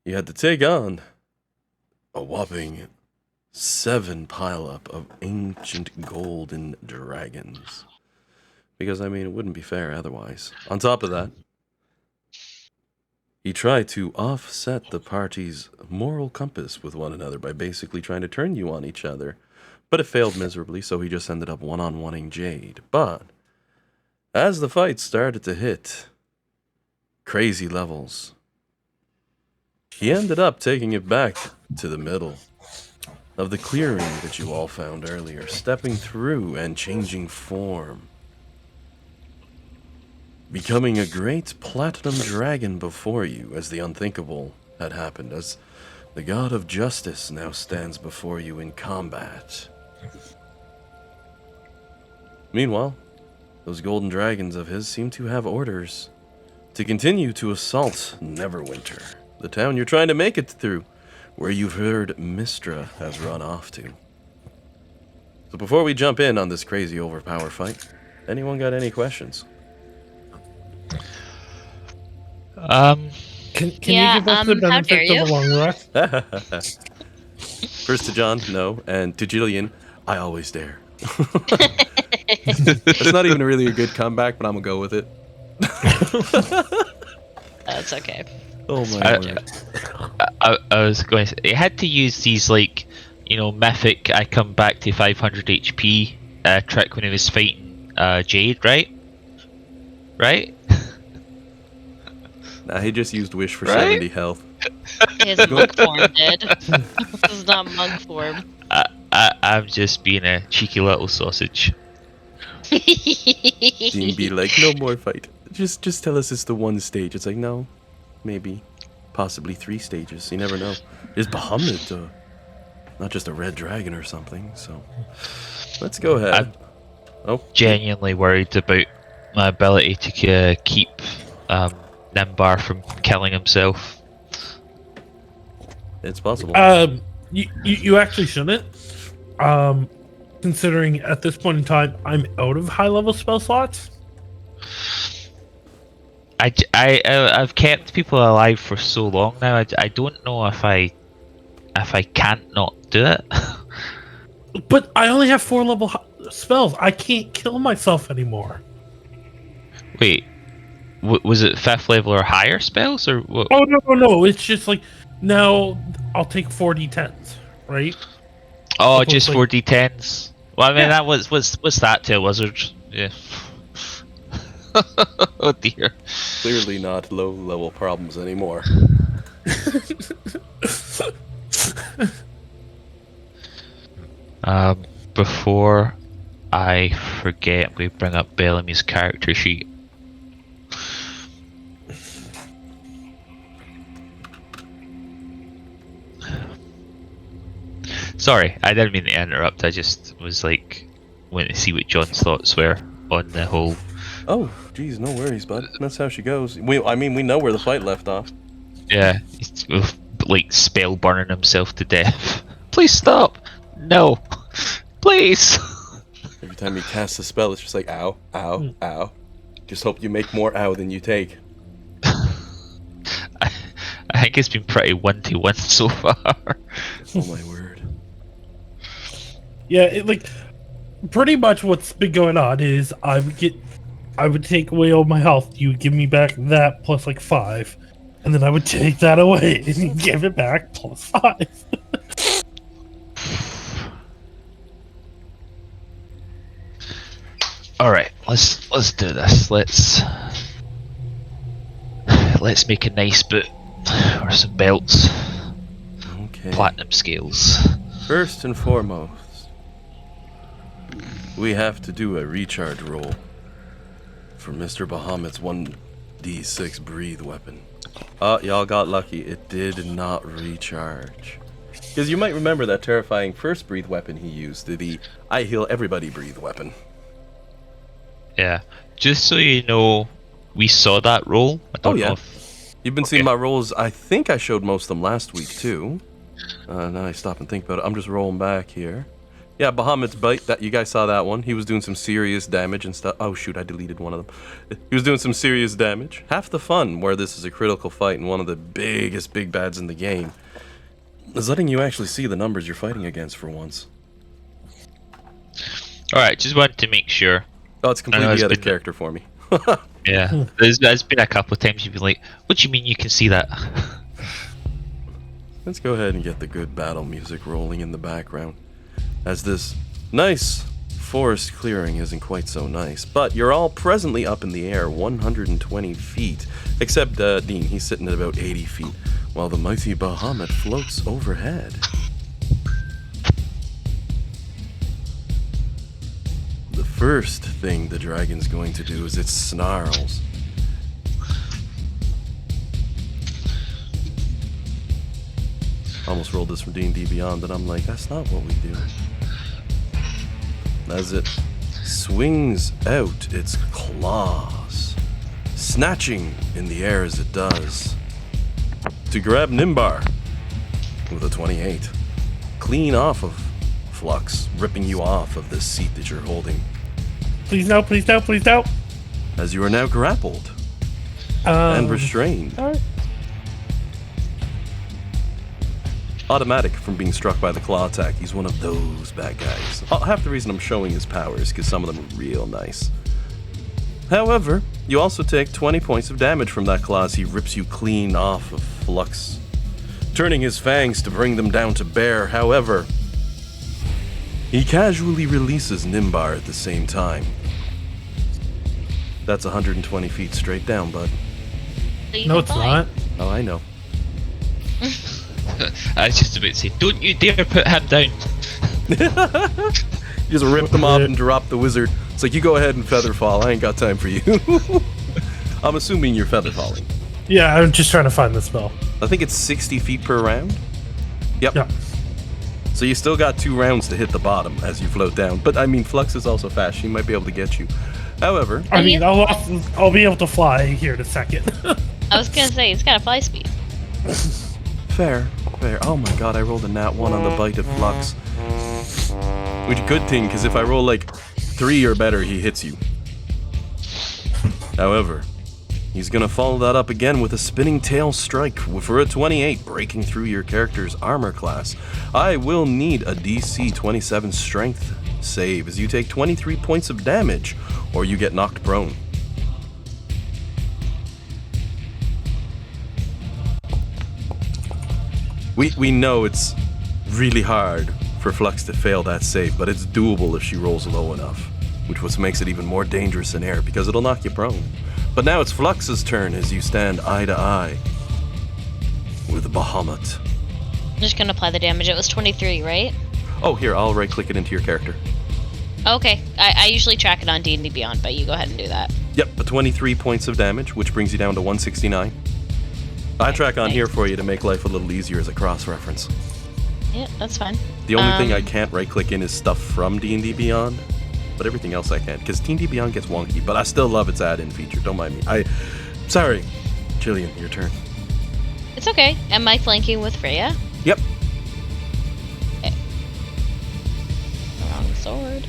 you had to take on a whopping 7 pileup of ancient golden dragons. Because, I mean, it wouldn't be fair otherwise. On top of that, he tried to offset the party's moral compass with one another by basically trying to turn you on each other. But it failed miserably, so he just ended up one-on-oneing Jade. But as the fight started to hit crazy levels, he ended up taking it back to the middle of the clearing that you all found earlier, stepping through and changing form, becoming a great platinum dragon before you as the unthinkable had happened, as the god of justice now stands before you in combat. Meanwhile, those golden dragons of his seem to have orders to continue to assault Neverwinter, the town you're trying to make it through, where you've heard Mistra has run off to. So before we jump in on this crazy overpower fight, anyone got any questions? Can you give us the benefit of a long rest? First to John, no, and to Jillian, I always dare. It's not even really a good comeback, but I'm gonna go with it. That's okay. Oh my word. I was going to say, it had to use these, like, you know, mythic I come back to 500 HP trick when he was fighting Jade, right? Right? Nah, he just used Wish for 70 health. His monk form did. This is not monk form. I'm just being a cheeky little sausage. Dean be like, no more fight. Just tell us it's the one stage. It's like, no, maybe, possibly 3 stages. You never know. Is Bahamut not just a red dragon or something? So let's go ahead. I'm genuinely worried about my ability to keep Nimbar from killing himself. It's possible. You actually shouldn't. Considering at this point in time, I'm out of high-level spell slots. I've kept people alive for so long now. I don't know if I can't not do it. But I only have 4-level spells. I can't kill myself anymore. Wait, was it 5th level or higher spells, or what? Oh no! It's just like now I'll take 4d10s, right? Oh, just 4d10s. Well, I mean, that was what's that to a wizard? Yeah. Oh dear. Clearly not low-level problems anymore. Before I forget, I'm going to bring up Bellamy's character sheet. Sorry, I didn't mean to interrupt. I just was like, wanting to see what John's thoughts were on the whole. Oh, geez, no worries, bud. That's how she goes. We know where the fight left off. Yeah, he's like spell burning himself to death. Please stop! No, please. Every time you cast a spell, it's just like ow, ow, ow. Just hope you make more ow than you take. I think it's been pretty 1-to-1 so far. Oh my word. Yeah, like pretty much what's been going on is I would take away all my health. You would give me back that plus like 5, and then I would take that away and give it back plus 5. All right, let's do this. Let's make a nice boot or some belts. Okay. Platinum scales. First and foremost, we have to do a recharge roll for Mr. Bahamut's 1d6 breathe weapon. Y'all got lucky. It did not recharge. Because you might remember that terrifying first breathe weapon he used, the I heal everybody breathe weapon. Yeah, just so you know, we saw that roll. I don't know if... You've been seeing my rolls. I think I showed most of them last week too. Now I stop and think about it. I'm just rolling back here. Yeah, Bahamut's bite. That you guys saw that one. He was doing some serious damage and stuff. Oh shoot, I deleted one of them. He was doing some serious damage. Half the fun, where this is a critical fight and one of the biggest big bads in the game, is letting you actually see the numbers you're fighting against for once. Alright, just wanted to make sure. Oh, it's I know completely it's out of been- character for me. Yeah, there's been a couple of times you've been like, what do you mean you can see that? Let's go ahead and get the good battle music rolling in the background, as this nice forest clearing isn't quite so nice, but you're all presently up in the air 120 feet, except Dean, he's sitting at about 80 feet, while the mighty Bahamut floats overhead. The first thing the dragon's going to do is it snarls. Almost rolled this from D&D Beyond, and I'm like, that's not what we do. As it swings out its claws, snatching in the air as it does, to grab Nimbar with a 28. Clean off of Flux, ripping you off of this seat that you're holding, Please no, please no, please no. as you are now grappled and restrained. Alright. Automatic from being struck by the claw attack. He's one of those bad guys. Half the reason I'm showing his powers is because some of them are real nice. However, you also take 20 points of damage from that claw as he rips you clean off of Flux, turning his fangs to bring them down to bear. However, he casually releases Nimbar at the same time. That's 120 feet straight down, bud. No, it's not. Oh, I know. I was just about to say, don't you dare put him down. You just ripped them off and dropped the wizard. It's like, you go ahead and feather fall. I ain't got time for you. I'm assuming you're feather falling. Yeah, I'm just trying to find the spell. I think it's 60 feet per round. Yep. Yeah. So you still got 2 rounds to hit the bottom as you float down. But I mean, Flux is also fast. She might be able to get you. However, I mean, I'll be able to fly here in a second. I was gonna say, he's got a fly speed. fair. Oh my god, I rolled a nat 1 on the bite of Flux. Which good thing, because if I roll like 3 or better, he hits you. However, he's gonna follow that up again with a spinning tail strike for a 28, breaking through your character's armor class. I will need a DC 27 strength save as you take 23 points of damage, or you get knocked prone. We know it's really hard for Flux to fail that save, but it's doable if she rolls low enough, which makes it even more dangerous in air because it'll knock you prone. But now it's Flux's turn as you stand eye to eye with Bahamut. I'm just gonna apply the damage. It was 23, right? Oh, here, I'll right-click it into your character. Okay. I usually track it on D&D Beyond, but you go ahead and do that. Yep, a 23 points of damage, which brings you down to 169. I track on here for you to make life a little easier as a cross-reference. Yeah, that's fine. The only thing I can't right-click in is stuff from D&D Beyond, but everything else I can, because D&D Beyond gets wonky, but I still love its add-in feature, don't mind me. Sorry, Jillian, your turn. It's okay. Am I flanking with Freya? Yep. Okay. Wrong sword.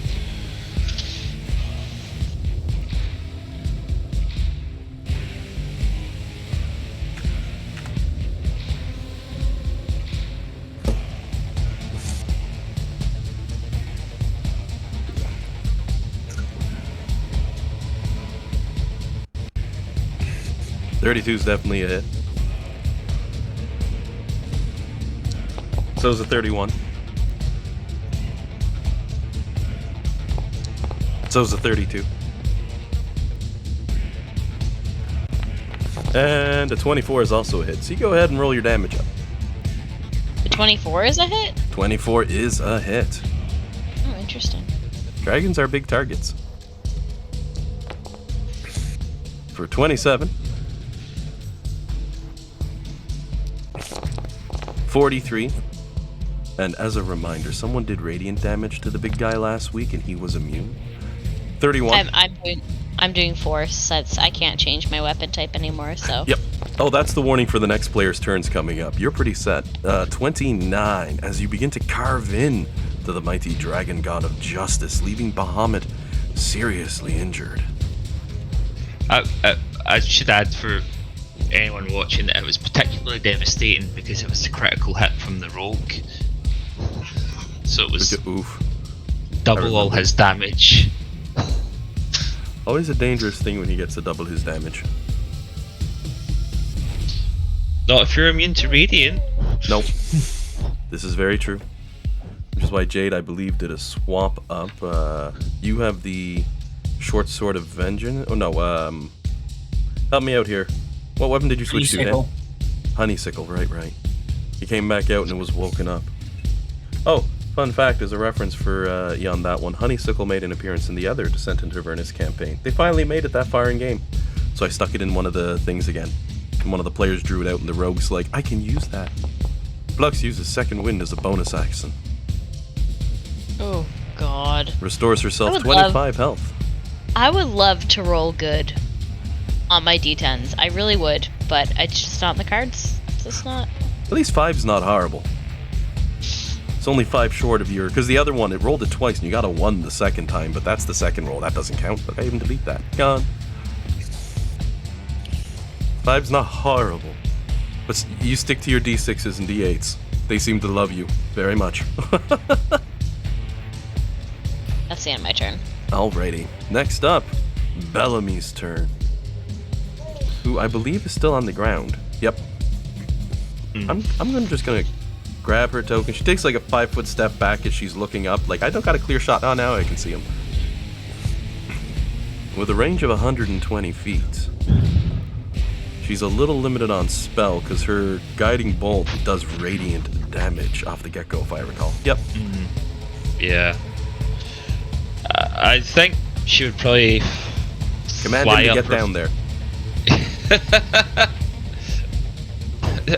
.32 is definitely a hit. So is a 31. So is a 32. And a 24 is also a hit. So you go ahead and roll your damage up. The 24 is a hit? 24 is a hit. Oh, interesting. Dragons are big targets. For 27. 43. And as a reminder, someone did radiant damage to the big guy last week and he was immune. 31. I'm doing force. I can't change my weapon type anymore, so. Yep. Oh, that's the warning for the next player's turns coming up. You're pretty set. 29. As you begin to carve in to the mighty dragon god of justice, leaving Bahamut seriously injured. I should add for anyone watching that it was particularly devastating because it was a critical hit from the rogue. So it was Oof. double all his damage. Always a dangerous thing when he gets to double his damage. Not if you're immune to radiant. Nope. This is very true. Which is why Jade, I believe, did a swap up. You have the short sword of vengeance. Oh no, help me out here. What weapon did you switch to, Dan? Honeysickle, right. He came back out and it was woken up. Oh, fun fact, as a reference for you on that one, Honeysickle made an appearance in the other Descent into Avernus campaign. They finally made it that far in game. So I stuck it in one of the things again. And one of the players drew it out and the rogue's like, I can use that. Blux uses Second Wind as a bonus action. Oh, God. Restores I herself would 25 health. I would love to roll good on my D10s. I really would, but it's just not in the cards. It's just not. At least 5's not horrible. It's only 5 short of your... Because the other one, it rolled it twice and you got a 1 the second time, but that's the second roll. That doesn't count. But I even delete that. Gone. 5's not horrible. But you stick to your D6s and D8s. They seem to love you very much. That's the end of my turn. Alrighty. Next up, Bellamy's turn. Who I believe is still on the ground. Yep. I'm just gonna grab her token. She takes like a 5-foot step back as she's looking up. Like, I don't got a clear shot. Oh, now I can see him. With a range of 120 feet. She's a little limited on spell because her guiding bolt does radiant damage off the get-go, if I recall. Yep. Yeah. I think she would probably Command fly him to up get down there.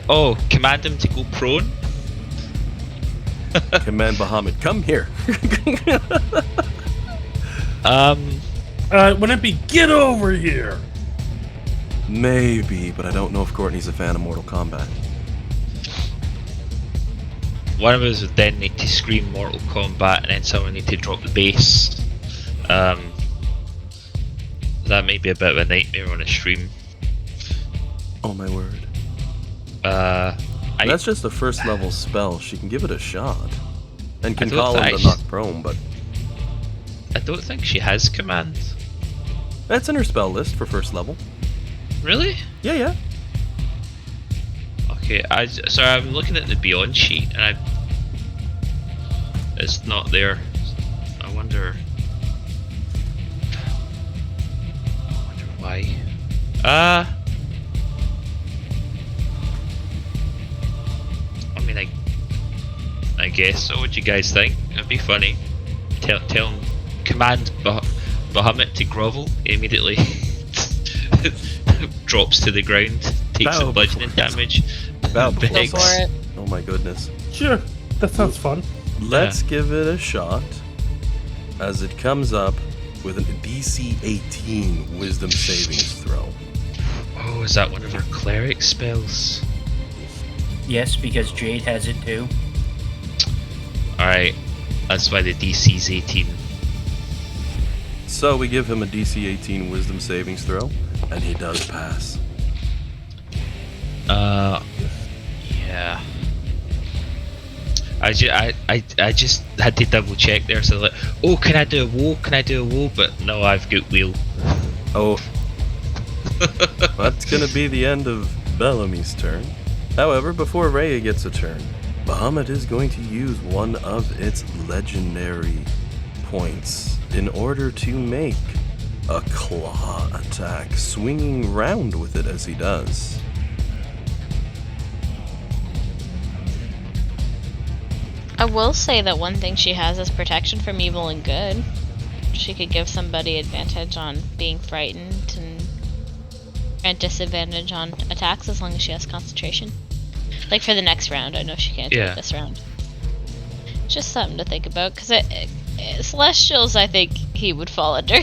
Oh, command him to go prone? Command Bahamut, come here. Wouldn't it be get over here? Maybe, but I don't know if Courtney's a fan of Mortal Kombat. One of us would then need to scream Mortal Kombat and then someone need to drop the bass. That may be a bit of a nightmare on a stream. Oh my word. I That's just a first level spell. She can give it a shot. And can don't call him think to knock prone, but don't think she has command. that's in her spell list for first level. Really? Yeah. Okay, sorry, I'm looking at the Beyond sheet and it's not there. I wonder why. I mean, I guess so. What do you guys think? It'd be funny. Tell him, command Bahamut to grovel immediately. Drops to the ground, takes some bludgeoning damage. Bow Go begs. for it. Oh my goodness. Sure, that sounds fun. Let's give it a shot as it comes up with an DC 18 Wisdom Savings throw. Oh, is that one of her cleric spells? Yes, because Jade has it too. Alright, that's why the DC's 18. So we give him a DC 18 Wisdom Savings throw, and he does pass. Yeah. I just had to double check there, so like, oh, can I do a woe? Can I do a woe? But no, I've got wheel. Oh. That's gonna be the end of Bellamy's turn. However, before Rhea gets a turn, Bahamut is going to use one of its legendary points in order to make a claw attack, swinging round with it as he does. I will say that one thing she has is protection from evil and good. She could give somebody advantage on being frightened and disadvantage on attacks as long as she has concentration. Like for the next round, I know she can't do Yeah. it this round. Just something to think about, because Celestials, I think he would fall under. I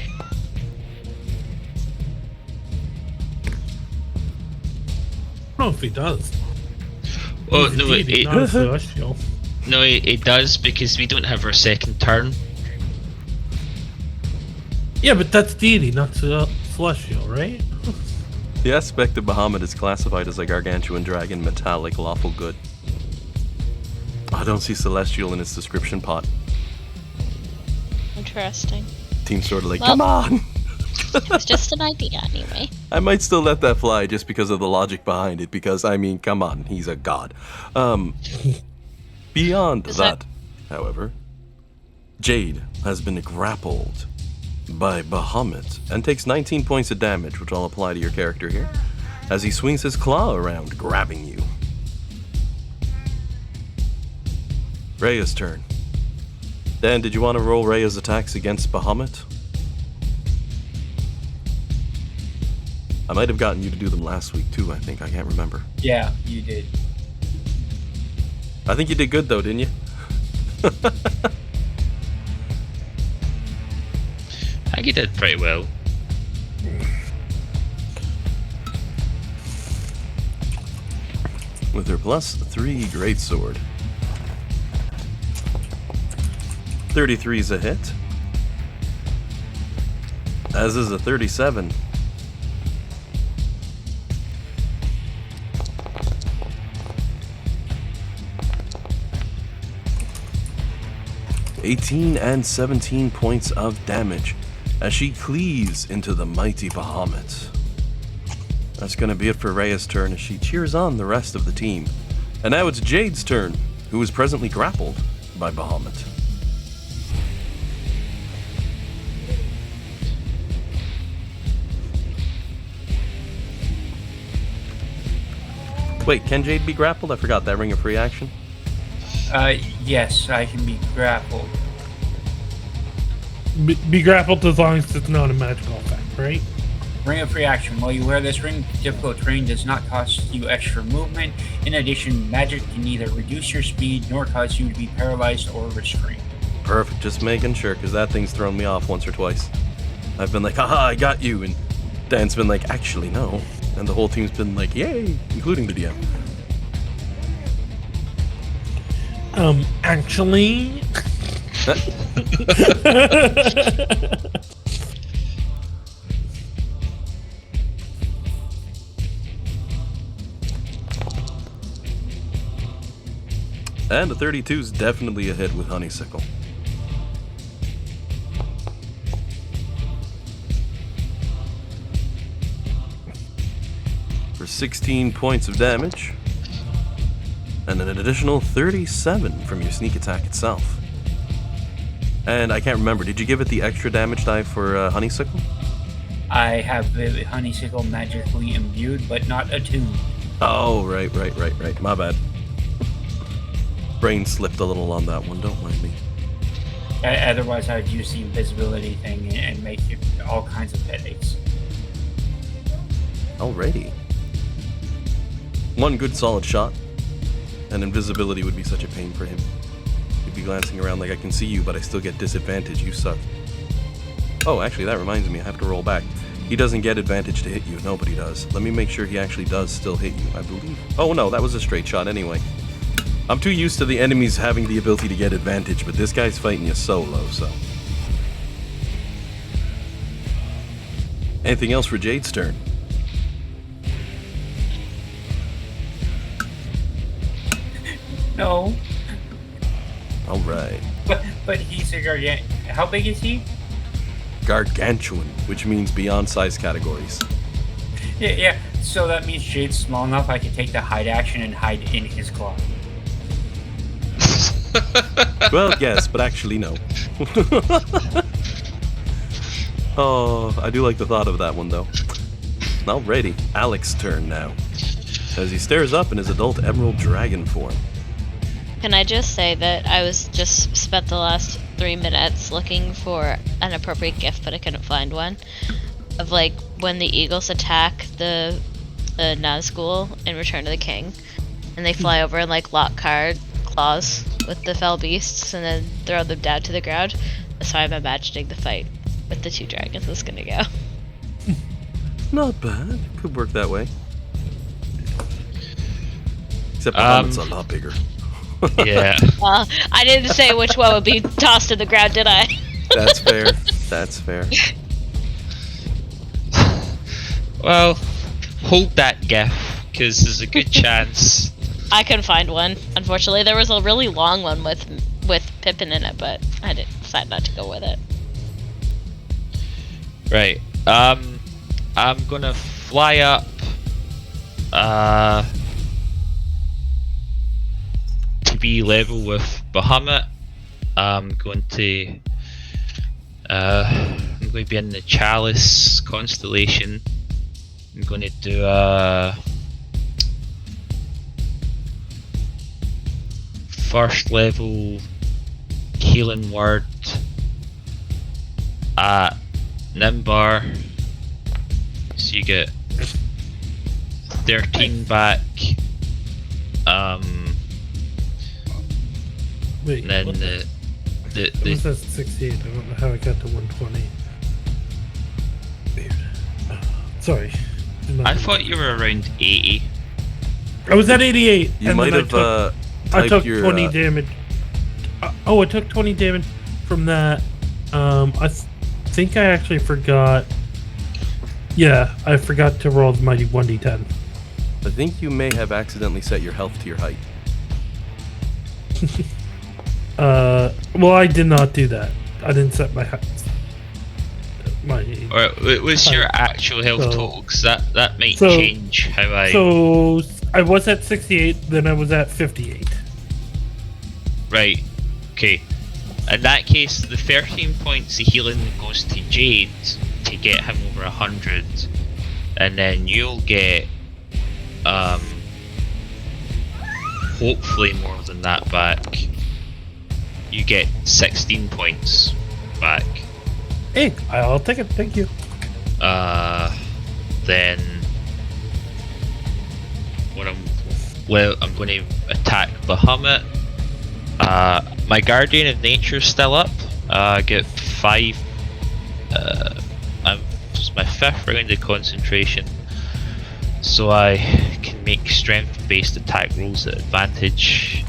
don't know if he does. Oh He's a no, deity, it, not a celestial. No, it does because we don't have our second turn. Yeah, but that's deity, not celestial, right? The aspect of Bahamut is classified as a gargantuan dragon, metallic, lawful good. I don't see celestial in its description pot. Interesting. Team's sort of like, Well- come on! It was just an idea anyway. I might still let that fly just because of the logic behind it, because, I mean, come on, he's a god. Beyond Is that, however, Jade has been grappled by Bahamut and takes 19 points of damage, which I'll apply to your character here, as he swings his claw around, grabbing you. Rhea's turn. Dan, did you want to roll Rhea's attacks against Bahamut? I might have gotten you to do them last week too, I think. I can't remember. Yeah, you did. I think you did good though, didn't you? I think you did pretty well. With her +3 greatsword. 33 is a hit. As is a 37. (18 and 17 points of damage as she cleaves into the mighty Bahamut. That's gonna be it for Rhea's turn as she cheers on the rest of the team. And now it's Jade's turn, who is presently grappled by Bahamut. Wait, can Jade be grappled? I forgot that ring of free action. Yes, I can be grappled. Be grappled as long as it's not a magical effect, right? Ring of free action. While you wear this ring, difficult terrain does not cost you extra movement. In addition, magic can neither reduce your speed nor cause you to be paralyzed or restrained. Perfect, just making sure, because that thing's thrown me off once or twice. I've been like, haha, I got you, and Dan's been like, actually, no. And the whole team's been like, yay, including the DM. Actually... And a 32 is definitely a hit with Honeysickle. For 16 points of damage. And an additional 37 from your sneak attack itself. And I can't remember, did you give it the extra damage die for Honeysickle? I have the honeysickle magically imbued, but not attuned. Oh, right. My bad. Brain slipped a little on that one, don't mind me. Otherwise, I would use the invisibility thing and make it all kinds of headaches. Alrighty. One good solid shot, and invisibility would be such a pain for him. He'd be glancing around like I can see you, but I still get disadvantage, you suck. Oh, actually, that reminds me, I have to roll back. He doesn't get advantage to hit you, nobody does. Let me make sure he actually does still hit you, I believe. Oh no, that was a straight shot anyway. I'm too used to the enemies having the ability to get advantage, but this guy's fighting you solo, so. Anything else for Jade's turn? No, Alright. but he's a gargantuan. How big is he? Gargantuan, which means beyond size categories. Yeah. So that means Jade's small enough I can take the hide action and hide in his claw. Well, yes, but actually no. Oh, I do like the thought of that one, though. Alrighty, Alex's turn now. As he stares up in his adult emerald dragon form. Can I just say that I was just spent the last 3 minutes looking for an appropriate gift, but I couldn't find one. Of like when the eagles attack the Nazgul in Return of the King, and they fly over and like lock claws with the fell beasts, and then throw them down to the ground. That's how I'm imagining the fight with the two dragons is gonna go. Not bad. Could work that way. Except the helmet's a lot bigger. Yeah. Well, I didn't say which one would be tossed to the ground, did I? That's fair. That's fair. Well, hold that gif, because there's a good chance. I couldn't find one. Unfortunately, there was a really long one with Pippin in it, but I decided not to go with it. Right. I'm gonna fly up. To be level with Bahamut. I'm going to be in the Chalice constellation. I'm going to do a first level healing word at Nimbar. So you get 13 back. Wait, And then what the It was at 68. I don't know how I got to 120. Weird. Sorry. I thought you were around 80. I was at 88. You and might then have I took typed your 20 damage. I took 20 damage from that. Think I actually forgot. Yeah, I forgot to roll the mighty 1d10. I think you may have accidentally set your health to your height. Well, I did not do that. I didn't set my height. Or what's your actual health So- total? Because that might so- change how I. So I was at 68, then I was at 58. Right. Okay. In that case, the 13 points of healing goes to Jade to get him over 100, and then you'll get hopefully more than that back. You get 16 points back. Hey, I'll take it. Thank you. Then when I'm going to attack Bahamut. My Guardian of Nature is still up. I get 5. It's my 5th round of concentration, so I can make strength-based attack rolls at advantage.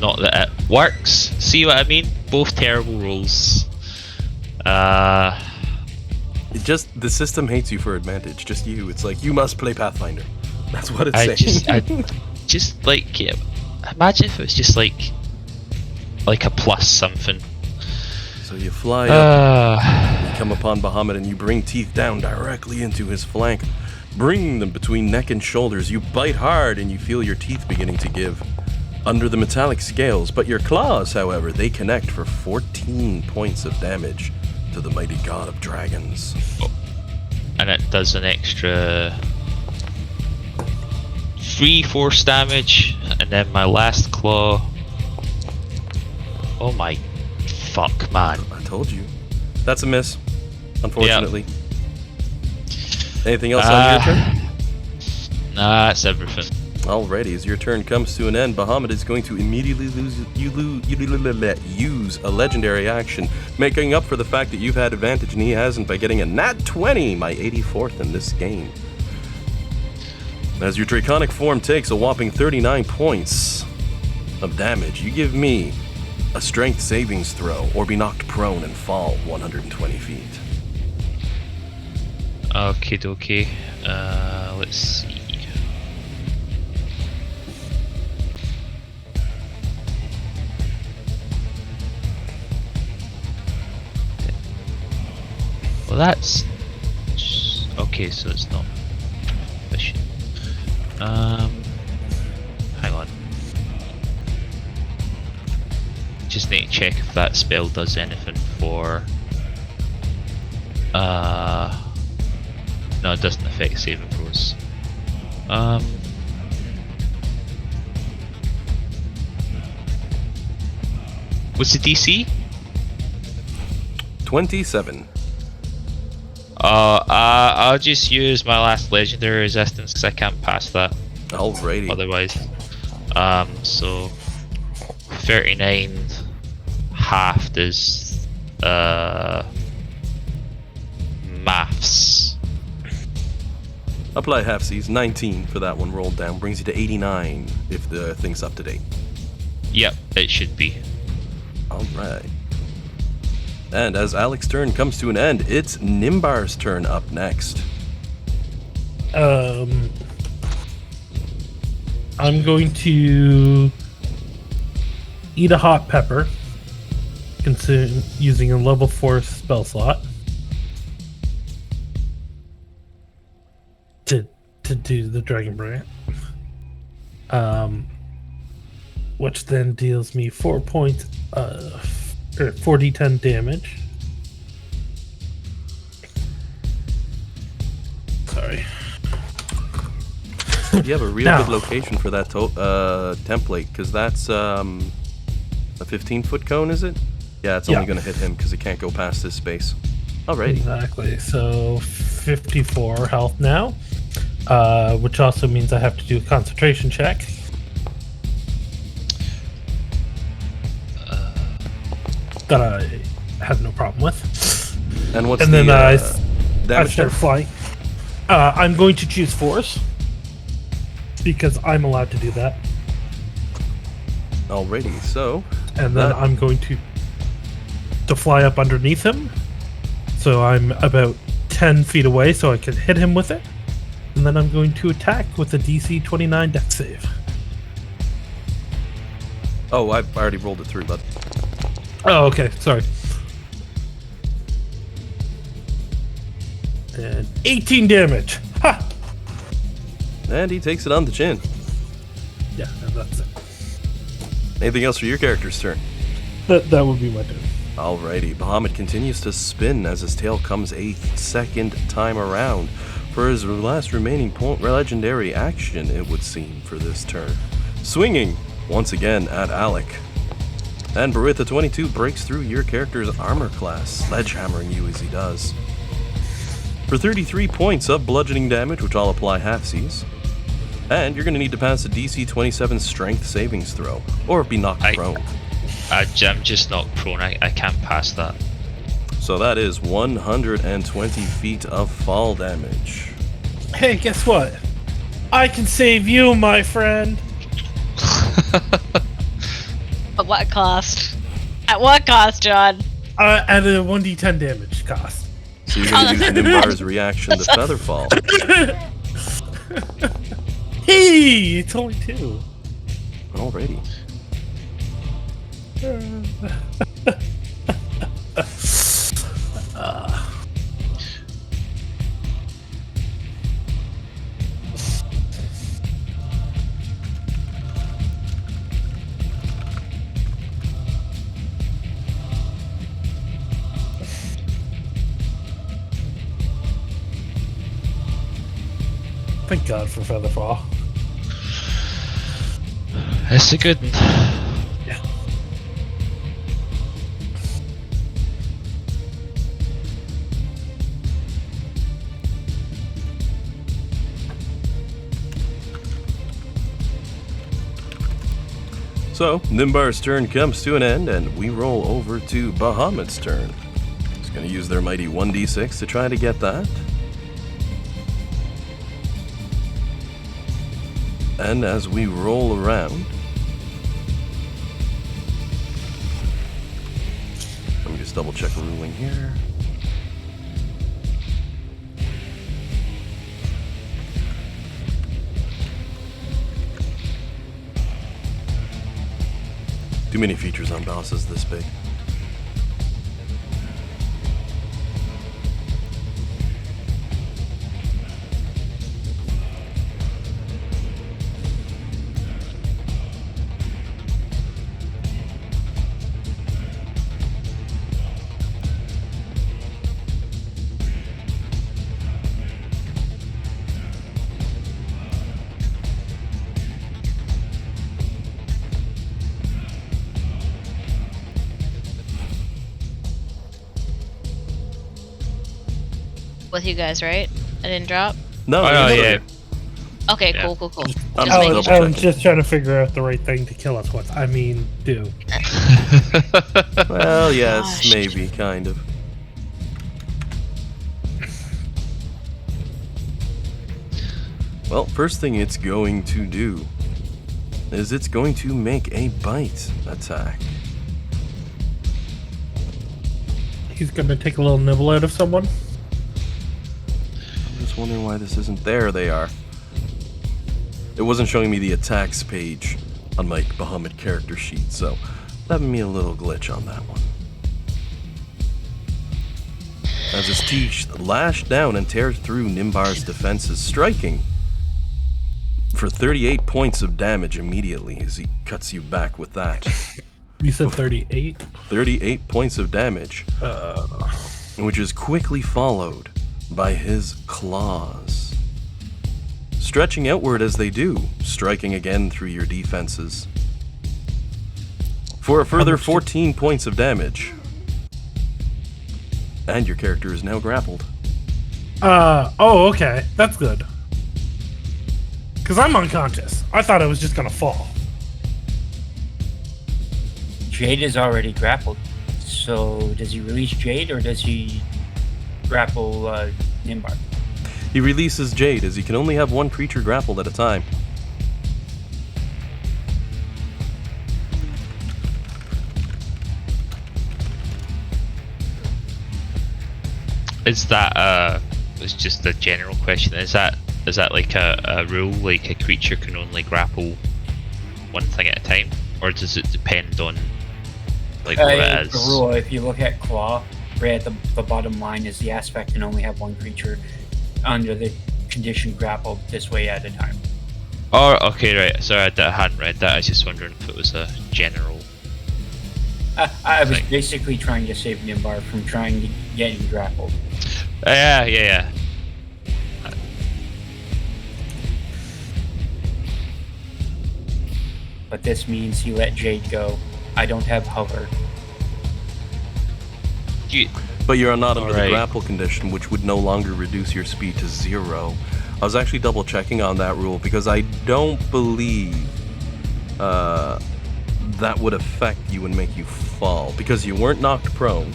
Not that it works. See what I mean? Both terrible rolls. The system hates you for advantage. Just you. It's like you must play Pathfinder. That's what it's I saying. just like, yeah, imagine if it was just like a plus something. So you fly up, Uh, you come upon Bahamut, and you bring teeth down directly into his flank. Bring them between neck and shoulders. You bite hard, and you feel your teeth beginning to give under the metallic scales. But your claws, however, they connect for 14 points of damage to the mighty god of dragons. and it does an extra 3 force damage, and then my last claw. Oh my fuck, man. I told you. That's a miss, unfortunately. Anything else on your turn? Nah, that's everything. Alrighty, as your turn comes to an end, Bahamut is going to immediately use a legendary action, making up for the fact that you've had advantage and he hasn't by getting a nat 20, my 84th in this game. As your draconic form takes a whopping 39 points of damage, you give me a strength savings throw or be knocked prone and fall 120 feet. Okay, dokie. Let's see. Well, that's okay. So it's not efficient. Hang on. Just need to check if that spell does anything for. No, it doesn't affect saving throws. What's the DC? 27. I'll just use my last legendary resistance because I can't pass that Alrighty. otherwise. So 39 halved is maths. Apply half C's. 19 for that one rolled down. Brings you to 89 if the thing's up to date. Yep, it should be. Alright. And as Alec's turn comes to an end, it's Nimbar's turn up next. I'm going to eat a hot pepper, consume using a level 4 spell slot to do the Dragon Brand. Which then deals me 4 points of 4d10 damage. Sorry. You have a real good location for that template, because that's a 15-foot cone, is it? Yeah, it's only going to hit him because he can't go past this space. Alrighty. Exactly. So 54 health now, which also means I have to do a concentration check. That I have no problem with. And what's And the then I damage start check? flying. I'm going to choose force because I'm allowed to do that. Alrighty, so... And then I'm going to fly up underneath him. So I'm about 10 feet away so I can hit him with it. And then I'm going to attack with a DC 29 dex save. Oh, I've already rolled it through, bud. Oh, okay. Sorry. And 18 damage. Ha! And he takes it on the chin. Yeah, and that's it. Anything else for your character's turn? That would be my turn. Alrighty, Bahamut continues to spin as his tail comes a second time around for his last remaining legendary action, it would seem, for this turn. Swinging once again at Alec. And Baritha 22 breaks through your character's armor class, sledgehammering you as he does. For 33 points of bludgeoning damage, which I'll apply half-seas. And you're going to need to pass a DC 27 strength savings throw, or be knocked prone. I'm just knocked prone. I can't pass that. So that is 120 feet of fall damage. Hey, guess what? I can save you, my friend. At what cost? At what cost, John? At a 1d10 damage cost. So you're going to use Nimbar's reaction to Featherfall. Hey, it's only 2. Alrighty. Thank God for Featherfall. That's a good one. Yeah. So, Nimbar's turn comes to an end, and we roll over to Bahamut's turn. He's going to use their mighty 1d6 to try to get that. And as we roll around, let me just double check the ruling here. Too many features on bosses this big. With you guys, right? I didn't drop? No, Oh, he's yeah. there. Okay, Yeah. cool. I'm Just just making double sure. I was checking. just trying to figure out the right thing to kill us with. I mean, do. Well, yes, Gosh. maybe, kind of. Well, first thing it's going to do is it's going to make a bite attack. He's gonna take a little nibble out of someone. I'm just wondering why this isn't there. They are. It wasn't showing me the attacks page on my Bahamut character sheet, so having me a little glitch on that one. As his teeth lash down and tear through Nimbar's defenses, striking for 38 points of damage immediately as he cuts you back with that. You said 38? 38 points of damage, which is quickly followed by his claws, stretching outward as they do, striking again through your defenses for a further 14 points of damage. And your character is now grappled. Oh, okay. That's good. Because I'm unconscious. I thought I was just gonna fall. Jade is already grappled. So does he release Jade or does he grapple Nimbar? He releases Jade as he can only have one creature grappled at a time. Is that it's just a general question. Is that like a rule, like a creature can only grapple one thing at a time, or does it depend on like what it It's is? a rule. If you look at Claw, right at the bottom line is the aspect can only have one creature under the condition grappled this way at a time. Oh, okay, right. Sorry, I hadn't read that. I was just wondering if it was a general. I was Thing. basically trying to save Nimbar from trying to getting grappled. Yeah. But this means he let Jade go. I don't have hover. But you're not under the Alright. grapple condition, which would no longer reduce your speed to 0. I was actually double checking on that rule because I don't believe that would affect you and make you fall, because you weren't knocked prone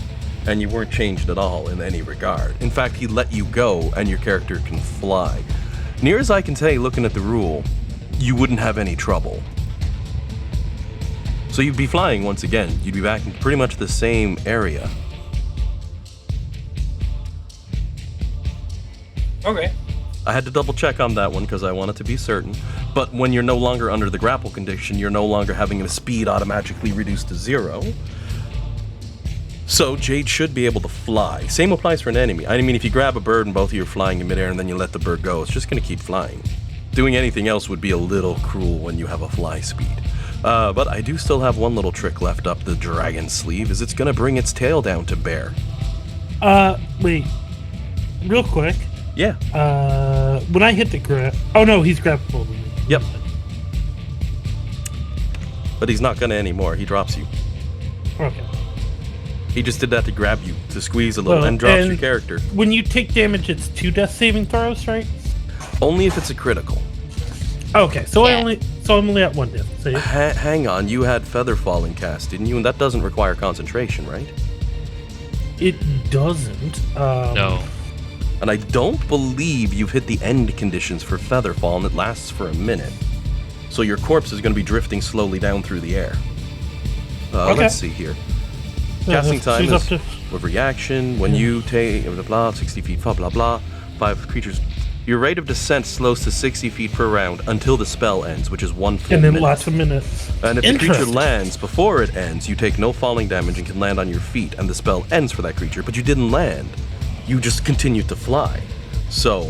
and you weren't changed at all in any regard. In fact, he let you go and your character can fly. Near as I can tell, looking at the rule, you wouldn't have any trouble. So you'd be flying once again. You'd be back in pretty much the same area. Okay. I had to double check on that one because I wanted to be certain. But when you're no longer under the grapple condition, you're no longer having the speed automatically reduced to 0. So Jade should be able to fly. Same applies for an enemy. I mean, if you grab a bird and both of you are flying in midair and then you let the bird go, it's just going to keep flying. Doing anything else would be a little cruel when you have a fly speed. But I do still have one little trick left up the dragon sleeve, is it's going to bring its tail down to bear. Wait. Real quick. Yeah. When I hit the grab... Oh, no, he's grappled. Yep. But he's not going to anymore. He drops you. Okay. He just did that to grab you, to squeeze a little, and drops your character. When you take damage, it's 2 death saving throws, right? Only if it's a critical. Okay, so Yeah. I'm only at 1 death save. Hang on, you had Feather Falling cast, didn't you? And that doesn't require concentration, right? It doesn't. No. And I don't believe you've hit the end conditions for Featherfall, and it lasts for a minute. So your corpse is going to be drifting slowly down through the air. Okay. Let's see here. Casting time she's is up to- with reaction. When you take blah blah 60 feet, blah blah blah. 5 creatures. Your rate of descent slows to 60 feet per round until the spell ends, which is 1 full And then minute. lasts a minute. And if the creature Interesting. lands before it ends, you take no falling damage and can land on your feet, and the spell ends for that creature. But you didn't land. You just continued to fly. So,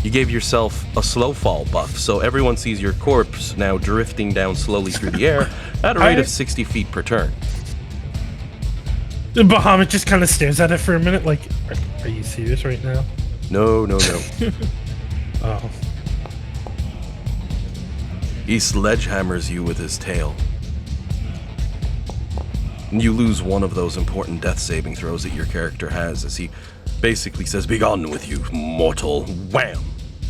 you gave yourself a slow fall buff, so everyone sees your corpse now drifting down slowly through the air at a rate of 60 feet per turn. The Bahamut just kind of stares at it for a minute, like, are you serious right now? No. Oh. He sledgehammers you with his tail. And you lose one of those important death saving throws that your character has as he basically says, "Begone with you, mortal." Wham!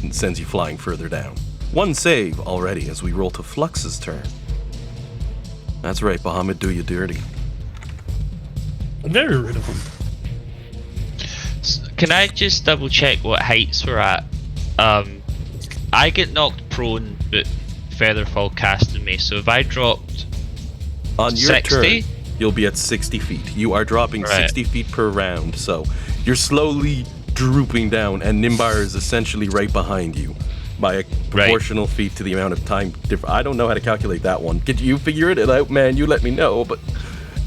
And sends you flying further down. 1 save already as we roll to Flux's turn. That's right, Bahamut, do you dirty. I'm very rid of him. Can I just double check what heights we're at? I get knocked prone, but Featherfall casting me. So if I dropped On your 60, turn, you'll be at 60 feet. You are dropping Right. 60 feet per round, so you're slowly drooping down, and Nimbar is essentially right behind you by a proportional feet to the amount of time. I don't know how to calculate that one. Could you figure it out, man? You let me know, but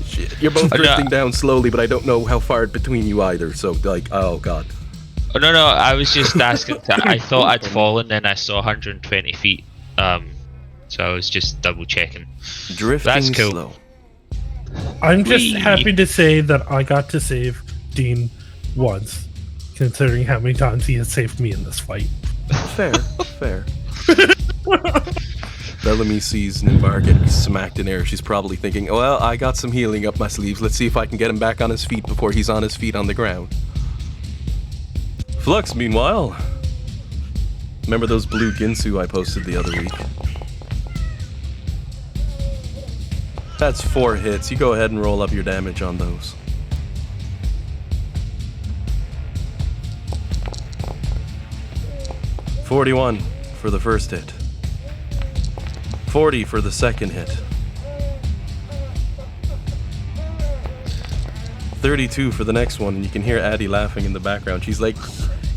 shit, you're both drifting down slowly, but I don't know how far between you either, so like, oh god. Oh, no, I was just asking. I thought I'd fallen, then I saw 120 feet. So I was just double checking. Drifting That's cool. slow. I'm just Whee! happy to say that I got to save Dean once, considering how many times he has saved me in this fight. Fair, fair. Bellamy sees Nimbar get smacked in air. She's probably thinking, well, I got some healing up my sleeves. Let's see if I can get him back on his feet before he's on his feet on the ground. Flux, meanwhile. Remember those blue Ginsu I posted the other week? That's 4 hits. You go ahead and roll up your damage on those. $41 for the first hit. 40 for the second hit. 32 for the next one, and you can hear Addie laughing in the background. She's like,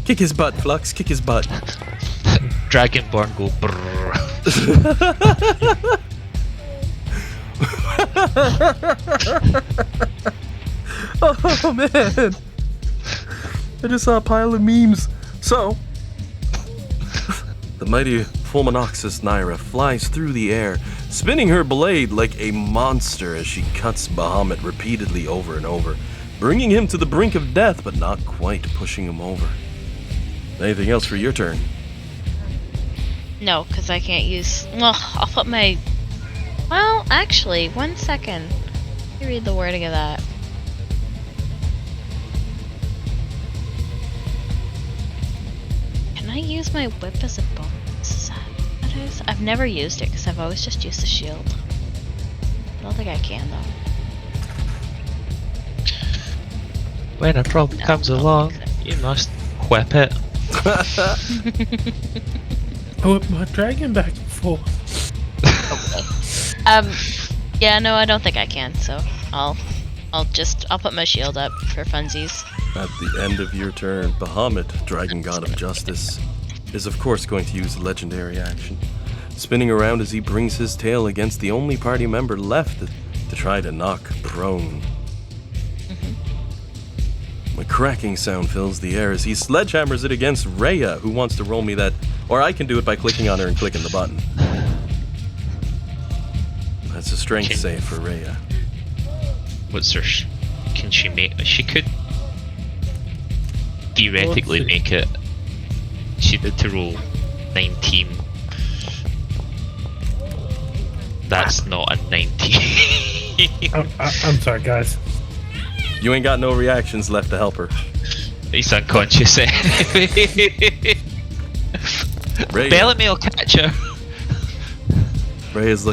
kick his butt, Flux, kick his butt. Dragonborn go brrr. Oh man, I just saw a pile of memes. So, the mighty Fulminoxus Naira flies through the air, spinning her blade like a monster as she cuts Bahamut repeatedly over and over, bringing him to the brink of death, but not quite pushing him over. Anything else for your turn? No, because I can't use. Well, I'll put my. Well, actually, 1 second. Let me read the wording of that. Can I use my whip as a bonus? Is that what it is? I've never used it because I've always just used the shield. I don't think I can though. When a problem No, comes I don't along, think so. you must whip it. I whipped my dragon back and forth. Yeah, no, I don't think I can. So I'll put my shield up for funsies. At the end of your turn, Bahamut, Dragon God of Justice, is of course going to use a legendary action, spinning around as he brings his tail against the only party member left to try to knock prone. A cracking sound fills the air as he sledgehammers it against Rhea, who wants to roll me that, or I can do it by clicking on her and clicking the button. That's a strength save for Rhea. What's her? Can she make? She could theoretically Let's see. make it. She did to roll 19. That's not a 19. I'm sorry, guys. You ain't got no reactions left to help her. He's unconscious. Rhea, Bellamy will catch her. Rhea's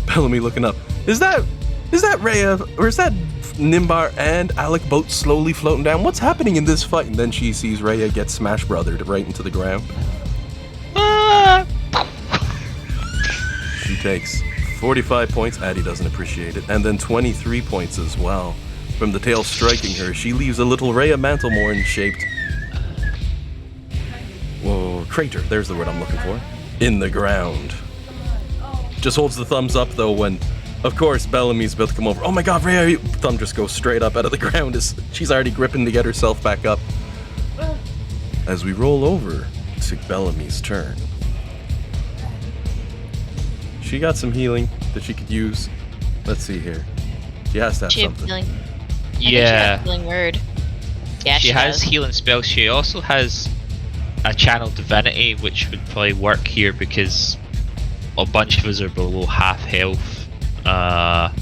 Bellamy looking up. Is that Rhea, or is that Nimbar and Alec both slowly floating down? What's happening in this fight? And then she sees Rhea get smash brothered right into the ground. Ah! She takes 45 points. Addie doesn't appreciate it. And then 23 points as well. From the tail striking her, she leaves a little Rhea Mantlemorn shaped crater, there's the word I'm looking for, in the ground. Just holds the thumbs up though when, of course, Bellamy's about to come over. Oh my god, Rhea! Thumb just goes straight up out of the ground as she's already gripping to get herself back up. As we roll over to Bellamy's turn. She got some healing that she could use. Let's see here. She has to have She have something. healing. Yeah. Healing word. Yeah, She has does. healing spells. She also has a channel divinity, which would probably work here because a bunch of us are below half health. But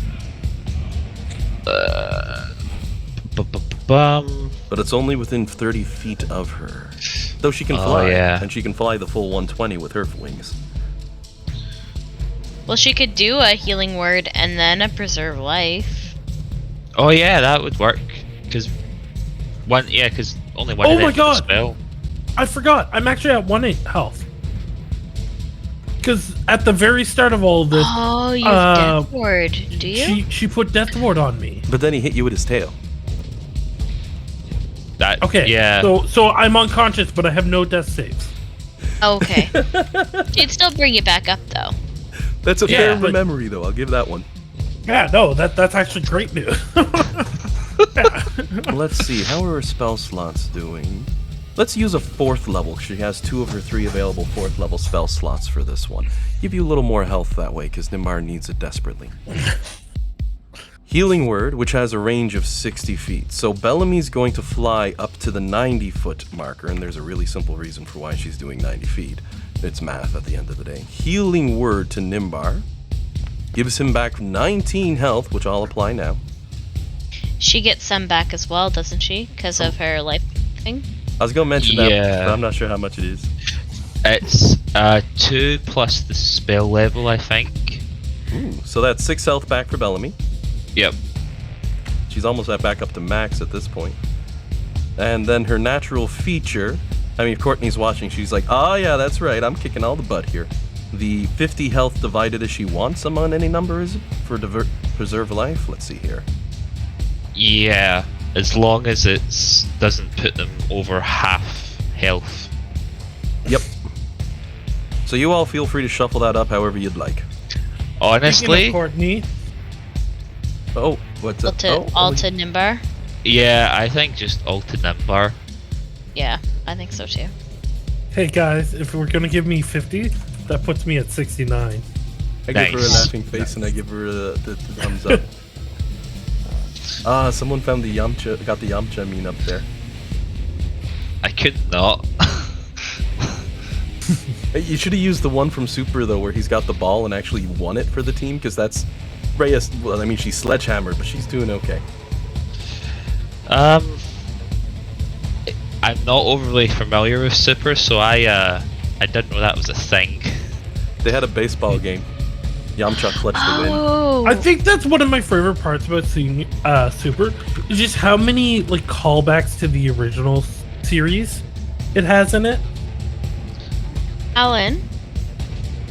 it's only within 30 feet of her. Though she can fly, yeah. and she can fly the full 120 with her wings. Well, she could do a healing word and then a preserve life. Oh yeah, that would work. Because only one Oh of them my with God! a spell. I forgot. I'm actually at 1/8 health. because at the very start of all of this, Oh, you have Death Ward, do you? she put Death Ward on me. But then he hit you with his tail. That, Okay, yeah. so I'm unconscious, but I have no death saves. Okay. She'd still bring you back up, though. That's a Yeah, fair but- memory, though. I'll give that one. Yeah, no, that's actually great news. Let's see. How are her spell slots doing? Let's use a 4th level. She has 2 of her 3 available 4th level spell slots for this one. Give you a little more health that way, because Nimbar needs it desperately. Healing Word, which has a range of 60 feet. So Bellamy's going to fly up to the 90-foot marker, and there's a really simple reason for why she's doing 90 feet. It's math at the end of the day. Healing Word to Nimbar gives him back 19 health, which I'll apply now. She gets some back as well, doesn't she? Because of her life thing? I was going to mention that, Yeah. but I'm not sure how much it is. It's 2 plus the spell level, I think. Ooh, so that's 6 health back for Bellamy. Yep. She's almost back up to max at this point. And then her natural feature, I mean, if Courtney's watching, she's like, oh yeah, that's right, I'm kicking all the butt here. The 50 health divided as she wants among any number, is it? For preserve life? Let's see here. Yeah, as long as it doesn't put them over half health. Yep. So you all feel free to shuffle that up however you'd like. Speaking Honestly, of Courtney, Oh, what's that? Oh, Alta Nimbar? yeah, I think just Alta Nimbar. Yeah, I think so too. hey guys, if we're gonna give me 50, that puts me at 69. I give her a Nice. laughing face and I give her the thumbs up. Someone found the Yamcha, got the Yamcha meme up there. I could not. Hey, you should have used the one from Super though, where he's got the ball and actually won it for the team, because that's Reyes. Well, I mean, she's sledgehammered, but she's doing okay. I'm not overly familiar with Super, so I didn't know that was a thing. They had a baseball game. Yamcha clutched the win. Oh! I think that's one of my favorite parts about seeing Super, is just how many like callbacks to the original series it has in it. Alan,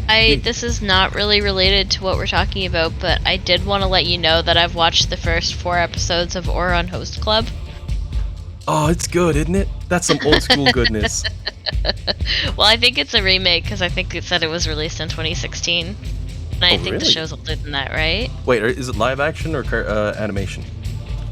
this is not really related to what we're talking about, but I did want to let you know that I've watched the first 4 episodes of Oron Host Club. Oh, it's good, isn't it? That's some old school goodness. Well, I think it's a remake because I think it said it was released in 2016. And I think really? the show's older than that, right? Wait, is it live action or animation?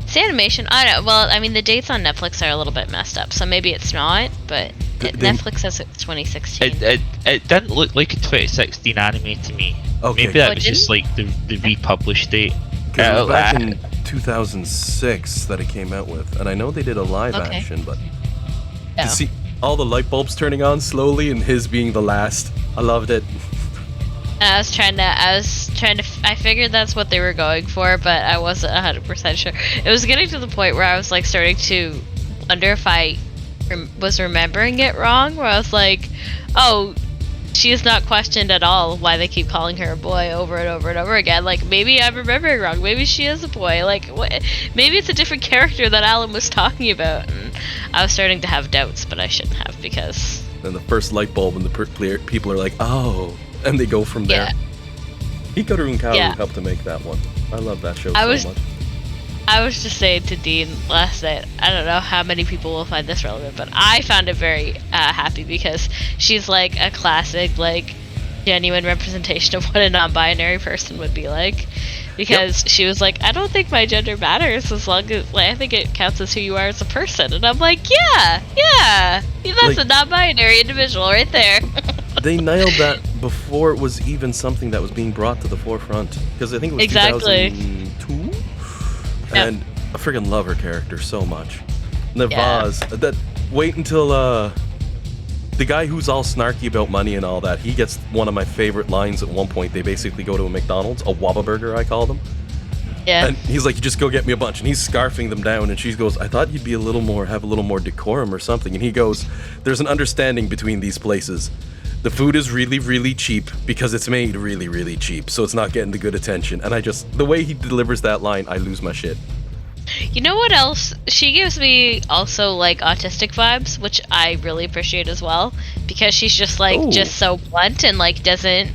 It's animation. I don't know. Well, I mean, the dates on Netflix are a little bit messed up, so maybe it's not, but Netflix says it's 2016. It didn't look like a 2016 anime to me. Okay. Maybe that Oh, was it just like the republished date. Because it was back Uh, in 2006 that it came out with, and I know they did a live Okay. action, but Oh. to see all the light bulbs turning on slowly and his being the last, I loved it. And I figured that's what they were going for, but I wasn't 100% sure. It was getting to the point where I was like starting to wonder if I was remembering it wrong, where I was like, oh, she is not questioned at all why they keep calling her a boy over and over and over again. Like, maybe I'm remembering wrong. Maybe she is a boy. Like, maybe it's a different character that Alan was talking about. And I was starting to have doubts, but I shouldn't have, because... And the first light bulb, and the people are like, oh, and they go from there. Yeah. Hikaru and Kaoru Yeah. helped to make that one. I love that show I so was- much. I was just saying to Dean last night, I don't know how many people will find this relevant, but I found it very happy because she's like a classic, like, genuine representation of what a non-binary person would be like. Because she was like, I don't think my gender matters as long as, like, I think it counts as who you are as a person. And I'm like, yeah, that's Like- a non-binary individual right there. They nailed that before it was even something that was being brought to the forefront. Because I think it was Exactly. 2002? Yeah. And I freaking love her character so much. And the Yeah. vase, wait until the guy who's all snarky about money and all that, he gets one of my favorite lines at one point. They basically go to a McDonald's, a Wabba Burger I call them. Yeah. And he's like, you just go get me a bunch. And he's scarfing them down. And she goes, I thought you'd be have a little more decorum or something. And he goes, there's an understanding between these places. The food is really, really cheap because it's made really, really cheap. So it's not getting the good attention. And the way he delivers that line, I lose my shit. You know what else? She gives me also like autistic vibes, which I really appreciate as well, because she's just like Ooh. just so blunt and like doesn't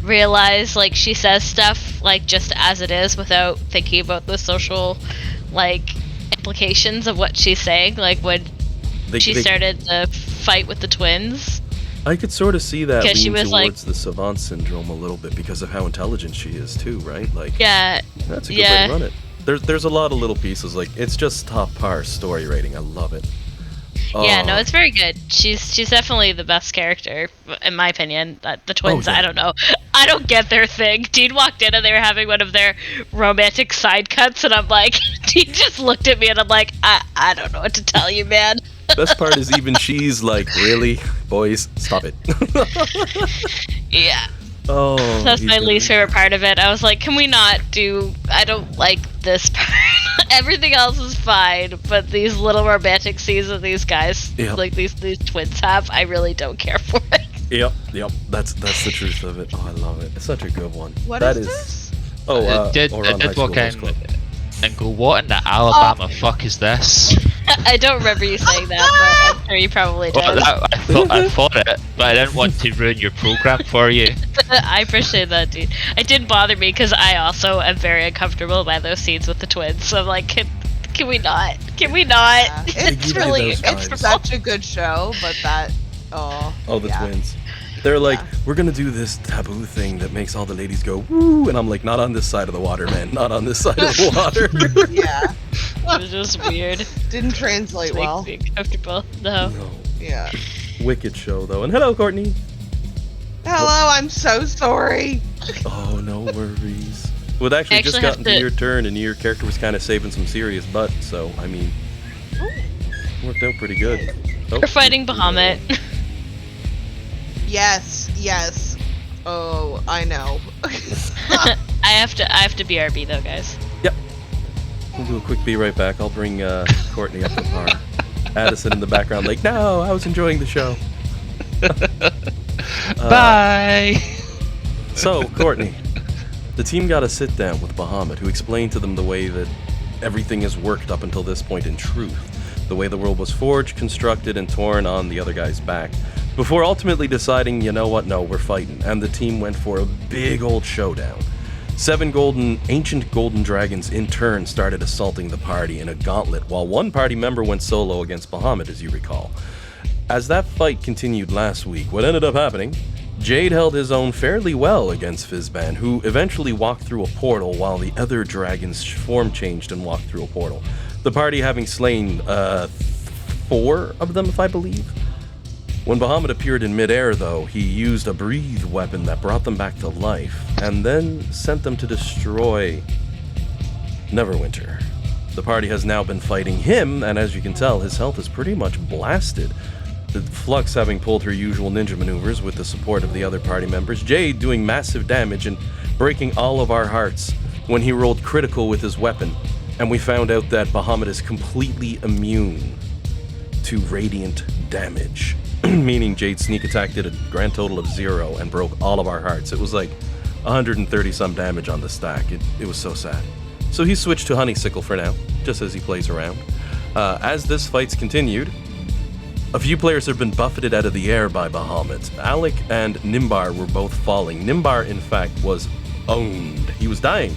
realize like she says stuff like just as it is without thinking about the social like implications of what she's saying. Like when she started the fight with the twins. I could sort of see that 'Cause she lean was, like- towards the savant syndrome a little bit because of how intelligent she is too, right? Like, Yeah, that's a good way yeah. to run it. There's a lot of little pieces. Like, it's just top par story rating. I love it. Yeah, no, Oh, it's very good. She's definitely the best character, in my opinion. The twins, yeah. I don't know. I don't get their thing. Dean walked in and they were having one of their romantic side cuts, and I'm like, Dean just looked at me and I'm like, I don't know what to tell you, man. Best part is even she's like, really, boys, stop it. Yeah, Oh, that's he's my gonna least be- favorite part of it. I was like, can we not do? I don't like this part. Everything else is fine, but these little romantic scenes that these guys, Yep. like these twins have, I really don't care for it. Yep. That's the truth of it. Oh, I love it. It's such a good one. What That is this? Oh, I did Oran High School walk Boys in Club. and go, what in the Alabama fuck is this? I don't remember you saying that, but I'm sure you probably did. Well, I thought it, but I didn't want to ruin your program for you. I appreciate that, dude. It didn't bother me because I also am very uncomfortable by those scenes with the twins. So I'm like, can we not? Can we not? Yeah. It's give me really those vibes. It's such a good show, but that. Oh. Oh, the yeah. twins. They're like, Yeah. we're gonna do this taboo thing that makes all the ladies go woo, and I'm like, not on this side of the water, man. Not on this side of the water. Yeah. It was just weird. Didn't translate It well. makes me uncomfortable. No. No. Yeah. Wicked show though. And hello, Courtney. Hello, I'm so sorry. Oh, no worries. Well, it actually just actually got have into to- your turn, and your character was kind of saving some serious butt. So I mean, worked out pretty good. Oh, We're fighting Bahamut. Yes. Oh, I know. I have to BRB though, guys. We'll do a quick be right back. I'll bring Courtney up to par. Addison in the background, like, no, I was enjoying the show. Bye! So, Courtney, the team got a sit down with Bahamut, who explained to them the way that everything is worked up until this point in truth, the way the world was forged, constructed, and torn on the other guy's back, before ultimately deciding, you know what, no, we're fighting, and the team went for a big old showdown. 7 ancient golden dragons in turn started assaulting the party in a gauntlet, while one party member went solo against Bahamut, as you recall. As that fight continued last week, what ended up happening, Jade held his own fairly well against Fizban, who eventually walked through a portal while the other dragons form changed and walked through a portal. The party having slain 4 of them, if I believe. When Bahamut appeared in midair, though, he used a breathe weapon that brought them back to life, and then sent them to destroy Neverwinter. The party has now been fighting him, and as you can tell, his health is pretty much blasted. The Flux having pulled her usual ninja maneuvers with the support of the other party members, Jade doing massive damage and breaking all of our hearts when he rolled critical with his weapon, and we found out that Bahamut is completely immune to radiant damage. Meaning Jade's sneak attack did a grand total of 0 and broke all of our hearts. It was like 130 some damage on the stack. It was so sad. So he switched to Honeysickle for now, just as he plays around. As this fight's continued, a few players have been buffeted out of the air by Bahamut. Alec and Nimbar were both falling. Nimbar, in fact, was owned. He was dying.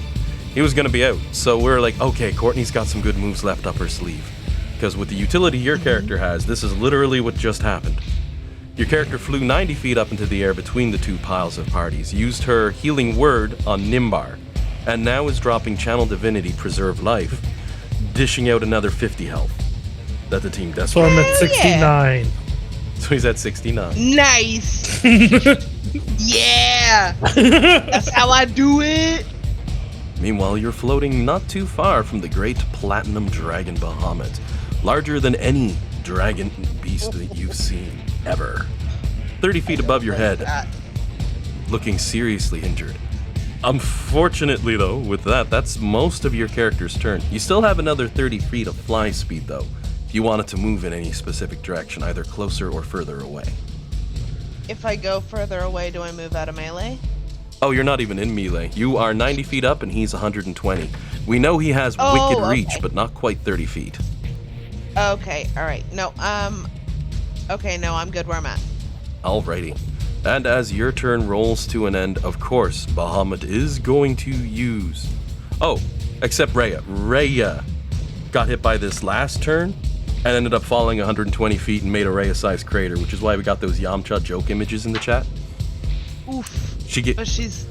He was going to be out. So we're like, okay, Courtney's got some good moves left up her sleeve. Because with the utility your character has, this is literally what just happened. Your character flew 90 feet up into the air between the 2 piles of parties, used her healing word on Nimbar, and now is dropping Channel Divinity Preserve Life, dishing out another 50 health that the team So desperately. I'm at 69. So he's at 69. Nice. Yeah. That's how I do it. Meanwhile, you're floating not too far from the great platinum dragon Bahamut, larger than any dragon beast that you've seen ever. 30 feet above your head, looking seriously injured. Unfortunately, though, with that, that's most of your character's turn. You still have another 30 feet of fly speed, though, if you wanted to move in any specific direction, either closer or further away. If I go further away, do I move out of melee? Oh, you're not even in melee. You are 90 feet up and he's 120. We know he has Oh, wicked reach, okay. but not quite 30 feet. Okay, alright. No, okay, no, I'm good where I'm at. Alrighty. And as your turn rolls to an end, of course, Bahamut is going to use... Oh, except Rhea. Rhea got hit by this last turn and ended up falling 120 feet and made a Rhea-sized crater, which is why we got those Yamcha joke images in the chat. Oof. She But she's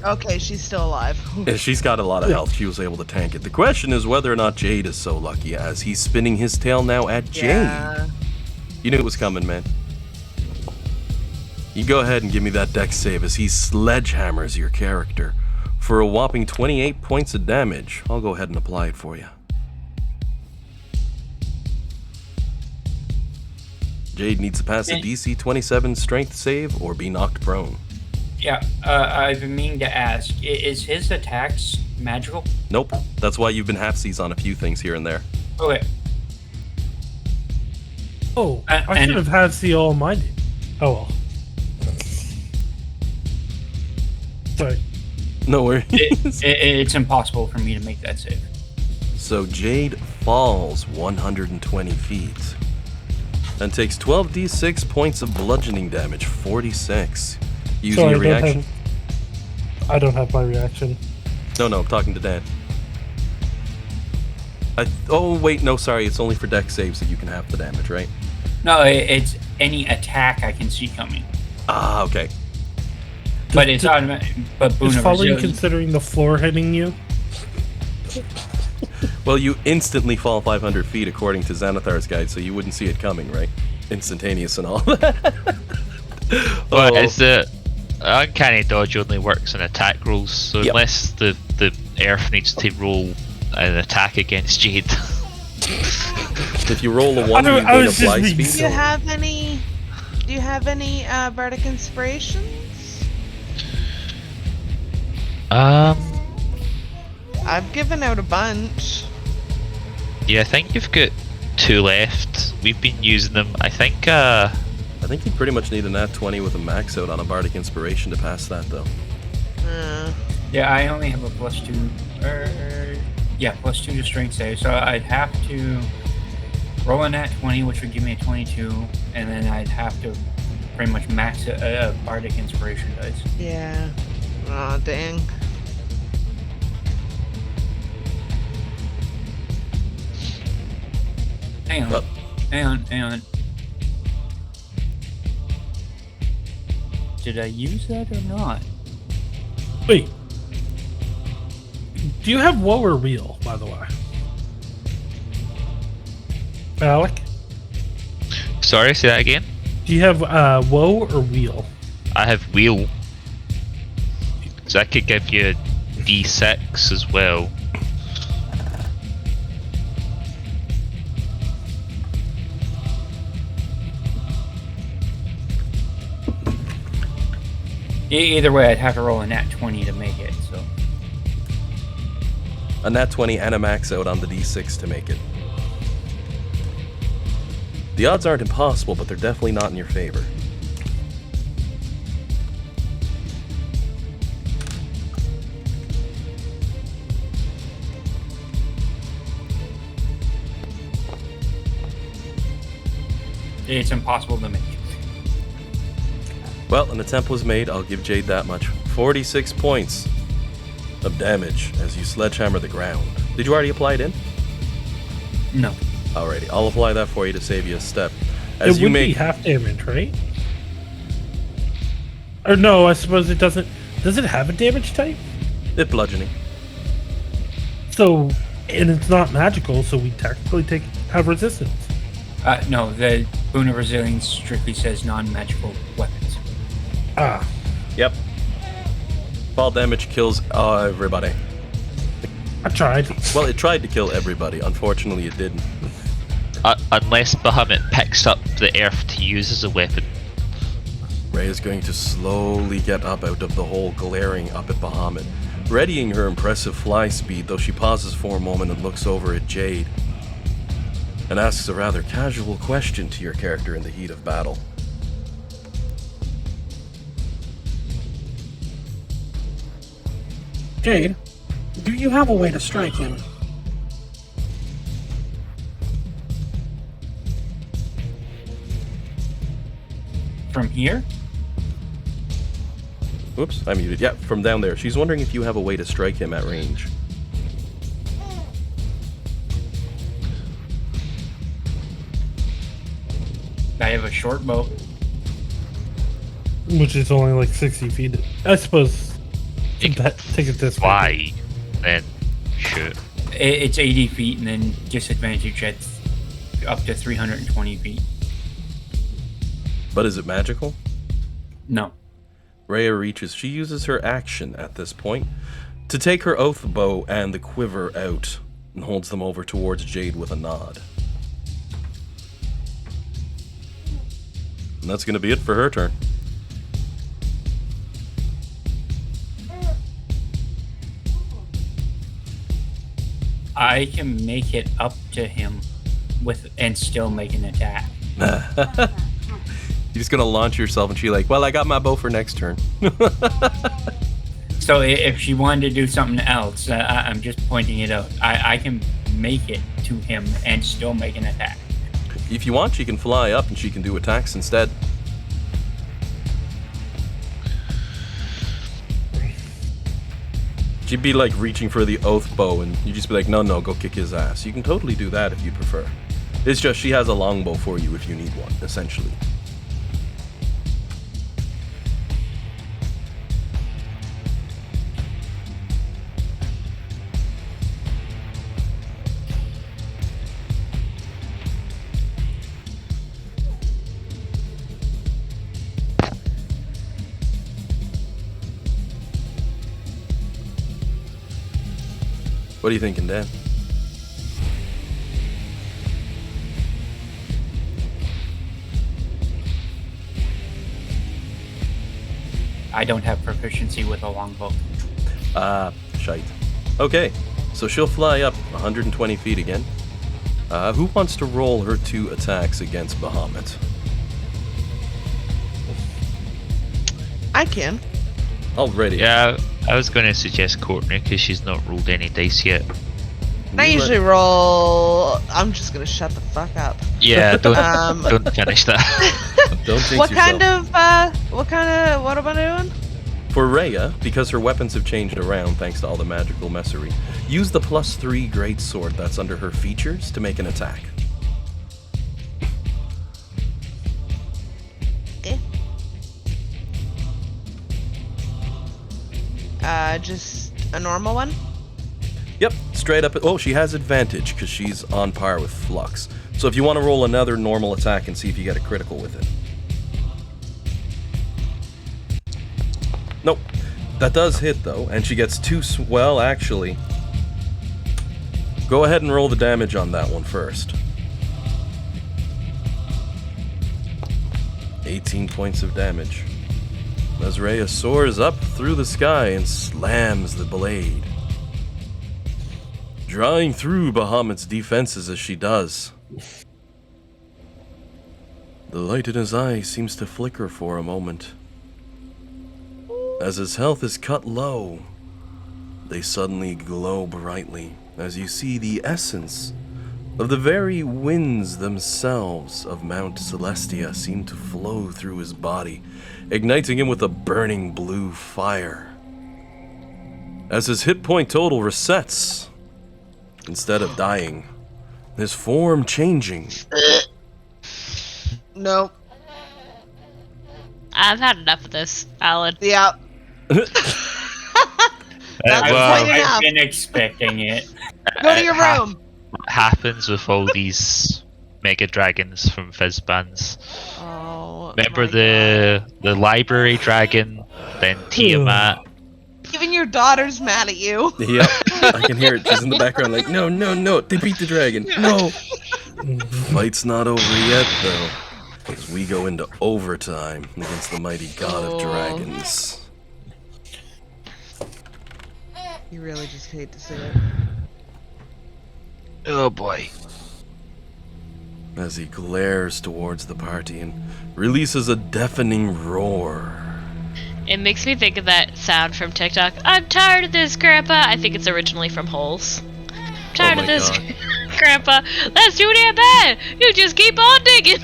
still alive. She's got a lot of health. She was able to tank it. The question is whether or not Jade is so lucky, as he's spinning his tail now at Jade. Yeah. You knew it was coming, man. You go ahead and give me that dex save as he sledgehammers your character. For a whopping 28 points of damage, I'll go ahead and apply it for you. Jade needs to pass a DC 27 strength save or be knocked prone. Yeah, I've been meaning to ask, is his attacks magical? Nope, that's why you've been half-seas on a few things here and there. Okay. Oh, I and- should have had see all mine. Oh well. Sorry. No worries. It's impossible for me to make that save. So Jade falls 120 feet and takes 12d6 points of bludgeoning damage, 46. Using Sorry, your reaction? I don't have my reaction. No, I'm talking to Dan. Oh, wait, no, sorry. It's only for dex saves that you can have the damage, right? No, it's any attack I can see coming. Ah, okay. But it's automatic. But Boon Is of falling Resilience. considering the floor hitting you? Well, you instantly fall 500 feet according to Xanathar's guide, so you wouldn't see it coming, right? Instantaneous and all that. But it's the uncanny dodge only works on attack rolls, so Yep. unless the Earth needs to roll an attack against Jade. If you roll a 1, you I gain a was just fly being speed. Do you have any bardic inspirations? I've given out a bunch. Yeah, I think you've got 2 left. We've been using them. I think I think you pretty much need a nat 20 with a max out on a bardic inspiration to pass that, though. Yeah, I only have a +2. +2 to strength save. So I'd have to roll a nat 20, which would give me a 22, and then I'd have to pretty much max a bardic inspiration dice. Yeah. Aw, dang. Hang on. Did I use that or not? Wait. Do you have woe or wheel, by the way? Alec? sorry, say that again. Do you have woe or wheel? I have wheel, so I could give you a D6 as well. Either way, I'd have to roll a nat 20 to make it, so. A nat 20 and a max out on the d6 to make it. The odds aren't impossible, but they're definitely not in your favor. It's impossible to make. Well, an attempt was made, I'll give Jade that much. 46 points of damage as you sledgehammer the ground. Did you already apply it in? No. Alrighty, I'll apply that for you to save you a step. It As you would be make half damage, right? Or no, I suppose it doesn't. Does it have a damage type? it bludgeoning. So, and it's not magical, so we technically have resistance. No, the Boon of Resilience strictly says non-magical weapons. Ah, Yep. Fall damage kills everybody. I tried. Well, it tried to kill everybody. Unfortunately, it didn't. Unless Bahamut picks up the earth to use as a weapon. Ray is going to slowly get up out of the hole, glaring up at Bahamut, readying her impressive fly speed, though she pauses for a moment and looks over at Jade, and asks a rather casual question to your character in the heat of battle. Jade, do you have a way to strike him? From here? Whoops, I muted. Yeah, from down there. She's wondering if you have a way to strike him at range. I have a short bow. Which is only like 60 feet. I suppose. Take it this way. Why? Then shoot. It's 80 feet and then disadvantage at up to 320 feet. But is it magical? No. Rhea reaches. She uses her action at this point to take her oath bow and the quiver out and holds them over towards Jade with a nod. And that's going to be it for her turn. I can make it up to him and still make an attack. You're just going to launch yourself and she's like, well, I got my bow for next turn. So if she wanted to do something else, I'm just pointing it out. I can make it to him and still make an attack. If you want, she can fly up and she can do attacks instead. She'd be like reaching for the oath bow and you'd just be like, no, go kick his ass. You can totally do that if you prefer. It's just she has a longbow for you if you need one, essentially. What are you thinking, Dan? I don't have proficiency with a longbow. Shite. Okay, so she'll fly up 120 feet again. Who wants to roll her 2 attacks against Bahamut? I can. Already. Yeah, I was going to suggest Courtney because she's not rolled any dice yet. I usually roll. I'm just gonna shut the fuck up. Yeah, don't finish that. Don't jinx What yourself. what am I doing? For Rhea, because her weapons have changed around thanks to all the magical messery, use the +3 greatsword that's under her features to make an attack. Just a normal one? Yep, straight up. Oh, she has advantage because she's on par with Flux. So if you want to roll another normal attack and see if you get a critical with it. Nope. That does hit, though, and she gets 2... Well, actually... Go ahead and roll the damage on that one first. 18 points of damage. As Rhea soars up through the sky and slams the blade, drawing through Bahamut's defenses as she does. The light in his eye seems to flicker for a moment. As his health is cut low, they suddenly glow brightly as you see the essence of the very winds themselves of Mount Celestia seem to flow through his body, igniting him with a burning blue fire. As his hit point total resets, instead of dying, his form changing. No. I've had enough of this, Alan. Yeah. That's well, quite enough. I've been expecting it. Go to your room. Happens with all these mega dragons from Fizzbands. Oh. Remember my the library dragon, then Tiamat. God. Even your daughter's mad at you. Yep, I can hear it. She's in the background like, no, they beat the dragon. No. Fight's not over yet, though, as we go into overtime against the mighty god of dragons. You really just hate to see it. Oh boy. As he glares towards the party and releases a deafening roar. It makes me think of that sound from TikTok. I'm tired of this, Grandpa. I think it's originally from Holes. I'm tired of this, Grandpa. That's too damn bad. You just keep on digging.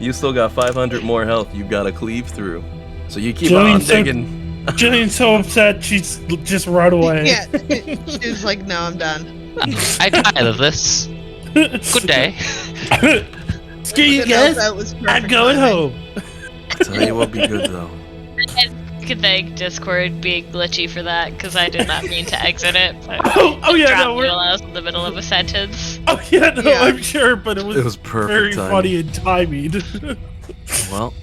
You still got 500 more health you've got to cleave through. So you keep Jillian's on so- digging. Jillian's so upset, she's just run away. Yeah. She's like, no, I'm done. I tired of this. Good day. Screw you Didn't know if guys. that was I'm perfect going timing. home. Tell you what, be good though. You can thank Discord being glitchy for that, because I did not mean to exit it. But Oh yeah, dropped no, me we're. while I was in the middle of a sentence. Oh yeah, no, Yeah. I'm sure, but it was perfect very timing. funny and timing. Well,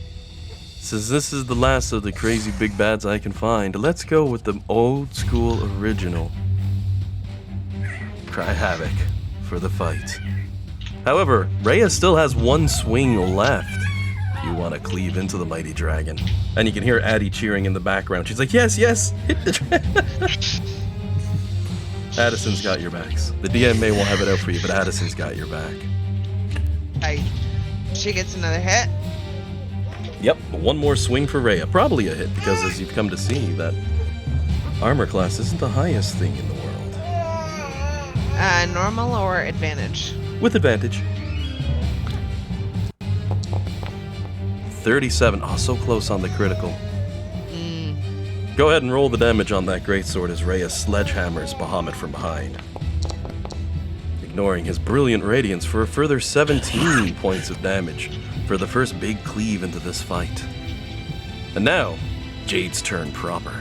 since this is the last of the crazy big bads I can find, let's go with the old school original. Cry Havoc for the fight. However, Rhea still has one swing left. You want to cleave into the mighty dragon. And you can hear Addie cheering in the background. She's like, yes, yes, hit the dragon. Addison's got your backs. The DMA won't have it out for you, but Addison's got your back. She gets another hit. Yep, one more swing for Rhea. Probably a hit, because as you've come to see, that armor class isn't the highest thing in the world. Normal or advantage? With advantage. 37. Oh, so close on the critical. Go ahead and roll the damage on that greatsword as Rhea sledgehammers Bahamut from behind, ignoring his brilliant radiance for a further 17 points of damage for the first big cleave into this fight. And now, Jade's turn proper.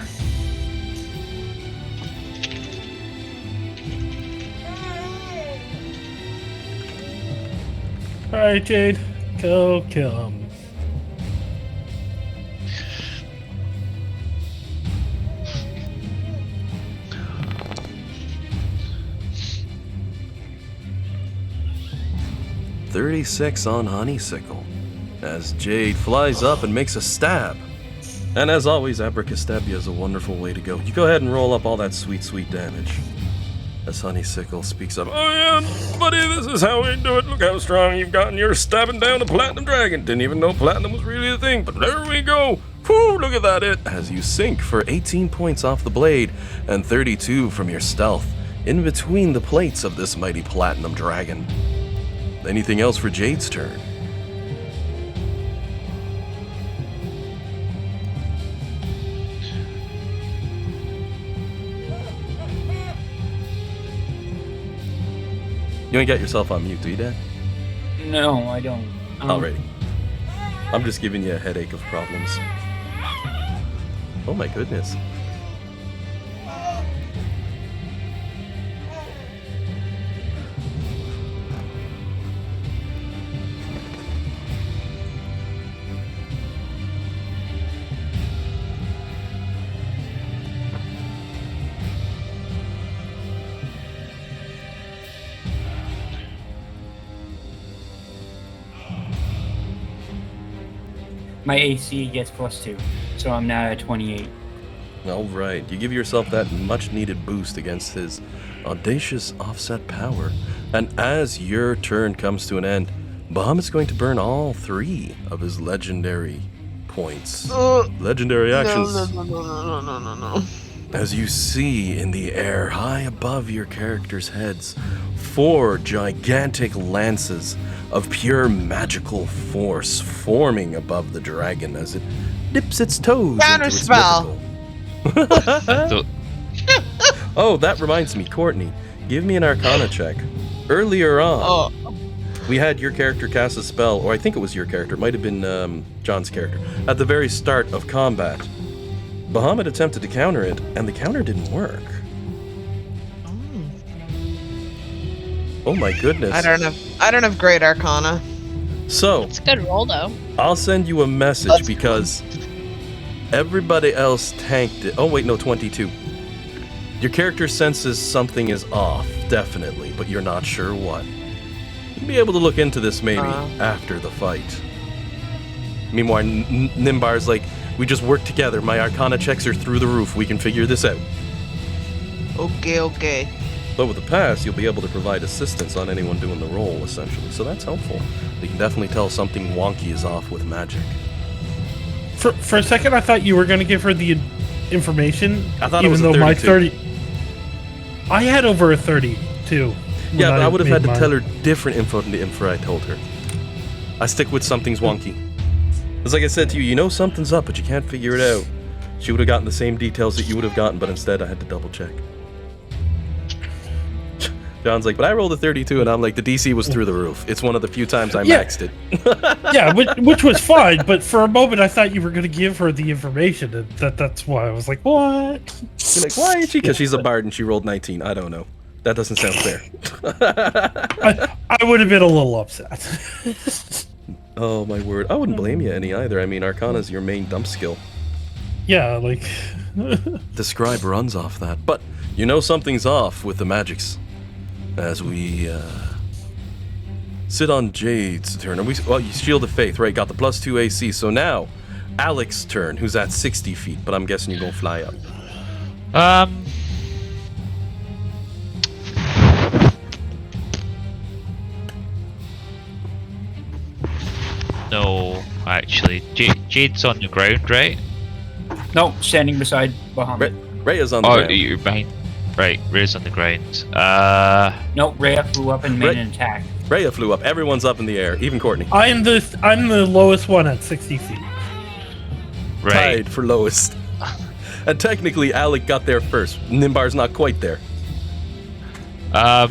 Alright, Jade, go kill him. .36 on Honeysickle, as Jade flies up and makes a stab. And as always, Abracastabia is a wonderful way to go. You go ahead and roll up all that sweet, sweet damage. As Honeysickle speaks up, oh yeah, buddy, this is how we do it. Look how strong you've gotten. You're stabbing down a platinum dragon. Didn't even know platinum was really a thing, but there we go. Whew, look at that hit. As you sink for 18 points off the blade and 32 from your stealth, in between the plates of this mighty platinum dragon. Anything else for Jade's turn? You ain't got yourself on mute, do you, Dad? No, I don't. Alrighty. I'm just giving you a headache of problems. Oh my goodness. My AC gets +2, so I'm now at 28. Alright, you give yourself that much needed boost against his audacious offset power. And as your turn comes to an end, Bahamut's going to burn all 3 of his legendary points. Legendary actions. No. As you see in the air, high above your characters' heads, 4 gigantic lances of pure magical force forming above the dragon as it dips its toes into its Counterspell. mythical. Oh, that reminds me, Courtney, give me an Arcana check. Earlier on, we had your character cast a spell, or I think it was your character, it might have been John's character, at the very start of combat. Bahamut attempted to counter it, and the counter didn't work. Oh my goodness. I don't have great Arcana. So, It's a good roll, though. I'll send you a message because everybody else tanked it. Oh wait, no, 22. Your character senses something is off, definitely, but you're not sure what. You'll be able to look into this maybe after the fight. Meanwhile, Nimbar's like, we just work together. My Arcana checks are through the roof. We can figure this out. Okay. But with the pass, you'll be able to provide assistance on anyone doing the roll, essentially. So that's helpful. You can definitely tell something wonky is off with magic. For a second, I thought you were going to give her the information. I thought it even was a though my 32. 30. I had over a 30 too. Yeah, but I would have had to made tell mine. her different info than the info I told her. I stick with something's wonky. It's like I said to you, you know something's up, but you can't figure it out. She would have gotten the same details that you would have gotten, but instead I had to double check. John's like, but I rolled a 32, and I'm like, the DC was through the roof. It's one of the few times I maxed it. Yeah, which was fine, but for a moment I thought you were going to give her the information, and that's why I was like, what? You're like, why is she? Because she's a bard and she rolled 19. I don't know. That doesn't sound fair. I would have been a little upset. Oh, my word. I wouldn't blame you any either. I mean, Arcana's your main dump skill. Yeah, like... The scribe runs off that. But you know something's off with the magics. As we sit on Jade's turn. You Shield of Faith, right? Got the +2 AC. So now, Alex's turn, who's at 60 feet. But I'm guessing you're going to fly up. No, actually. Jade's on the ground, right? No, standing beside Bahamut. Rhea's on the Oh, ground. you're behind. Right, Rhea's on the ground. No, Rhea flew up and made an attack. Rhea flew up. Everyone's up in the air, even Courtney. I'm the lowest one at 60 feet. Right. Tied for lowest. And technically, Alec got there first. Nimbar's not quite there. I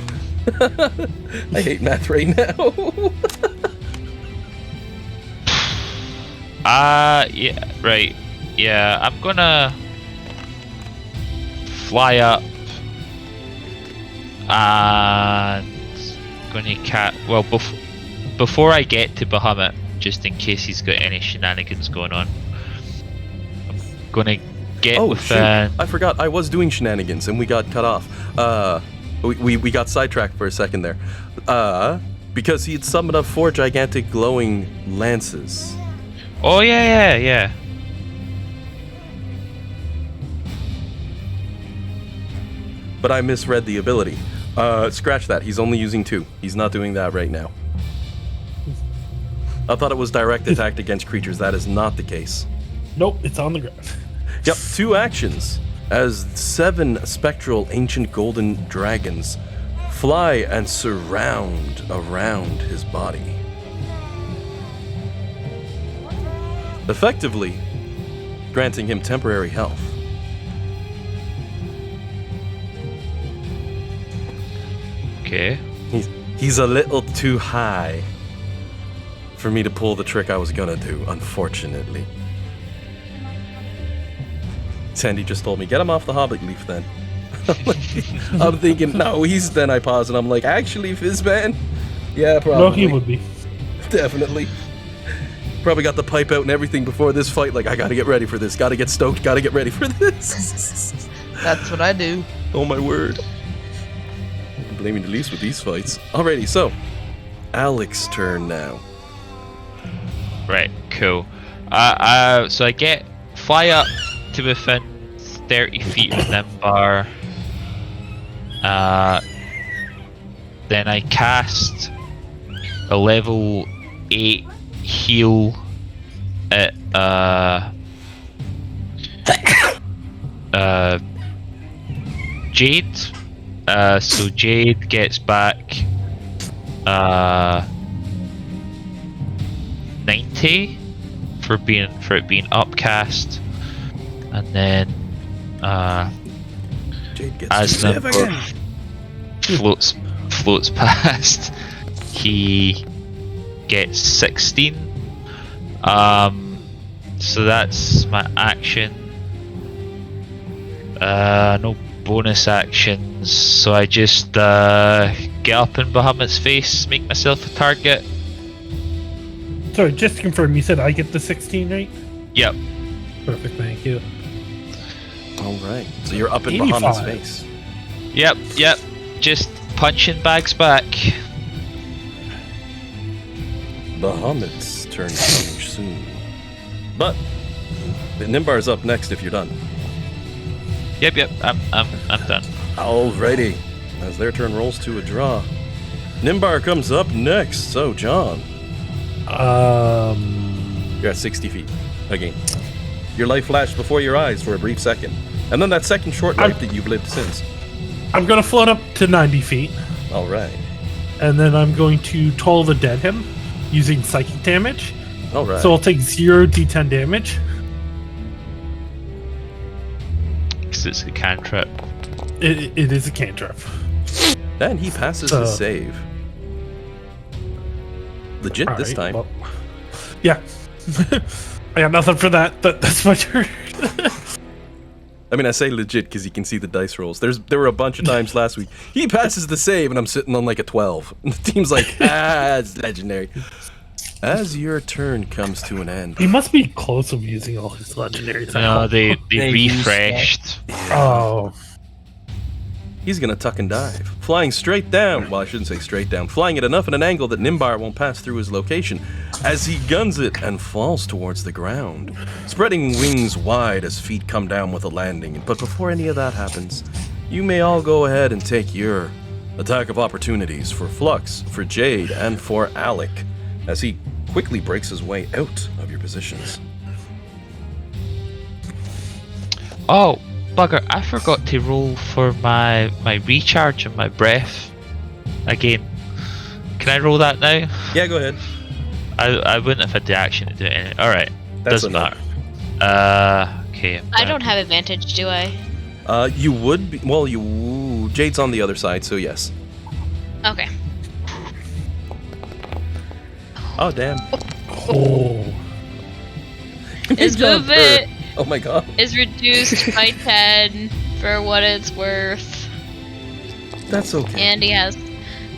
hate math right now. Yeah, right. Yeah, I'm gonna fly up and gonna before I get to Bahamut, just in case he's got any shenanigans going on, I'm gonna get within. Shoot. I forgot I was doing shenanigans and we got cut off. We got sidetracked for a second there. Because he'd summoned up 4 gigantic glowing lances. Oh yeah. But I misread the ability. Scratch that. He's only using 2. He's not doing that right now. I thought it was direct attack against creatures. That is not the case. Nope, it's on the ground. Yep, 2 actions. As 7 spectral ancient golden dragons fly and surround around his body. Effectively granting him temporary health. Okay. He's a little too high for me to pull the trick I was gonna do, unfortunately. Sandy just told me, get him off the Hobbit leaf then. I'm thinking, no, then I pause and I'm like, actually, Fizzman? Yeah, probably. No, he would be. Definitely. Probably got the pipe out and everything before this fight, like, I gotta get ready for this, gotta get stoked, gotta get ready for this. That's what I do. Oh my word. I'm blaming the least with these fights. Alrighty, so, Alex's turn now. Right, cool. So I fly up to within 30 feet of Nimbar. Then I cast a level 8 heal at Jade. So Jade gets back 90 for it being upcast, and then Jade gets as Nimbar floats past, he gets 16. So that's my action. No bonus actions, so I just get up in Bahamut's face, make myself a target. Sorry, just to confirm, you said I get the 16, right? Yep. Perfect, thank you. Alright, so you're up in 85. Bahamut's face. Yep. Just punching bags back. Bahamut's turn coming soon. But Nimbar's up next if you're done. Yep. I'm done. Alrighty. As their turn rolls to a draw. Nimbar comes up next. So John, you're at 60 feet again. Your life flashed before your eyes for a brief second. And then that second short life that you've lived since. I'm gonna float up to 90 feet, Alright. and then I'm going to Toll the Dead him. using psychic damage. All right. So I'll take 0 d10 damage. Because it's a cantrip. It is a cantrip. And he passes So- his save. Legit this Alright, time. well, yeah. I got nothing for that. That's my turn. I mean, I say legit because you can see the dice rolls. There were a bunch of times last week. He passes the save, and I'm sitting on like a 12. And the team's like, it's legendary. As your turn comes to an end. He must be close of using all his legendaries. No, they They used refreshed. Oh. He's gonna tuck and dive, flying straight down. Well, I shouldn't say straight down. Flying at enough at an angle that Nimbar won't pass through his location, as he guns it and falls towards the ground, spreading wings wide as feet come down with a landing. But before any of that happens, you may all go ahead and take your attack of opportunities for Flux, for Jade, and for Alec, as he quickly breaks his way out of your positions. Oh, bugger, I forgot to roll for my recharge and my breath again. Can I roll that now? Yeah, go ahead. I wouldn't have had the action to do it anyway. Alright, That's doesn't enough. matter. Okay. I don't have advantage, do I? You would be. Well, Jade's on the other side, so yes. Okay. Oh, damn. Oh. His Jump movement hurt. Oh my god. is reduced by 10 for what it's worth. That's okay. And he has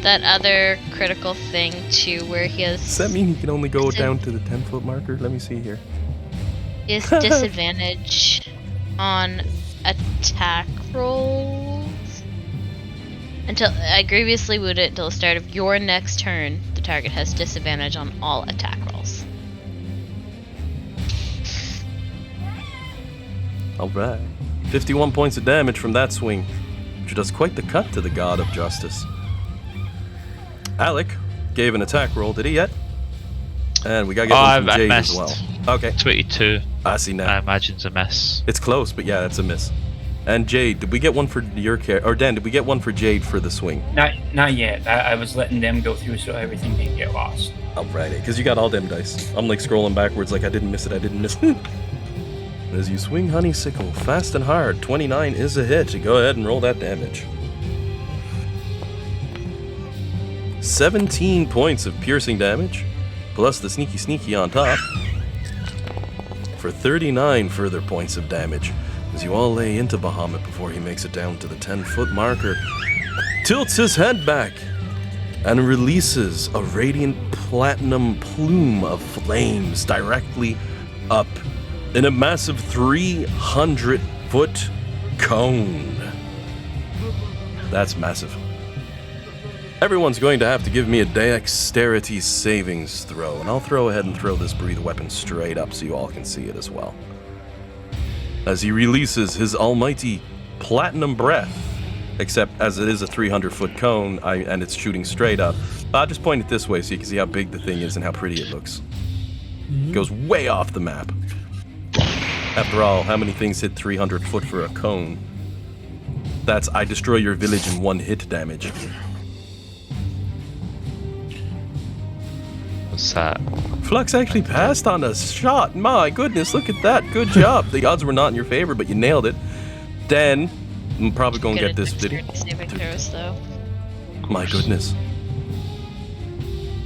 that other critical thing too, where he has Does that mean he can only go down to the 10-foot marker? Let me see here. he has disadvantage on attack rolls. Until I grievously wound it until the start of your next turn, the target has disadvantage on all attack rolls. Alright. 51 points of damage from that swing, which does quite the cut to the god of justice. Alec gave an attack roll, did he yet? And we gotta get one from I Jade as missed. well. Okay, 22. I see now. I imagine's a miss. It's close, but yeah, that's a miss. And Jade, did we get one for your character? Or Dan, did we get one for Jade for the swing? Not yet. I was letting them go through so everything didn't get lost. Alrighty, because you got all them dice. I'm like scrolling backwards like I didn't miss it. As you swing Honeysickle, fast and hard, 29 is a hit. You go ahead and roll that damage. 17 points of piercing damage, plus the sneaky on top, for 39 further points of damage, as you all lay into Bahamut before he makes it down to the 10-foot marker, tilts his head back, and releases a radiant platinum plume of flames directly up in a massive 300-foot cone. That's massive. Everyone's going to have to give me a dexterity savings throw, and I'll throw ahead and throw this breathe weapon straight up so you all can see it as well. As he releases his almighty platinum breath, except as it is a 300-foot cone and it's shooting straight up. I'll just point it this way so you can see how big the thing is and how pretty it looks. It goes way off the map. After all, how many things hit 300 foot for a cone? That's I destroy your village in 1 hit damage. What's that? Flux actually passed on a shot. My goodness, look at that. Good job. The odds were not in your favor, but you nailed it. Dan, I'm probably going to Good get this at video. dexterity saving throws, though. My goodness.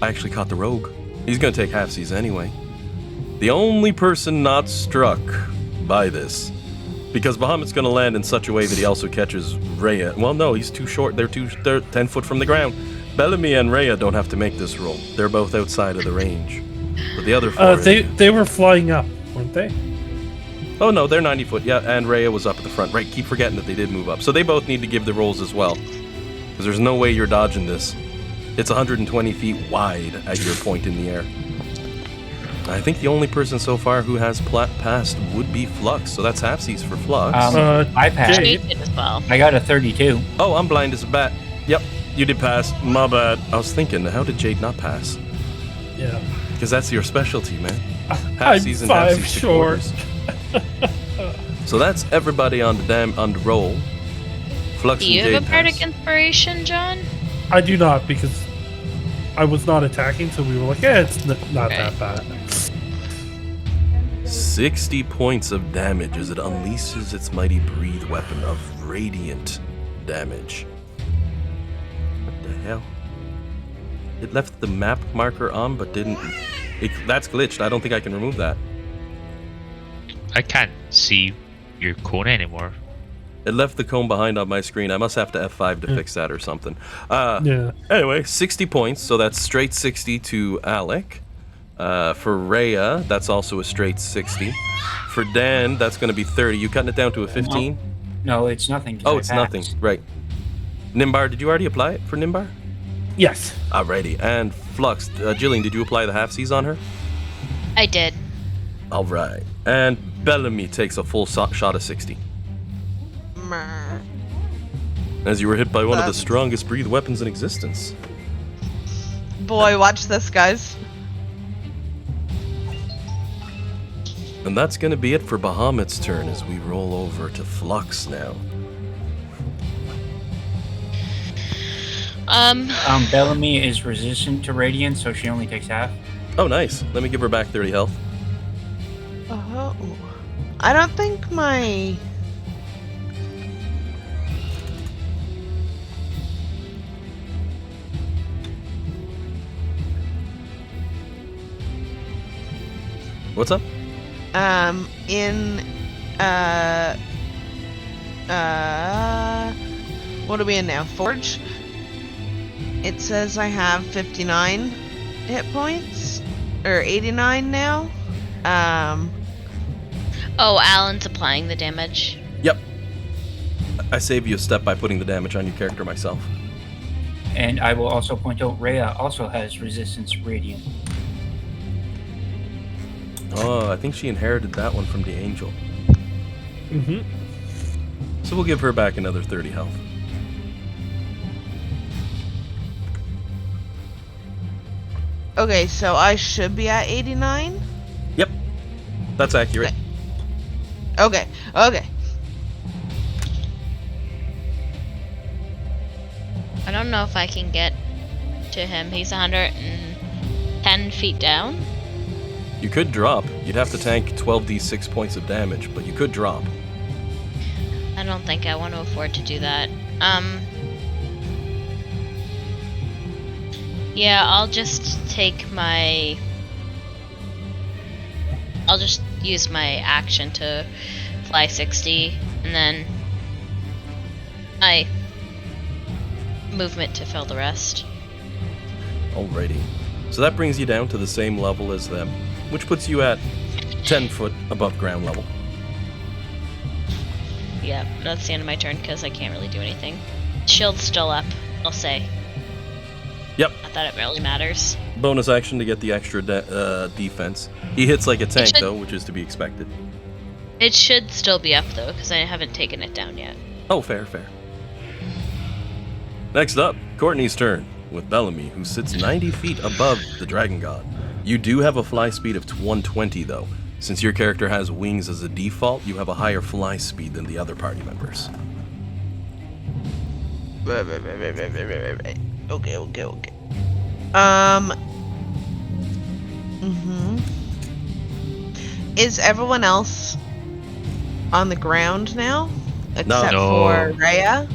I actually caught the rogue. He's going to take half-seas anyway. The only person not struck by this, because Bahamut's going to land in such a way that he also catches Rhea. Well, no, he's too short. They're 10 foot from the ground. Bellamy and Rhea don't have to make this roll. They're both outside of the range. But the other four... They were flying up, weren't they? Oh, no, they're 90 foot. Yeah, and Rhea was up at the front. Right, keep forgetting that they did move up. So they both need to give the rolls as well. Because there's no way you're dodging this. It's 120 feet wide at your point in the air. I think the only person so far who has passed would be Flux, so that's half-seas for Flux. I passed. Jade. Jade did as well. I got a 32. Oh, I'm blind as a bat. Yep, you did pass. My bad. I was thinking, how did Jade not pass? Yeah. Because that's your specialty, man. I'm Half-seas and 5 half-seas to short. quarters. So that's everybody on the roll. Flux Do you and have Jade a bardic pass. inspiration, John? I do not, because I was not attacking, so we were like, "Yeah, it's not Right. that bad." 60 points of damage as it unleashes its mighty breathe weapon of radiant damage. What the hell? It left the map marker on, but didn't. That's glitched. I don't think I can remove that. I can't see your cone anymore. It left the cone behind on my screen. I must have to F5 to fix that or something. Yeah. Anyway, 60 points, so that's straight 60 to Alec. For Rhea, that's also a straight 60. For Dan, that's going to be 30. You cutting it down to a 15? No, it's nothing. 'cause Oh, I it's nothing. passed. Right. Nimbar, did you already apply it for Nimbar? Yes. Alrighty. And Flux, Jillian, did you apply the half-seas on her? I did. Alright. And Bellamy takes a full shot of 60. Meh. As you were hit by one of the That's- strongest breathe weapons in existence. Boy, watch this, guys. And that's going to be it for Bahamut's turn as we roll over to Flux now. Bellamy is resistant to radiant, so she only takes half. Oh, nice. Let me give her back 30 health. Oh, I don't think my. What's up? In what are we in now? Forge? It says I have 59 hit points or 89 now. Oh, Alan's applying the damage. Yep. I save you a step by putting the damage on your character myself. And I will also point out Rhea also has resistance radiant. Oh, I think she inherited that one from the angel. Mm-hmm. So we'll give her back another 30 health. Okay, so I should be at 89. Yep. That's accurate. Okay, okay. I don't know if I can get to him. He's 110 feet down. You could drop. You'd have to tank 12d6 points of damage, but you could drop. I don't think I want to afford to do that. Yeah, I'll just take my... I'll just use my action to fly 60, and then my movement to fill the rest. Alrighty. So that brings you down to the same level as them, which puts you at 10 foot above ground level. Yeah, that's the end of my turn because I can't really do anything. Shield's still up, I'll say. Yep. Not that it really matters. Bonus action to get the extra defense. He hits like a tank, should- though, which is to be expected. It should still be up though because I haven't taken it down yet. Oh, fair, fair. Next up, Courtney's turn, with Bellamy, who sits 90 feet above the Dragon God. You do have a fly speed of 120, though. Since your character has wings as a default, you have a higher fly speed than the other party members. Okay. Is everyone else on the ground now? Except No. for Rhea?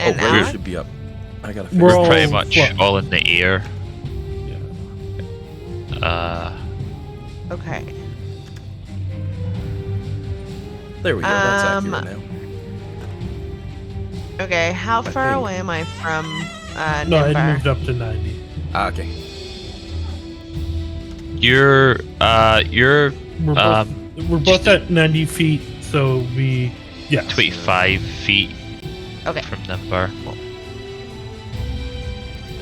And oh, Rhea Alec? should be up. I gotta We're fix all We're pretty much flush. all in the air. Yeah. Okay. There we go, that's Um, accurate now. Okay, how far think. away am I from No, it Nimbar? moved up to 90. Okay. You're We're both, we're both just- at 90 feet, so we... Yeah. 25 feet Okay. from Nimbar.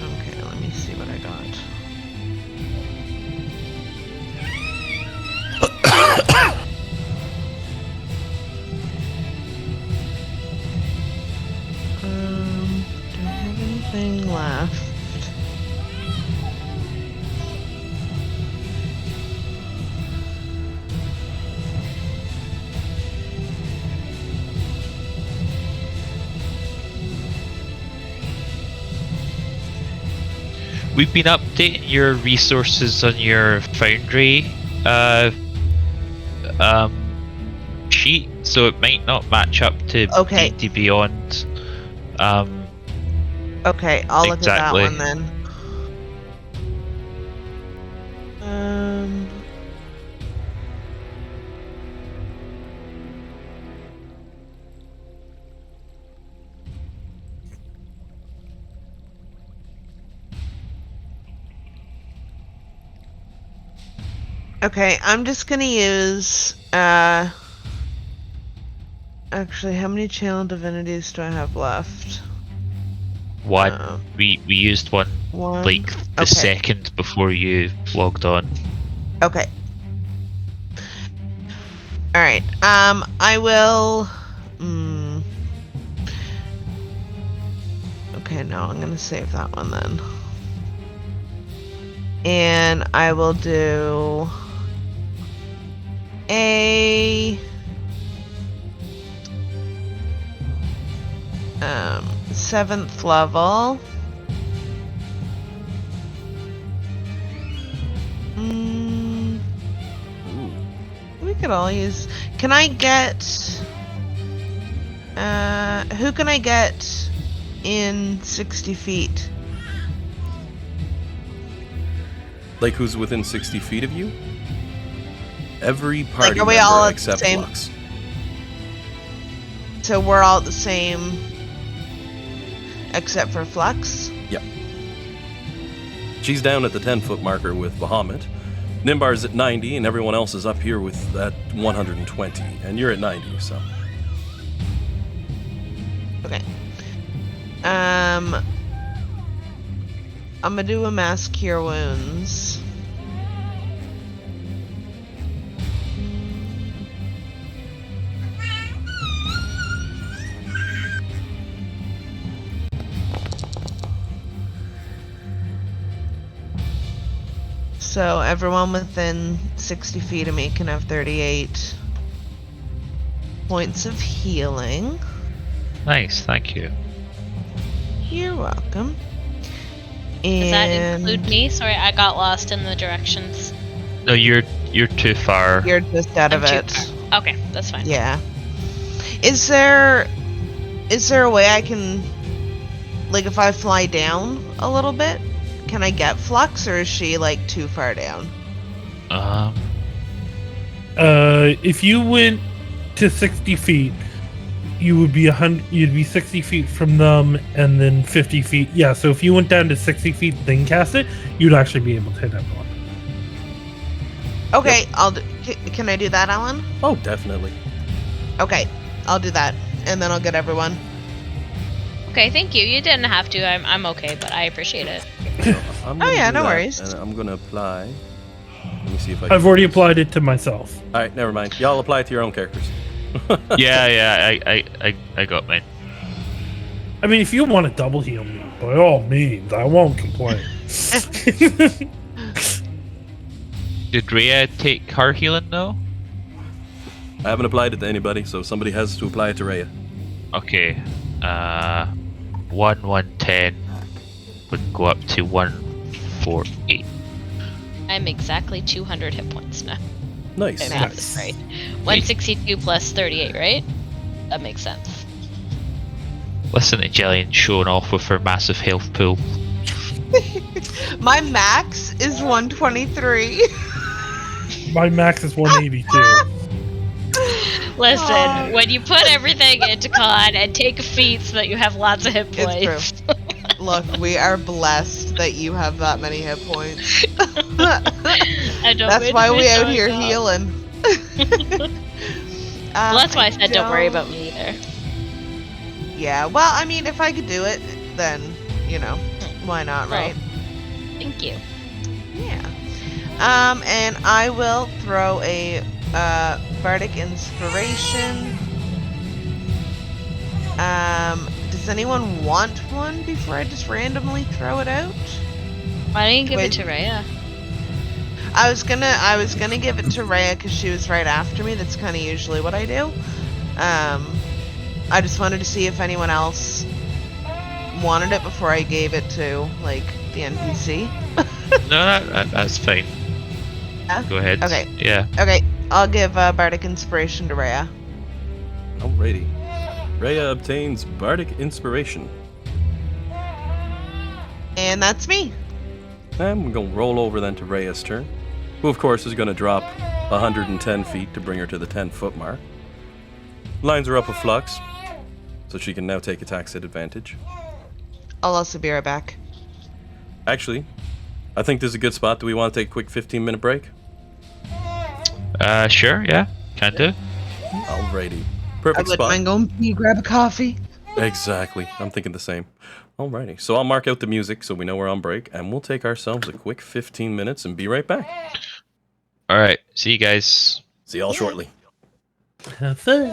Okay, let me see what I got. Do I have anything left? we've been updating your resources on your Foundry sheet, so it might not match up to Okay. D&D Beyond. Okay, I'll look Exactly. at that one then. Okay, I'm just gonna use, actually, how many channel divinities do I have left? One. We used one like the Okay. second before you logged on. Okay. Alright, I will... Okay, no, I'm gonna save that one then. And I will do... a... 7th level. We could all use... Can I get... who can I get in 60 feet? Like who's within 60 feet of you? Every party are we member all at the except same- Lux. So we're all the same... except for Flux? Yep. She's down at the 10-foot marker with Bahamut. Nimbar's at 90, and everyone else is up here with that 120, and you're at 90, so. Okay. I'm gonna do a mass cure wounds. So everyone within 60 feet of me can have 38 points of healing. Nice, thank you. You're welcome. Does that And include me? Sorry, I got lost in the directions. No, you're too far. you're just out of I'm too it. far. Okay, that's fine. Yeah. Is there a way I can, like, if I fly down a little bit, can I get Flux, or is she like too far down? If you went to 60 feet, you would be 100. You'd be 60 feet from them, and then 50 feet. Yeah. So if you went down to 60 feet, then cast it, you'd actually be able to hit everyone. Okay, can I do that, Alan? Oh, definitely. Okay, I'll do that, and then I'll get everyone. Okay, thank you. You didn't have to. I'm okay, but I appreciate it. So I'm gonna yeah, do no that, worries. And I'm gonna apply. Let me see if I I've already applied it to myself. Alright, never mind. Y'all apply it to your own characters. Yeah, I got mine. I mean, if you want to double heal me, by all means, I won't complain. Did Rhea take her healing though? I haven't applied it to anybody, so somebody has to apply it to Rhea. Okay. 110 would go up to 148. I'm exactly 200 hit points now. Nice. My math is right. 162 plus 38, right? That makes sense. Listen to Jillian showing off with her massive health pool. My max is 123. My max is 182. Listen, when you put everything into con and take a feat so that you have lots of hit points. It's true. Look, we are blessed that you have that many hit points. I don't That's mean why to be we out showing here off. healing. Well, that's why I said don't worry about me either. Yeah, well, I mean, if I could do it, then, you know, why not, Well, right? Thank you. Yeah. And I will throw a Bardic Inspiration. Does anyone want one before I just randomly throw it out? Why don't you give Wait. it to Rhea? I was gonna give it to Rhea because she was right after me. That's kind of usually what I do. I just wanted to see if anyone else wanted it before I gave it to, like, the NPC. No, that's fine. Yeah? Go ahead. Okay. Yeah. Okay, I'll give Bardic Inspiration to Rhea. Alrighty. Rhea obtains Bardic Inspiration. And that's me. And we're going to roll over then to Rhea's turn, who of course is going to drop 110 feet to bring her to the 10-foot mark. Lines her up with Flux, so she can now take attacks at advantage. I'll also be right back. Actually, I think this is a good spot. Do we want to take a quick 15-minute break? Sure. Yeah. Can do. Alrighty. I Perfect wouldn't spot. mind going pee, grab a coffee. Exactly. I'm thinking the same. Alrighty. So I'll mark out the music so we know we're on break, and we'll take ourselves a quick 15 minutes and be right back. All right. See you guys. See y'all shortly. That's it.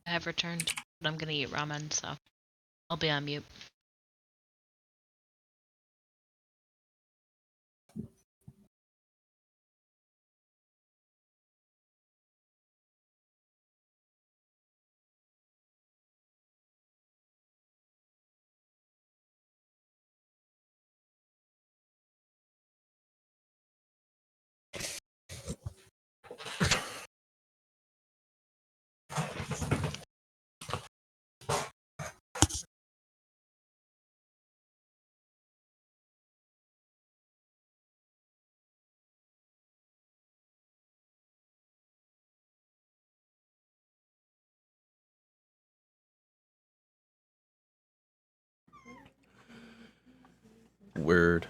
I have returned, but I'm gonna eat ramen, so I'll be on mute. Word.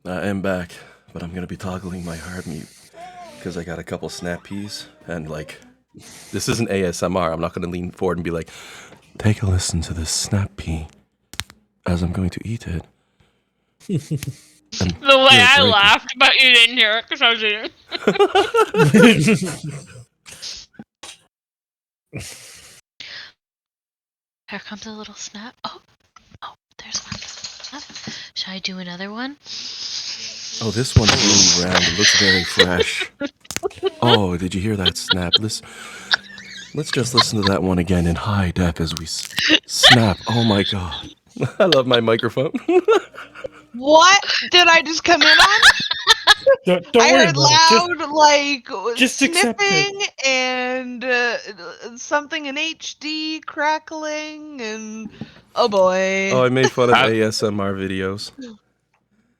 I am back, but I'm gonna be toggling my hard mute because I got a couple snap peas and like, this isn't ASMR. I'm not gonna lean forward and be like, take a listen to this snap pea as I'm going to eat it. And The way I break it. laughed, but you didn't hear it because I was eating. Here comes a little snap. Oh, there's one. Snap. Should I do another one? Oh, this one's really round. It looks very fresh. Oh, did you hear that snap? Let's just listen to that one again in high def as we snap. Oh my god. I love my microphone. What did I just come in on? Don't I worry heard about it. loud, like, just accept snipping and something in HD crackling and oh boy. Oh, I made fun of I- ASMR videos.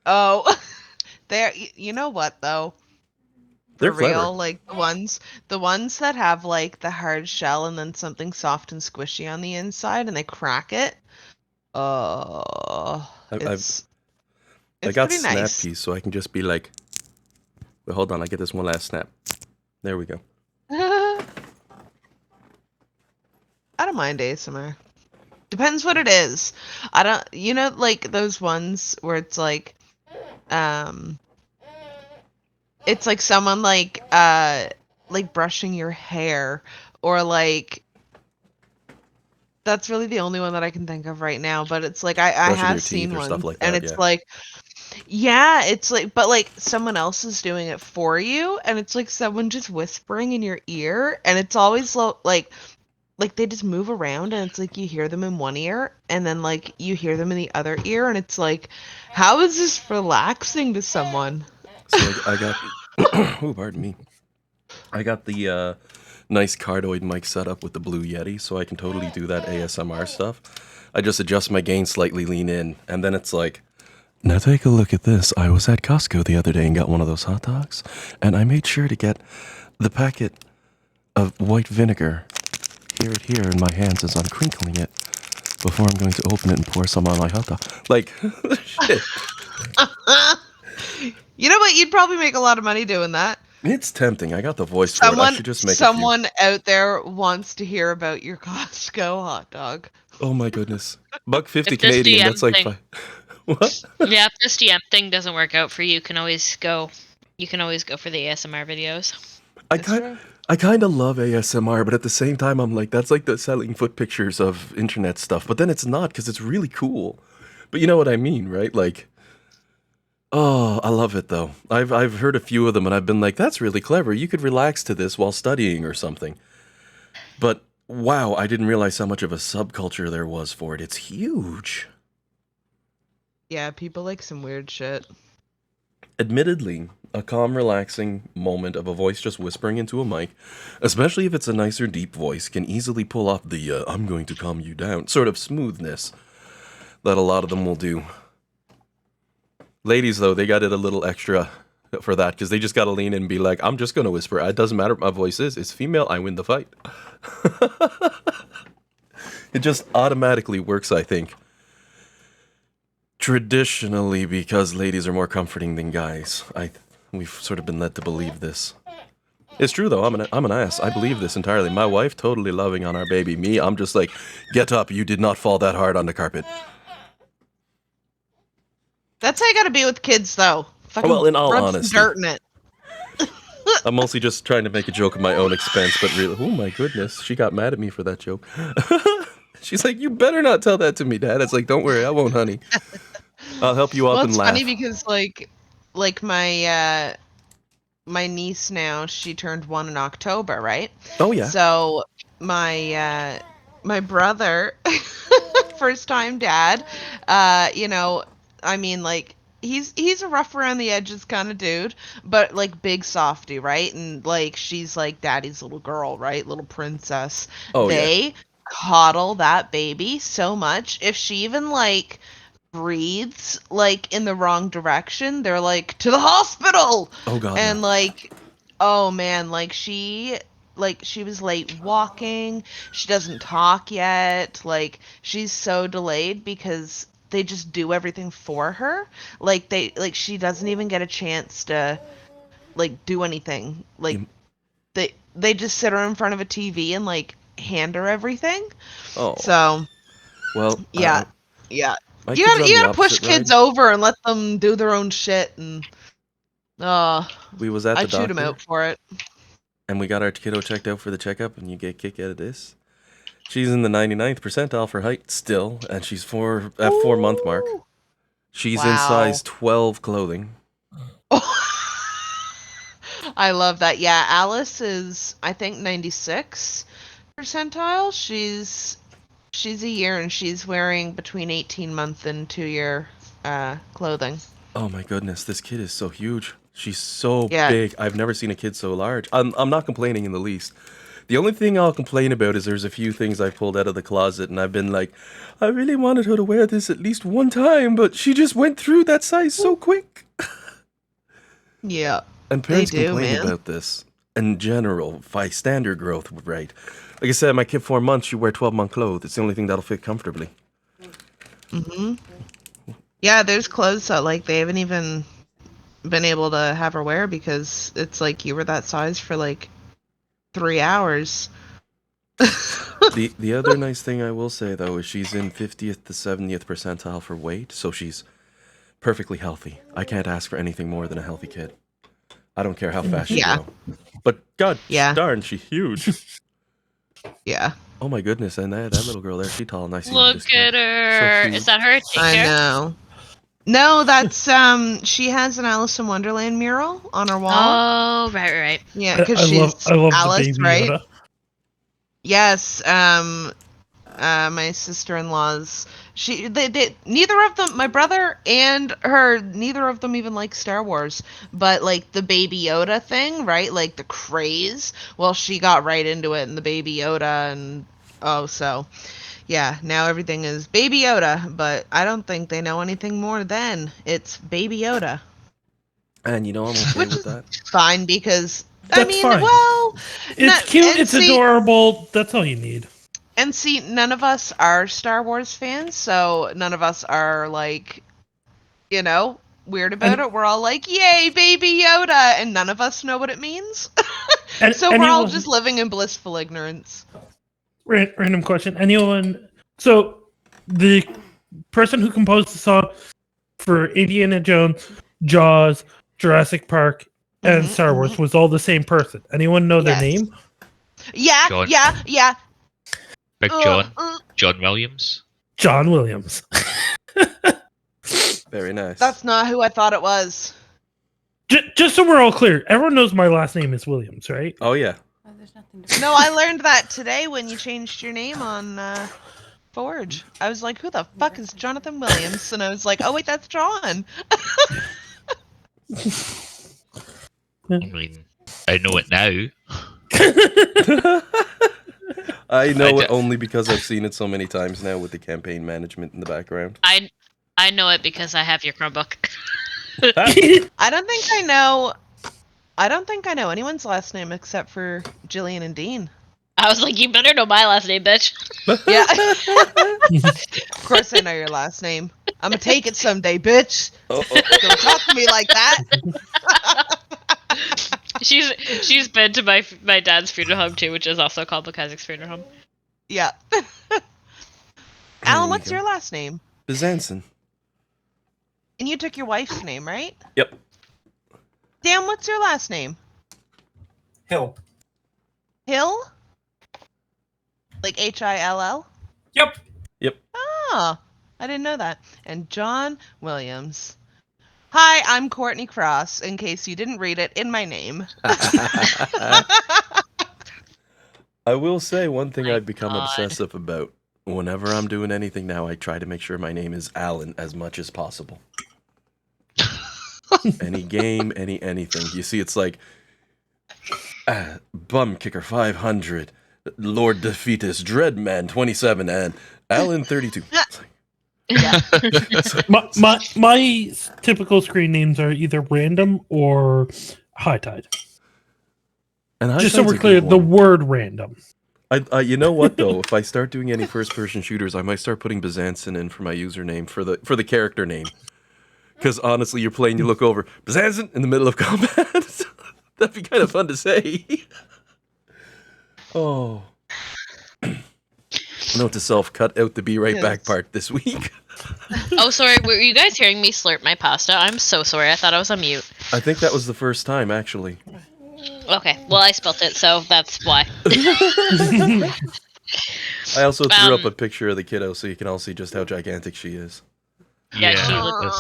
Oh, there. You know what though? They're For real, clever. like the ones that have like the hard shell and then something soft and squishy on the inside, and they crack it. Oh, it's I got pretty snap nice. peas, so I can just be like, wait, hold on, I get this one last snap. There we go. I don't mind ASMR. Depends what it is. I don't, you know, like those ones where it's like someone like brushing your hair, or like, that's really the only one that I can think of right now, but it's like I Brushing your have teeth seen or ones, stuff like and that, it's yeah. like, yeah, it's like, but like someone else is doing it for you, and it's like someone just whispering in your ear, and it's always like like they just move around, and it's like you hear them in one ear, and then like you hear them in the other ear, and it's like, how is this relaxing to someone? So I got, oh, pardon me. I got the nice cardioid mic set up with the Blue Yeti, so I can totally do that ASMR stuff. I just adjust my gain slightly, lean in, and then it's like, now take a look at this. I was at Costco the other day and got one of those hot dogs, and I made sure to get the packet of white vinegar. Here it here in my hands as I'm crinkling it before I'm going to open it and pour some on my hot dog. Like, shit. You know what? You'd probably make a lot of money doing that. It's tempting. I got the voice for it. I should just make someone out there wants to hear about your Costco hot dog. Oh my goodness. $1.50 If this Canadian, DM that's like thing- what? Yeah, if this DM thing doesn't work out for you, you can always go for the ASMR videos. I kind of love ASMR, but at the same time, I'm like, that's like the selling foot pictures of internet stuff. But then it's not, because it's really cool. But you know what I mean, right? Like, oh, I love it though. I've heard a few of them, and I've been like, that's really clever. You could relax to this while studying or something. But wow, I didn't realize how much of a subculture there was for it. It's huge. Yeah, people like some weird shit. Admittedly, a calm, relaxing moment of a voice just whispering into a mic, especially if it's a nicer, deep voice, can easily pull off the I'm going to calm you down sort of smoothness that a lot of them will do. Ladies, though, they got it a little extra for that, because they just got to lean in and be like, I'm just going to whisper. It doesn't matter what my voice is. It's female. I win the fight. It just automatically works, I think. Traditionally, because ladies are more comforting than guys. We've sort of been led to believe this. It's true though. I'm an ass. I believe this entirely. My wife totally loving on our baby. Me, I'm just like, get up. You did not fall that hard on the carpet. That's how you gotta be with kids, though. Fucking Well, in all rub some honesty. dirt in it. I'm mostly just trying to make a joke at my own expense, but really, oh my goodness, she got mad at me for that joke. She's like, you better not tell that to me, Dad. It's like, don't worry, I won't, honey. I'll help you up Well, and it's laugh. funny because like my my niece now, she turned 1 in October, right? Oh yeah. So my my brother, first time dad, you know, I mean, like he's a rough around the edges kind of dude, but like big softy, right? And like she's like daddy's little girl, right? Little princess. Oh They coddle that baby so much. If she even like breathes like in the wrong direction, they're like, to the hospital. Oh god. And no. like, oh man, like she was late walking, she doesn't talk yet, like she's so delayed because they just do everything for her. Like she doesn't even get a chance to like do anything. Like they just sit her in front of a TV and like hand her everything. Oh. So well. yeah. My You kid's on the gotta push opposite kids ride. over and let them do their own shit, and We was at the I chewed doctor, him out for it. and we got our kiddo checked out for the checkup, and you get a kick out of this. She's in the 99th percentile for height still, and she's at 4-month mark. Ooh. She's in Wow. size 12 clothing. I love that. Yeah, Alice is, I think, 96 percentile. She's a year, and she's wearing between 18-month and 2-year clothing. Oh my goodness, this kid is so huge. She's so Yeah. big. I've never seen a kid so large. I'm not complaining in the least. The only thing I'll complain about is there's a few things I pulled out of the closet, and I've been like, I really wanted her to wear this at least one time, but she just went through that size so quick. Yeah. And parents They do, complain man. about this in general, by standard growth rate. Like I said, my kid 4 months, she wear 12-month clothes. It's the only thing that'll fit comfortably. Mhm. Yeah, there's clothes that like they haven't even been able to have her wear because it's like you were that size for like 3 hours. The other nice thing I will say, though, is she's in 50th to 70th percentile for weight, so she's perfectly healthy. I can't ask for anything more than a healthy kid. I don't care how fast she Yeah. grows. But god Yeah. darn, she's huge. Yeah, Oh my goodness, and that little girl there, she's tall and I see Look at her. cute. Is that her? Take I care. know. No, that's she has an Alice in Wonderland mural on her wall. Oh, right. Yeah, because I she's love Alice, the baby right? Yoda. Yes, my sister-in-law's. They neither of them, my brother and her, neither of them even like Star Wars. But like the Baby Yoda thing, right? Like the craze. Well, she got right into it, and the Baby Yoda, and so yeah. Now everything is Baby Yoda, but I don't think they know anything more. Then it's Baby Yoda, And you know I'm okay which with is that. fine because I That's mean, fine. well, It's cute. and It's see, adorable. That's all you need. And see, none of us are Star Wars fans, so none of us are like, weird about And, it. We're all like, "Yay, Baby Yoda," and none of us know what it means. and So we're all anyone, just living in blissful ignorance. random question. Anyone? So the person who composed the song for Indiana Jones, Jaws, Jurassic Park, and Mhm, Star Wars mhm. was all the same person. Anyone know their Yes. name? Yeah, John. yeah. Big John. John Williams. John Williams. Very nice. That's not who I thought it was. Just so we're all clear, everyone knows my last name is Williams, right? Oh yeah. Oh, there's nothing to No, I learned that today when you changed your name on Forge. I was like, "Who the fuck is Jonathan Williams?" And I was like, "Oh wait, that's John." I mean, I know it now. I know I it only because I've seen it so many times now with the campaign management in the background. I know it because I have your Chromebook. I don't think I know anyone's last name except for Jillian and Dean. I was like, you better know my last name, bitch. Yeah. Of course I know your last name. I'm gonna take it someday, bitch. Oh. Don't talk to me like that. She's been to my dad's funeral home too, which is also called Isaac's funeral home. Yeah. Alan, what's your last name? Bizanson. And you took your wife's name, right? Yep. Dan, what's your last name? Hill. Hill? Like Hill? Yep. Oh, I didn't know that. And John Williams. Hi, I'm Courtney Cross, in case you didn't read it in my name. I will say one thing My I've become God. obsessive about. Whenever I'm doing anything now, I try to make sure my name is Alan as much as possible. Any game, anything. You see, it's like Bum Kicker 500, Lord Defeatus, Dreadman 27, and Alan 32. It's like, my typical screen names are either random or high tide. and Just so Highside's we're a clear, good the one. word random. You know what though? If I start doing any first-person shooters, I might start putting Bizanson in for my username for the character name. Because honestly, you're playing, you look over, Bizanson in the middle of combat. That'd be kind of fun to say. Oh. Note to self: cut out the "be right back" Yes. part this week. Oh, sorry. Were you guys hearing me slurp my pasta? I'm so sorry. I thought I was on mute. I think that was the first time, actually. Okay. Well, I spelt it, so that's why. I also threw up Um, a picture of the kiddo so you can all see just how gigantic she is. Yeah, that's,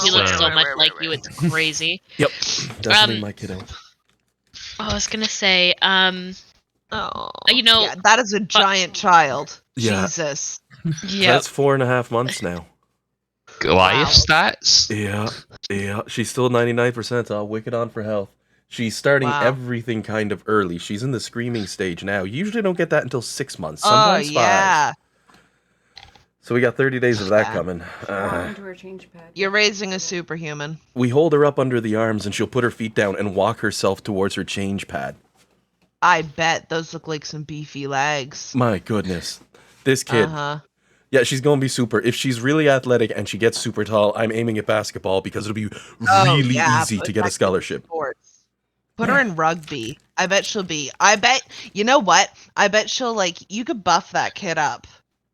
he looks so uh, much like you. It's crazy. Yep, definitely my kiddo. I was gonna say, Oh, You know- yeah, that is a giant child. Yeah. Jesus. yeah. That's 4.5 months now. Goliath Wow. stats? Yeah. She's still 99th percentile, wicked on for health. She's starting Wow. everything kind of early. She's in the screaming stage now. You usually don't get that until 6 months, Oh, sometimes 5. yeah. So we got 30 days of that Yeah. coming. into her change pad. You're raising a superhuman. We hold her up under the arms and she'll put her feet down and walk herself towards her change pad. I bet those look like some beefy legs. My goodness. This kid. Uh-huh. Yeah, she's going to be super. If she's really athletic and she gets super tall, I'm aiming at basketball because it'll be Oh, really yeah, easy put to get a that scholarship. Sports. Put her in rugby. I bet she'll be. You know what? I bet she'll, you could buff that kid up.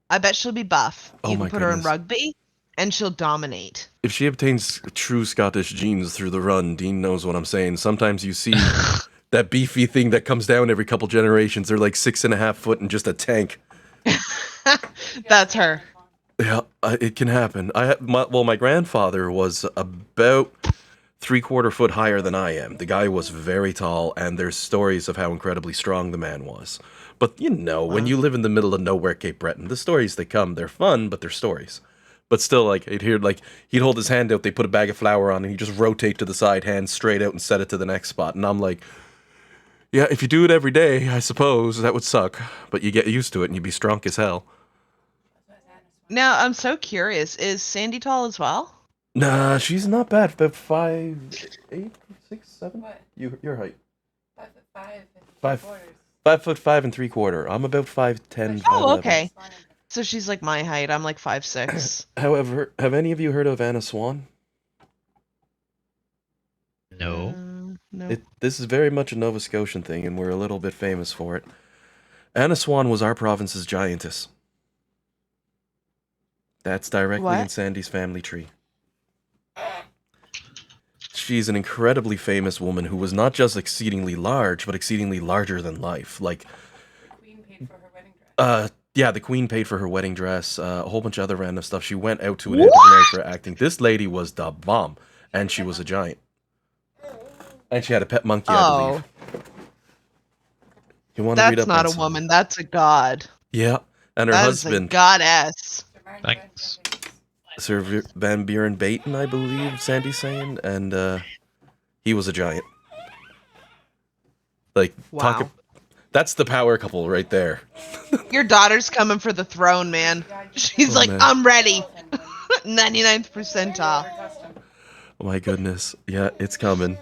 I bet she'll be buff. Oh You my can put her in goodness. rugby, and she'll dominate. If she obtains true Scottish genes through the run, Dean knows what I'm saying. Sometimes you see that beefy thing that comes down every couple generations. They're like 6.5 foot and just a tank. That's her. Yeah, it can happen. My grandfather was about 3/4 foot higher than I am. The guy was very tall, and there's stories of how incredibly strong the man was. But you know, when Wow. you live in the middle of nowhere, Cape Breton, the stories that come, they're fun, but they're stories. But still, like, he'd hold his hand out, they put a bag of flour on, and he'd just rotate to the side, hand straight out, and set it to the next spot. And I'm like, yeah, if you do it every day, I suppose, that would suck. But you get used to it, and you'd be strong as hell. Now, I'm so curious. Is Sandy tall as well? Nah, she's not bad. About 5'8", 6, 7. What? Your height. 5'5" and Five- 3/4. 5'5" and 3/4. I'm about 5'10". Oh, 5'11". okay. So she's like my height. I'm like 5'6". However, have any of you heard of Anna Swan? No. No. This is very much a Nova Scotian thing, and we're a little bit famous for it. Anna Swan was our province's giantess. That's directly What? in Sandy's family tree. She's an incredibly famous woman who was not just exceedingly large, but exceedingly larger than life. Like, The queen paid for her wedding dress. yeah, the queen paid for her wedding dress, a whole bunch of other random stuff. She went out to an interview for acting. This lady was the bomb, and she was a giant. And she had a pet monkey, I Oh, believe. You want to read that's up not on a some- woman. That's a god. Yeah, and her That is a husband, goddess. Thanks. Sir Van Buren Baton, I believe Sandy's saying, and he was a giant. Like, Wow. that's the power couple right there. Your daughter's coming for the throne, man. She's Oh, like, man. I'm ready. 99th percentile. Oh my goodness. Yeah, it's coming.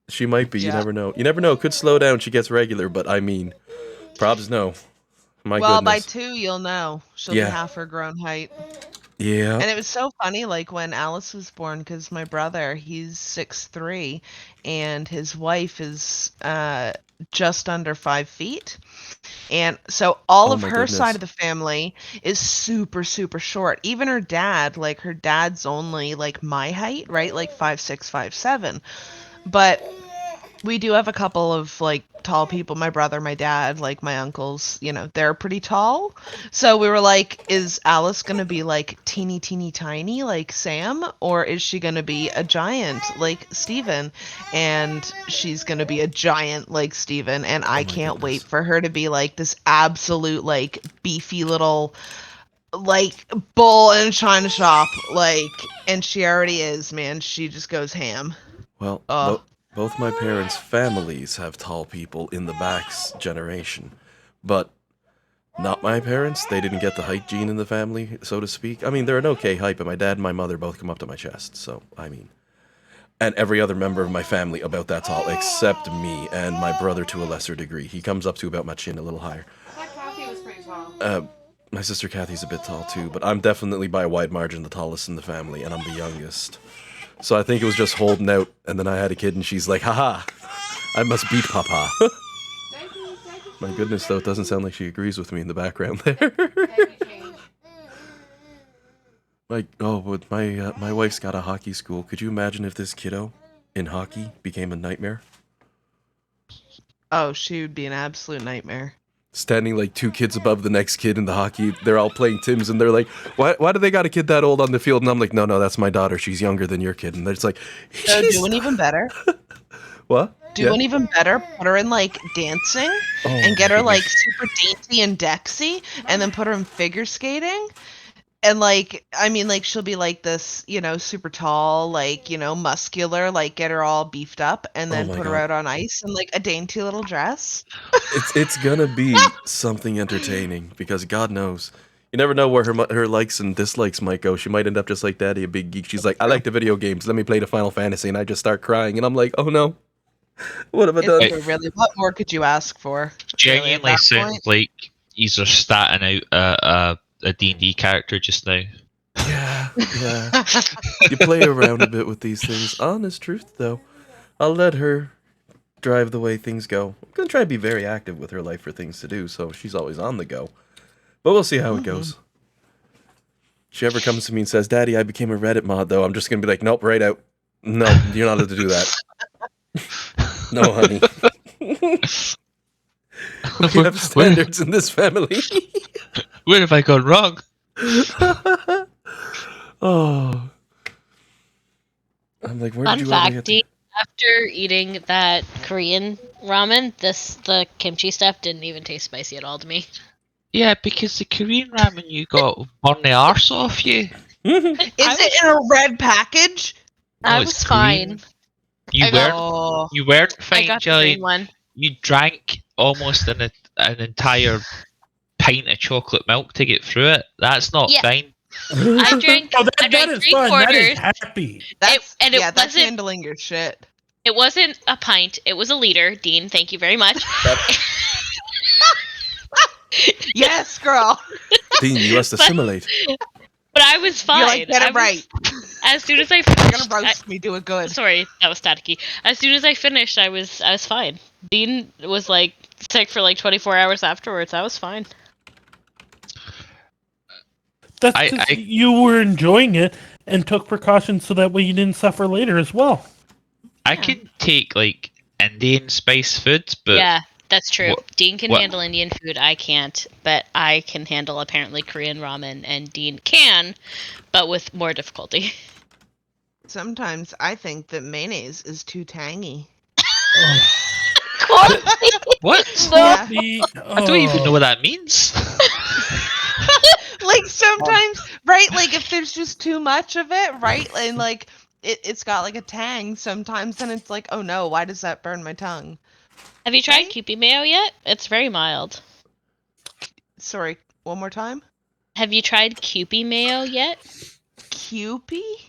She might be, you Yeah. never know. You never know, could slow down, she gets regular, but I mean, probs no. My Well, by goodness. 2, you'll know. She'll Yeah. be half her grown height. Yeah. And it was so funny, like when Alice was born, because my brother, he's 6'3", and his wife is just under 5 feet. And so all Oh of my her goodness. side of the family is super, super short. Even her dad, like her dad's only like my height, right? Like 5'6", 5'7". But we do have a couple of like tall people. My brother, my dad, like my uncles, you know, they're pretty tall. So we were like, is Alice gonna be like teeny tiny like Sam, or is she gonna be a giant like Steven? And she's gonna be a giant like Steven, and I my can't goodness. wait for her to be like this absolute like beefy little like bull in a china shop, like, and she already is, man. She just goes ham. Well, both my parents' families have tall people in the Bax generation, but not my parents. They didn't get the height gene in the family, so to speak. I mean, they're an okay height, but my dad and my mother both come up to my chest, so, I mean. And every other member of my family about that tall, except me and my brother to a lesser degree. He comes up to about my chin, a little higher. I thought Kathy was pretty tall. My sister Kathy's a bit tall too, but I'm definitely by a wide margin the tallest in the family, and I'm the youngest. So I think it was just holding out, and then I had a kid, and she's like, haha, I must beat Papa. My goodness, though, it doesn't sound like she agrees with me in the background there. But my wife's got a hockey school. Could you imagine if this kiddo in hockey became a nightmare? Oh, she would be an absolute nightmare. Standing like 2 kids above the next kid in the hockey, they're all playing Tims, and they're like, why do they got a kid that old on the field? And I'm like, no, that's my daughter. She's younger than your kid. And they're just like, So do one even better. what? Do one even better. Put her in like dancing and get her like super dainty and dexy, and then put her in figure skating. And like, I mean, like she'll be like this, you know, super tall, like, you know, muscular, like get her all beefed up, and then my put her God. out on ice in like a dainty little dress. It's gonna be something entertaining, because God knows. You never know where her likes and dislikes might go. She might end up just like Daddy, a big geek. She's like, I like the video games. Let me play the Final Fantasy. And I just start crying. And I'm like, oh no. What have I done? It's really, what more could you ask for? Really, at Genuinely that sounds point? like he's just starting out a D&D character just now. Yeah. You play around a bit with these things. Honest truth, though. I'll let her drive the way things go. I'm gonna try to be very active with her life for things to do, so she's always on the go. But we'll see how it goes. She ever comes to me and says, Daddy, I became a Reddit mod, though, I'm just gonna be like, nope, right out. No, you're not allowed to do that. No, honey. We have standards in this family. Where have I gone wrong? Oh. I'm like, where Fun did you ever fact, get Dean, after eating that Korean ramen, the kimchi stuff didn't even taste spicy at all to me. Yeah, because the Korean ramen you got burned the arse off you. the... Is it in a red package? No, I it's was Korean. fine. You I got- weren't. Oh, You weren't I fine, got the green Jillian. one. You drank almost an entire pint of chocolate milk to get through it. That's not Yeah. fine. I drank. Oh, I that drank is 3 fun. That quarters. is happy. that's and it that's wasn't- handling your shit. It wasn't a pint. It was a liter. Dean, thank you very much. Yes, girl. Dean, you must assimilate. But I was fine. You're like, get I it was- right. As soon as I You're finished, gonna roast me. Do it good. sorry, that was staticky. As soon as I finished, I was fine. Dean was like sick for like 24 hours afterwards. I was fine. That's I- because you were enjoying it and took precautions so that way you didn't suffer later as well. I can take like Indian spice foods, but Yeah, that's true. what- Dean can what- handle Indian food. I can't, but I can handle apparently Korean ramen, and Dean can, but with more difficulty. Sometimes I think that mayonnaise is too tangy. what? Yeah. I don't even know what that means. Like sometimes, right? Like if there's just too much of it, right? And like it's got like a tang sometimes, and it's like, oh no, why does that burn my tongue? Have you tried Right? Kewpie mayo yet? It's very mild. Sorry, one more time. Have you tried Kewpie mayo yet? Kewpie?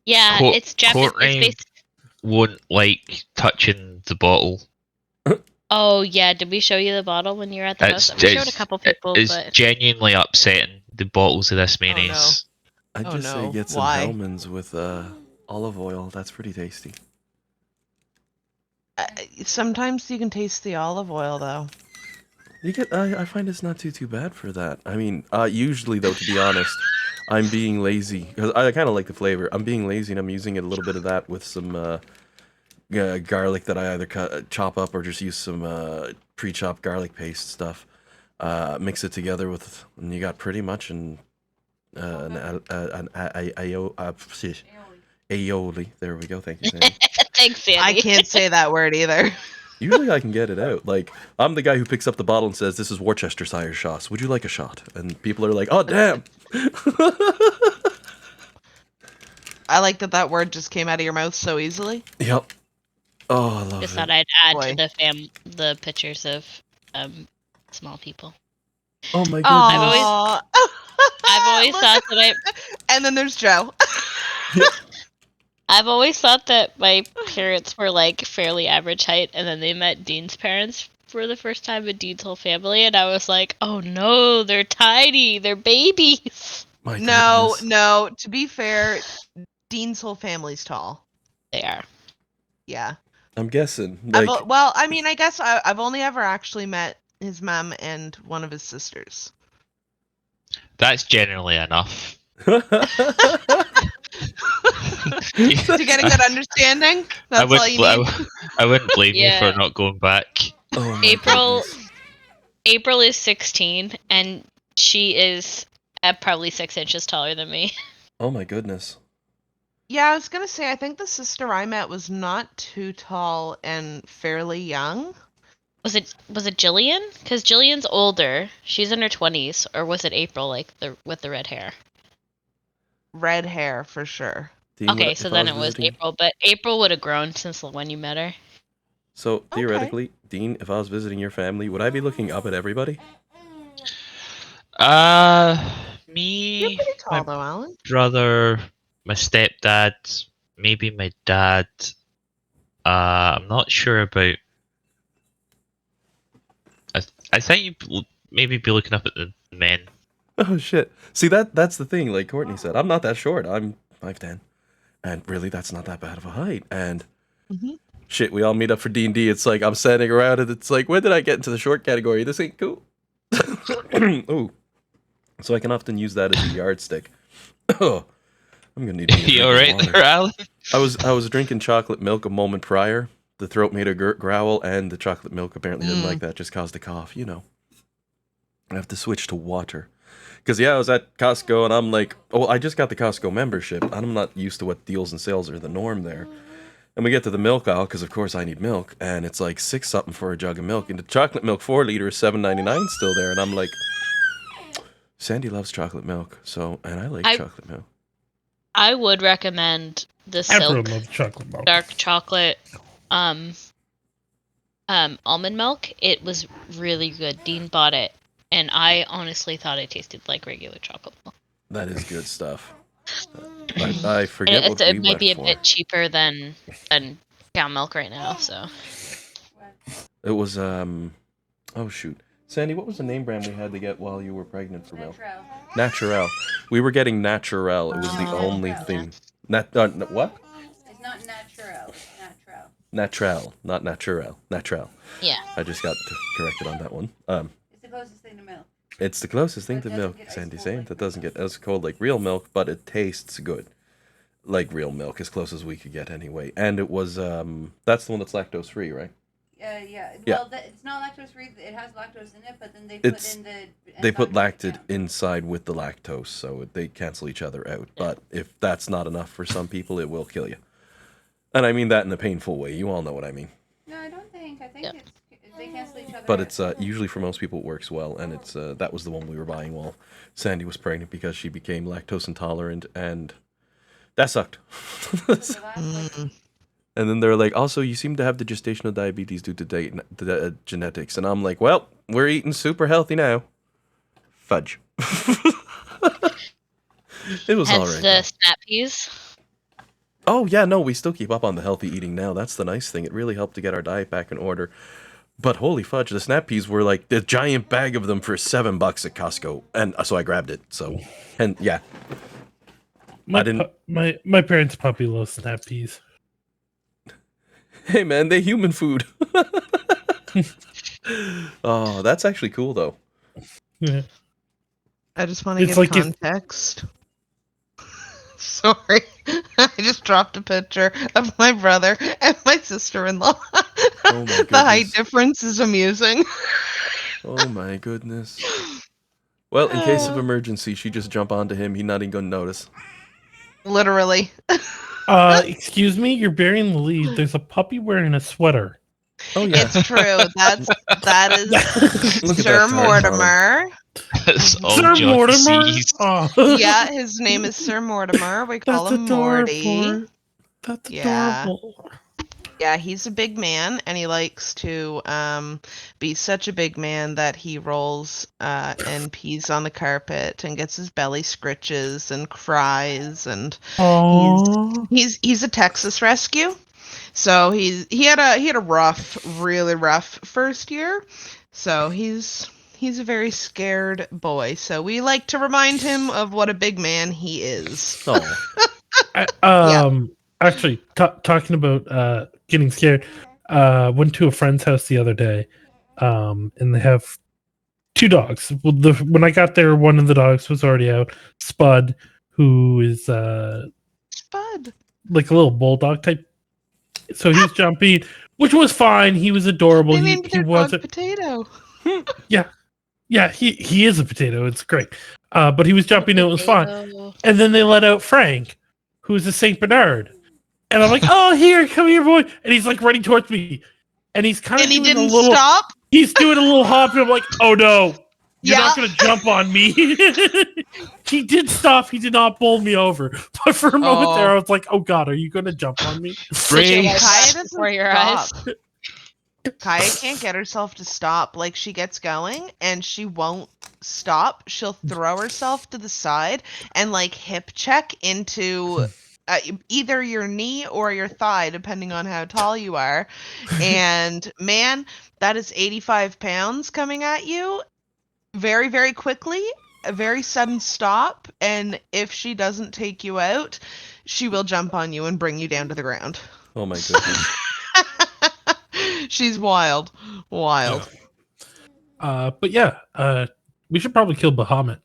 Yeah, it's Japanese. It's Courtney based. won't like touching the bottle. Oh yeah, did we show you the bottle when you were at the house? We showed a couple people, It's but genuinely upsetting, the bottles of this mayonnaise. I'd Oh, just say no. get some Why? Hellmann's with olive oil. That's pretty tasty. Sometimes you can taste the olive oil though. You get. I find it's not too bad for that. I mean, usually though, to be honest, I'm being lazy because I kind of like the flavor. I'm being lazy and I'm using a little bit of that with some garlic that I either chop up or just use some pre-chopped garlic paste stuff. Mix it together with, and you got pretty much an aioli. There we go. Thank you, Sandy. thanks, Sandy. I can't say that word either. Usually I can get it out. Like, I'm the guy who picks up the bottle and says, "This is Worcestershire sauce. Would you like a shot?" And people are like, "Oh, damn." I like that word just came out of your mouth so easily. Yep. Oh, I love Just it. thought I'd add Boy. to the pictures of small people. Oh my goodness. Aww. I've always thought that And then there's Joe. I've always thought that my parents were like fairly average height, and then they met Dean's parents for the first time with Dean's whole family, and I was like, oh no, they're tiny, they're babies. My No, goodness. no. To be fair, Dean's whole family's tall. They are. Yeah. I'm guessing. Like, Well, I mean, I guess I've only ever actually met his mom and one of his sisters. That's generally enough. To get a good understanding, that's all you need. I wouldn't blame you Yeah. for not going back. oh my April- goodness. April is 16, and she is probably 6 inches taller than me. Oh my goodness. Yeah, I was gonna say, I think the sister I met was not too tall and fairly young. Was it Jillian? Because Jillian's older. She's in her 20s, or was it April, like with the red hair? Red hair for sure. Dean, Okay, if so I then it was visiting- April, but April would have grown since when you met her. So, Okay. theoretically, Dean, if I was visiting your family, would I be looking up at everybody? Me, You're pretty tall my though, Alan. brother, my stepdad, maybe my dad. I'm not sure about. I think you maybe be looking up at the men. Oh shit. See, that's the thing, like Courtney said, I'm not that short. I'm 5'10". And really that's not that bad of a height. And Mhm. shit, we all meet up for D&D. It's like I'm standing around and it's like, when did I get into the short category? This ain't cool. Ooh. So I can often use that as a yardstick. Oh, I'm gonna need to get a You drink of alright water. there, Alan? I was drinking chocolate milk a moment prior. The throat made a growl, and the chocolate milk apparently didn't like that. Just caused a cough. You know. I have to switch to water. Because, yeah, I was at Costco, and I'm like, oh, I just got the Costco membership. I'm not used to what deals and sales are the norm there. And we get to the milk aisle, because, of course, I need milk, and it's like 6 something for a jug of milk. And the chocolate milk 4 liter is $7.99 still there, and I'm like, Sandy loves chocolate milk, and I like chocolate milk. I would recommend the Everyone Silk loves chocolate milk. dark chocolate almond milk. It was really good. Dean bought it, and I honestly thought it tasted like regular chocolate milk. That is good stuff. I forget what it we might went be a for. bit cheaper than cow milk right now, so. It was, oh shoot. Sandy, what was the name brand we had to get while you were pregnant for milk? Naturel. We were getting Naturel. It was the only thing. What? It's not natural. It's natural. Naturel, not Naturel. Naturel. Yeah. I just got corrected on that one. It's the closest thing to milk. It's the closest thing But to it doesn't milk, get ice Sandy's cold saying. like That real doesn't get as cold like real milk, but it tastes good. Like real milk, as close as we could get anyway. And it was, that's the one that's lactose free, right? Yeah. Yeah. Well, it's not lactose free. It has lactose in it, but then they They put lacted yeah. inside with the lactose, so they cancel each other out. But if that's not enough for some people, it will kill you. And I mean that in a painful way. You all know what I mean. No, I don't think. I think they cancel each other. But out. it's usually for most people it works well, and it's that was the one we were buying while Sandy was pregnant because she became lactose intolerant, and that sucked. And then they're like, also, you seem to have the gestational diabetes due to genetics. And I'm like, well, we're eating super healthy now. Fudge. It was all Hence right. the snap peas. Oh, yeah, no, we still keep up on the healthy eating now. That's the nice thing. It really helped to get our diet back in order. But holy fudge, the snap peas were like the giant bag of them for $7 at Costco. And so I grabbed it. So, and yeah. My parents' puppy loves snap peas. Hey, man, they human food. Oh, that's actually cool, though. Yeah. I just want to It's give like context. Sorry, I just dropped a picture of my brother and my sister-in-law. Oh my The height goodness. difference is amusing. Oh my goodness. Well, in case of emergency, she just jump onto him. He's not even gonna notice. Literally. Excuse me, you're burying the lead. There's a puppy wearing a sweater. Oh yeah. It's true. That is Look at Sir that tag on him. Mortimer. That's all Sir John Mortimer? sees. Oh. Yeah, his name is Sir Mortimer. We call That's him Morty. adorable. That's Yeah. adorable. Yeah, he's a big man, and he likes to be such a big man that he rolls and pees on the carpet and gets his belly scritches and cries, and Aww. he's a Texas rescue. So he had a rough, really rough first year. So he's a very scared boy. So we like to remind him of what a big man he is. Oh. Actually, talking about getting scared, went to a friend's house the other day, and they have 2 dogs. Well, when I got there, one of the dogs was already out. Spud, who is Spud. like a little bulldog type. So he's jumping, which was fine. He was adorable. They named He their dog wasn't. Potato. Yeah, he is a potato. It's great. But he was jumping. It was fine. Potato. And then they let out Frank, who's a Saint Bernard. And I'm like, oh, come here, boy. And he's like running towards me. And he's kind of And he doing didn't a little, stop. he's doing a little hop. And I'm like, oh no, you're Yeah. not going to jump on me. He did stop. He did not bowl me over. But for a moment there, I was like, oh God, are you going to jump on me? Kaya Brace. doesn't Before your eyes. stop. Kaya can't get herself to stop. Like, she gets going and she won't stop. She'll throw herself to the side and like hip check into either your knee or your thigh, depending on how tall you are. And man, that is 85 pounds coming at you very, very quickly. A very sudden stop. And if she doesn't take you out, she will jump on you and bring you down to the ground. Oh my goodness. She's wild. Wild. But yeah, we should probably kill Bahamut.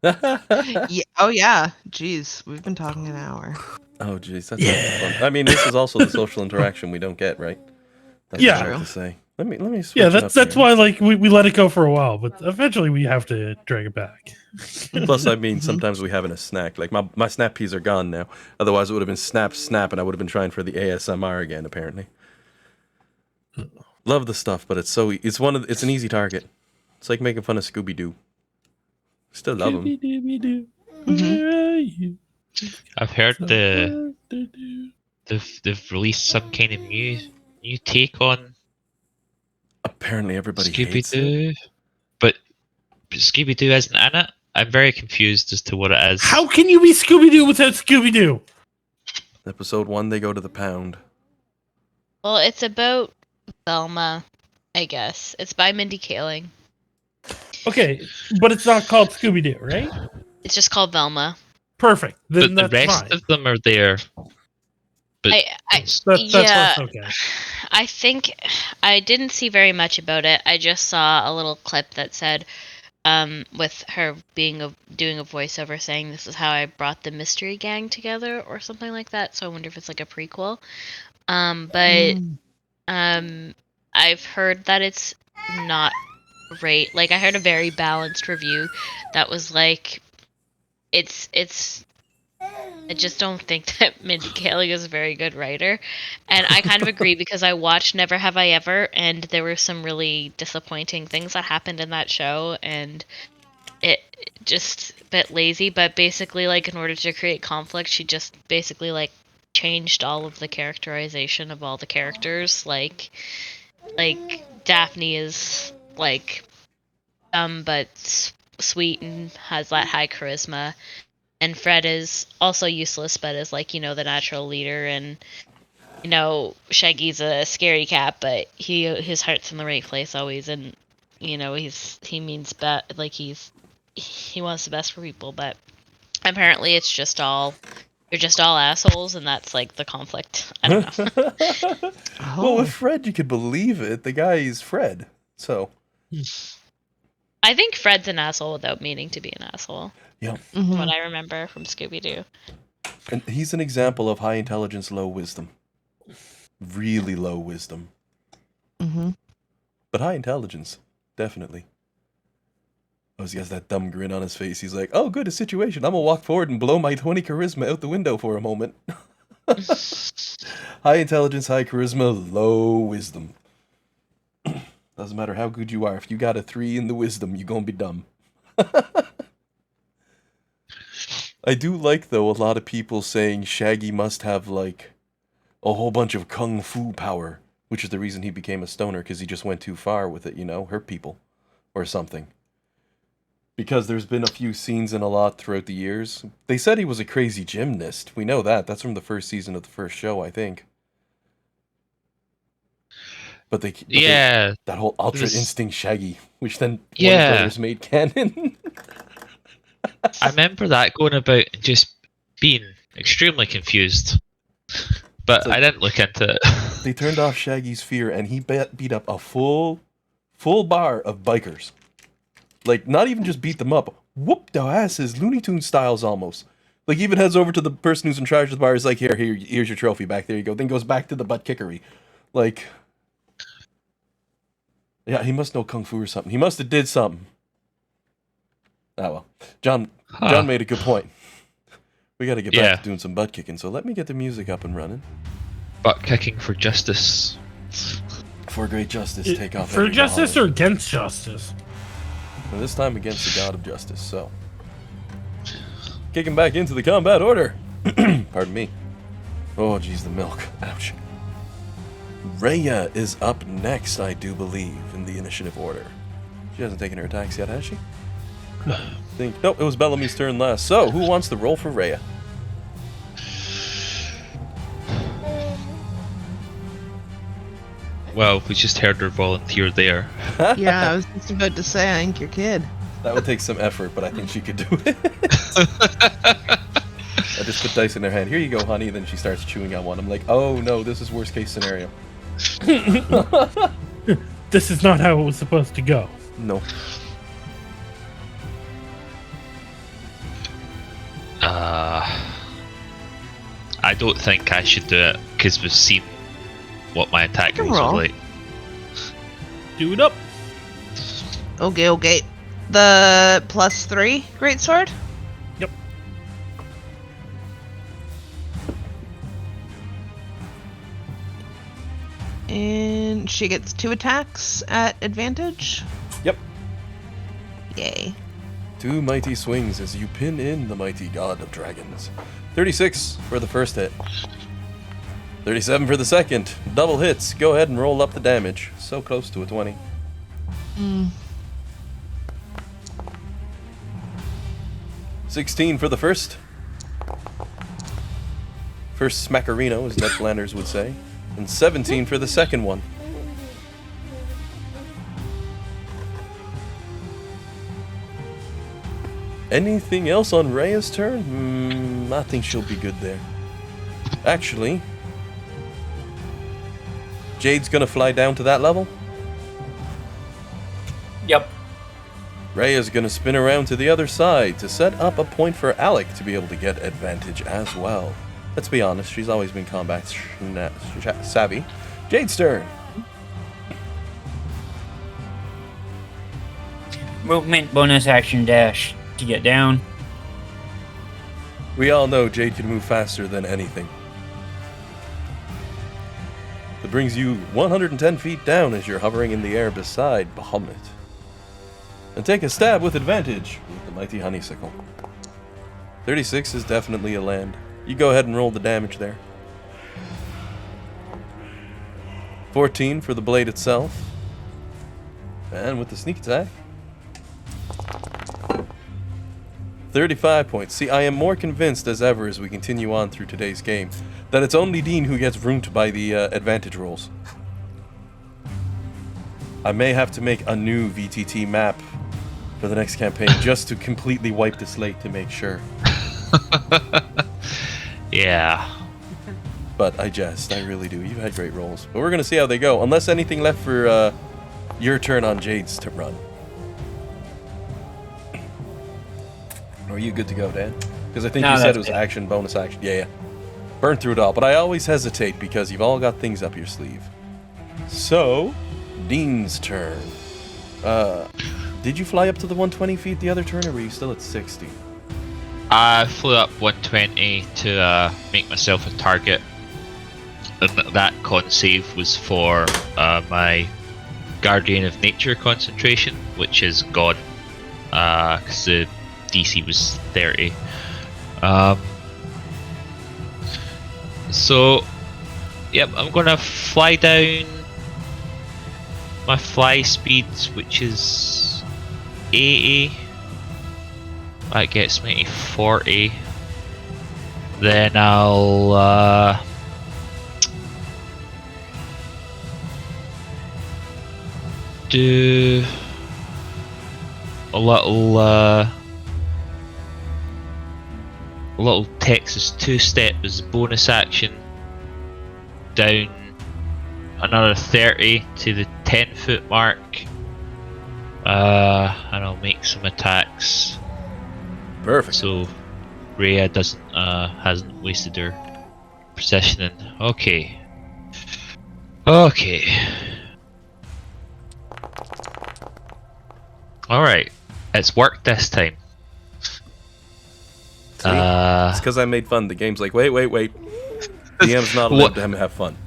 Yeah. Oh yeah. Jeez, we've been talking an hour. Oh jeez, that's fun. I mean, this is also the social interaction we don't get, right? That's Yeah. what I have to say. Let me switch Yeah, it that's up here. why like we let it go for a while, but eventually we have to drag it back. Plus, I mean, sometimes we have it in a snack. Like my snap peas are gone now. Otherwise, it would have been snap, snap, and I would have been trying for the ASMR again. Apparently, love the stuff, but it's it's an easy target. It's like making fun of Scooby Doo. Still love him. Scooby-Dooby-Doo, Mhm. where are you? I've heard Do-do-do. they've released some kind of new take on Apparently, everybody Scooby hates it. Doo, but Scooby Doo isn't in it. I'm very confused as to what it is. How can you be Scooby-Doo without Scooby-Doo? Episode 1, they go to the pound. Well, it's about Velma, I guess. It's by Mindy Kaling. Okay, but it's not called Scooby-Doo, right? It's just called Velma. Perfect. Then But the that's rest fine. of them are there. But That's Yeah. okay. I think I didn't see very much about it. I just saw a little clip that said, with her doing a voiceover saying this is how I brought the mystery gang together or something like that. So I wonder if it's like a prequel. But I've heard that it's not great. Like I heard a very balanced review that was like, it's. I just don't think that Mindy Kaling is a very good writer. And I kind of agree because I watched Never Have I Ever and there were some really disappointing things that happened in that show and it just a bit lazy, but basically like in order to create conflict, she just basically like changed all of the characterization of all the characters. Like Daphne is like dumb but sweet and has that high charisma. And Fred is also useless, but is like, the natural leader. And, Shaggy's a scary cat, but his heart's in the right place always. And, he means like he wants the best for people, but apparently you're just all assholes. And that's like the conflict. I don't know. Well, with Fred, you could believe it. The guy is Fred. So, I think Fred's an asshole without meaning to be an asshole. yeah. What I remember from Scooby-Doo. And he's an example of high intelligence, low wisdom. Really low wisdom. But high intelligence, definitely. Oh, he has that dumb grin on his face. He's like, oh, good, a situation. I'm gonna walk forward and blow my 20 charisma out the window for a moment. High intelligence, high charisma, low wisdom. Doesn't matter how good you are. If you got a 3 in the wisdom, you're gonna be dumb. I do like, though, a lot of people saying Shaggy must have, like, a whole bunch of kung fu power, which is the reason he became a stoner, because he just went too far with it, hurt people, or something. Because there's been a few scenes in a lot throughout the years. They said he was a crazy gymnast. We know that. That's from the first season of the first show, I think. But that whole Ultra Instinct Shaggy, which then Warner Brothers made canon. I remember that going about and just being extremely confused. But I didn't look into it. They turned off Shaggy's fear and he beat up a full bar of bikers. Like, not even just beat them up. Whoop their asses, Looney Tunes styles almost. Like, even heads over to the person who's in charge of the bar. Is like, here's your trophy back. There you go. Then goes back to the butt kickery. Like, yeah, he must know kung fu or something. He must have did something. Ah, well. John made a good point. We got to get back to doing some butt kicking, so let me get the music up and running. Butt kicking for justice. For great justice, take off. For justice or against justice? And this time against the god of justice, so. Kicking back into the combat order. Pardon me. Oh, geez, the milk. Ouch. Rhea is up next, I do believe, in the initiative order. She hasn't taken her attacks yet, has she? Nope, it was Bellamy's turn last. So, who wants to roll for Rhea? Well, we just heard her volunteer there. Yeah, I was just about to say, I think you're kid. That would take some effort, but I think she could do it. I just put dice in her hand. Here you go, honey. Then she starts chewing on one. I'm like, oh no, this is worst case scenario. This is not how it was supposed to go. No. I don't think I should do it because we've seen what my attack rolls are like. Do it up. Okay. The +3 greatsword? Yep. And she gets 2 attacks at advantage. Yep. Yay. 2 mighty swings as you pin in the mighty god of dragons. 36 for the first hit. 37 for the second. Double hits. Go ahead and roll up the damage. So close to a 20. 16 for the first. First smackerino, as Netlanders would say. And 17 for the second one. Anything else on Rhea's turn? I think she'll be good there. Actually, Jade's gonna fly down to that level. Yep. Rhea's gonna spin around to the other side to set up a point for Alec to be able to get advantage as well. Let's be honest, she's always been combat savvy. Jade's turn. Movement, bonus action, dash to get down. We all know Jade can move faster than anything. That brings you 110 feet down as you're hovering in the air beside Bahamut. And take a stab with advantage with the mighty honeysuckle. 36 is definitely a land. You go ahead and roll the damage there. 14 for the blade itself. And with the sneak attack, 35 points. See, I am more convinced as ever as we continue on through today's game that it's only Dean who gets ruined by the advantage rolls. I may have to make a new VTT map for the next campaign just to completely wipe the slate to make sure. Yeah. But I really do. You've had great rolls. But we're going to see how they go. Unless anything left for your turn on Jade's to run. Are you good to go, Dan? Because I think you said it was action, bonus action. Yeah. Burn through it all. But I always hesitate because you've all got things up your sleeve. So, Dean's turn. Did you fly up to the 120 feet the other turn, or were you still at 60? I flew up 120 to make myself a target. And that con save was for my Guardian of Nature concentration, which is gone. Because the DC was 30. So, yep, I'm gonna fly down my fly speed, which is 80. That gets me to 40. Then I'll do a little Texas two-step as a bonus action down another 30 to the 10-foot mark, and I'll make some attacks. Perfect. So Rhea hasn't wasted her positioning. Okay. Alright, it's worked this time. See? It's because I made fun. The game's like, wait. DM's not allowed to have fun.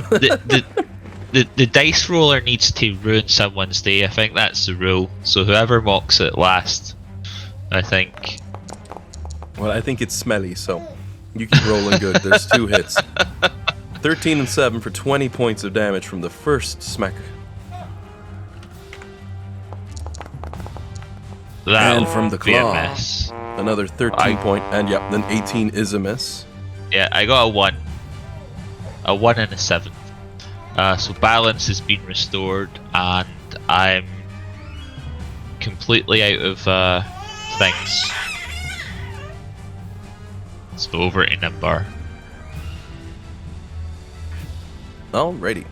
The dice roller needs to ruin someone's day. I think that's the rule. So whoever mocks it last, I think. Well, I think it's smelly, so you keep rolling good. There's 2 hits. 13 and 7 for 20 points of damage from the first smack. That'll And from the be a claw, miss. another 13 point, and yep, then 18 is a miss. Yeah, I got a 1. A 1 and a 7. So balance has been restored, and I'm completely out of things. So over to Nimbar. Alrighty.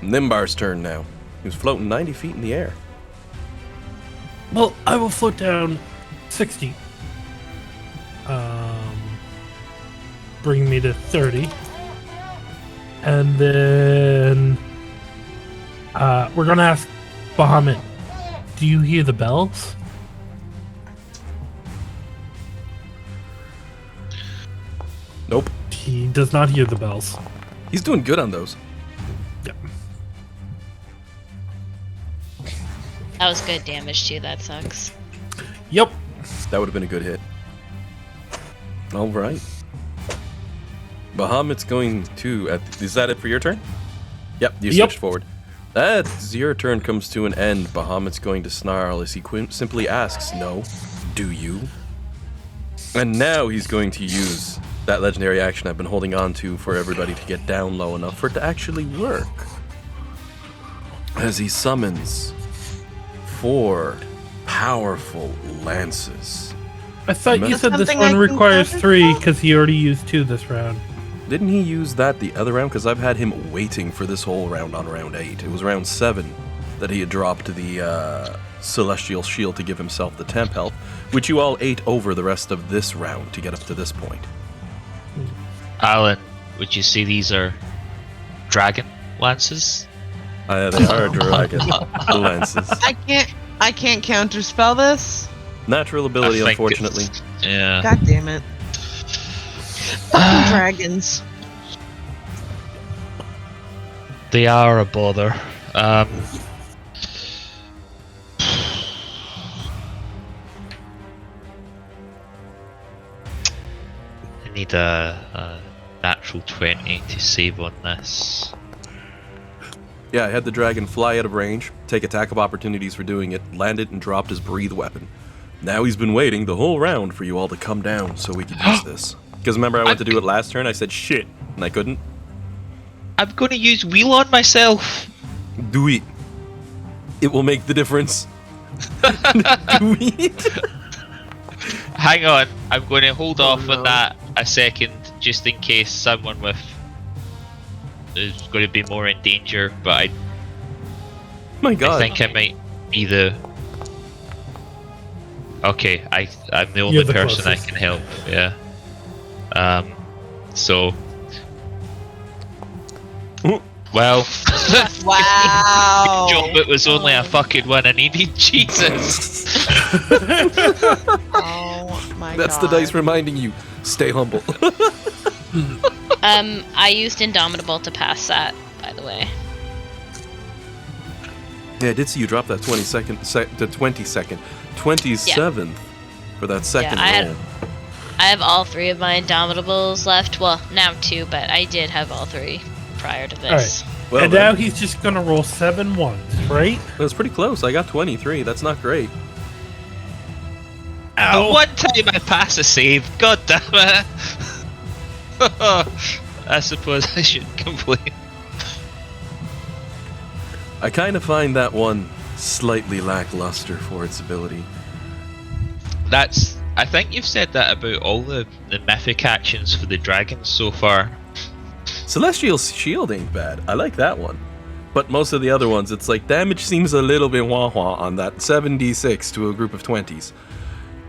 Nimbar's turn now. He's floating 90 feet in the air. Well, I will float down 60. Bring me to 30. And then we're gonna ask Bahamut. Do you hear the bells? Nope. He does not hear the bells. He's doing good on those. Yep. That was good damage too. That sucks. Yep. That would have been a good hit. All right. Bahamut's going to... is that it for your turn? Yep, you Yep. switched forward. As your turn comes to an end, Bahamut's going to snarl as he simply asks, no, do you? And now he's going to use that legendary action I've been holding on to for everybody to get down low enough for it to actually work. As he summons 4 powerful lances. I thought you That's said this something I one can requires counter 3 spell? because he already used 2 this round. Didn't he use that the other round? Because I've had him waiting for this whole round on round 8. It was round 7 that he had dropped the Celestial Shield to give himself the temp health, which you all ate over the rest of this round to get up to this point. Alan, would you say these are dragon lances? They are dragon lances. I can't counterspell this. Natural ability, I think unfortunately. Yeah. God damn it. Fucking dragons. They are a bother. I need a natural 20 to save on this. Yeah, I had the dragon fly out of range, take attack of opportunities for doing it, landed and dropped his breathe weapon. Now he's been waiting the whole round for you all to come down so we could use this. Because remember I went to do it last turn, I said shit, and I couldn't. I'm going to use wheel on myself. Do it. It will make the difference. Do it. Hang on, I'm going to hold off no. on that a second, just in case someone with is going to be more in danger. But My I god. think I might be the. Okay, I'm the You're only the person I closest. can help. Yeah. So. Well. Wow. Job, it was only a fucking one I needed. Jesus. Oh my That's god. the dice reminding you, stay humble. I used Indomitable to pass that, by the way. Yeah, I did see you drop that 27th for that second I had- roll. I have all 3 of my Indomitables left. Well, now 2, but I did have all 3 prior to this. Well, and then, now he's just gonna roll 7 ones, right? that was pretty close. I got 23. That's not great. Ow. One time I pass a save. God damn it. I suppose I should complain. I kind of find that one slightly lackluster for its ability. I think you've said that about all the mythic actions for the dragons so far. Celestial Shield ain't bad. I like that one. But most of the other ones, it's like damage seems a little bit wah-wah on that 7d6 to a group of 20s.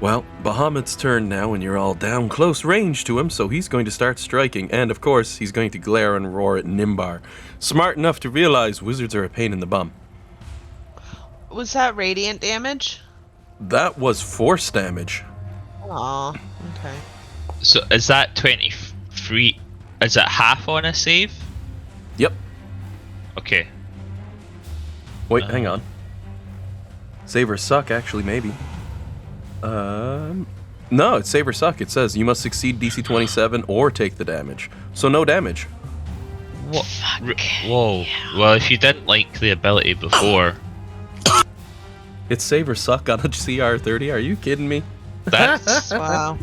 Well, Bahamut's turn now, and you're all down close range to him, so he's going to start striking, and of course, he's going to glare and roar at Nimbar. Smart enough to realize wizards are a pain in the bum. Was that radiant damage? That was force damage. Aw, okay. So is that 23? Is that half on a save? Yep. Okay. Wait, hang on. Save or suck, actually, maybe. No, it's save or suck. It says you must succeed DC 27 or take the damage. So no damage. What? Whoa. Well, if you didn't like the ability before, It's save or suck on a CR 30. Are you kidding me? that's Wow.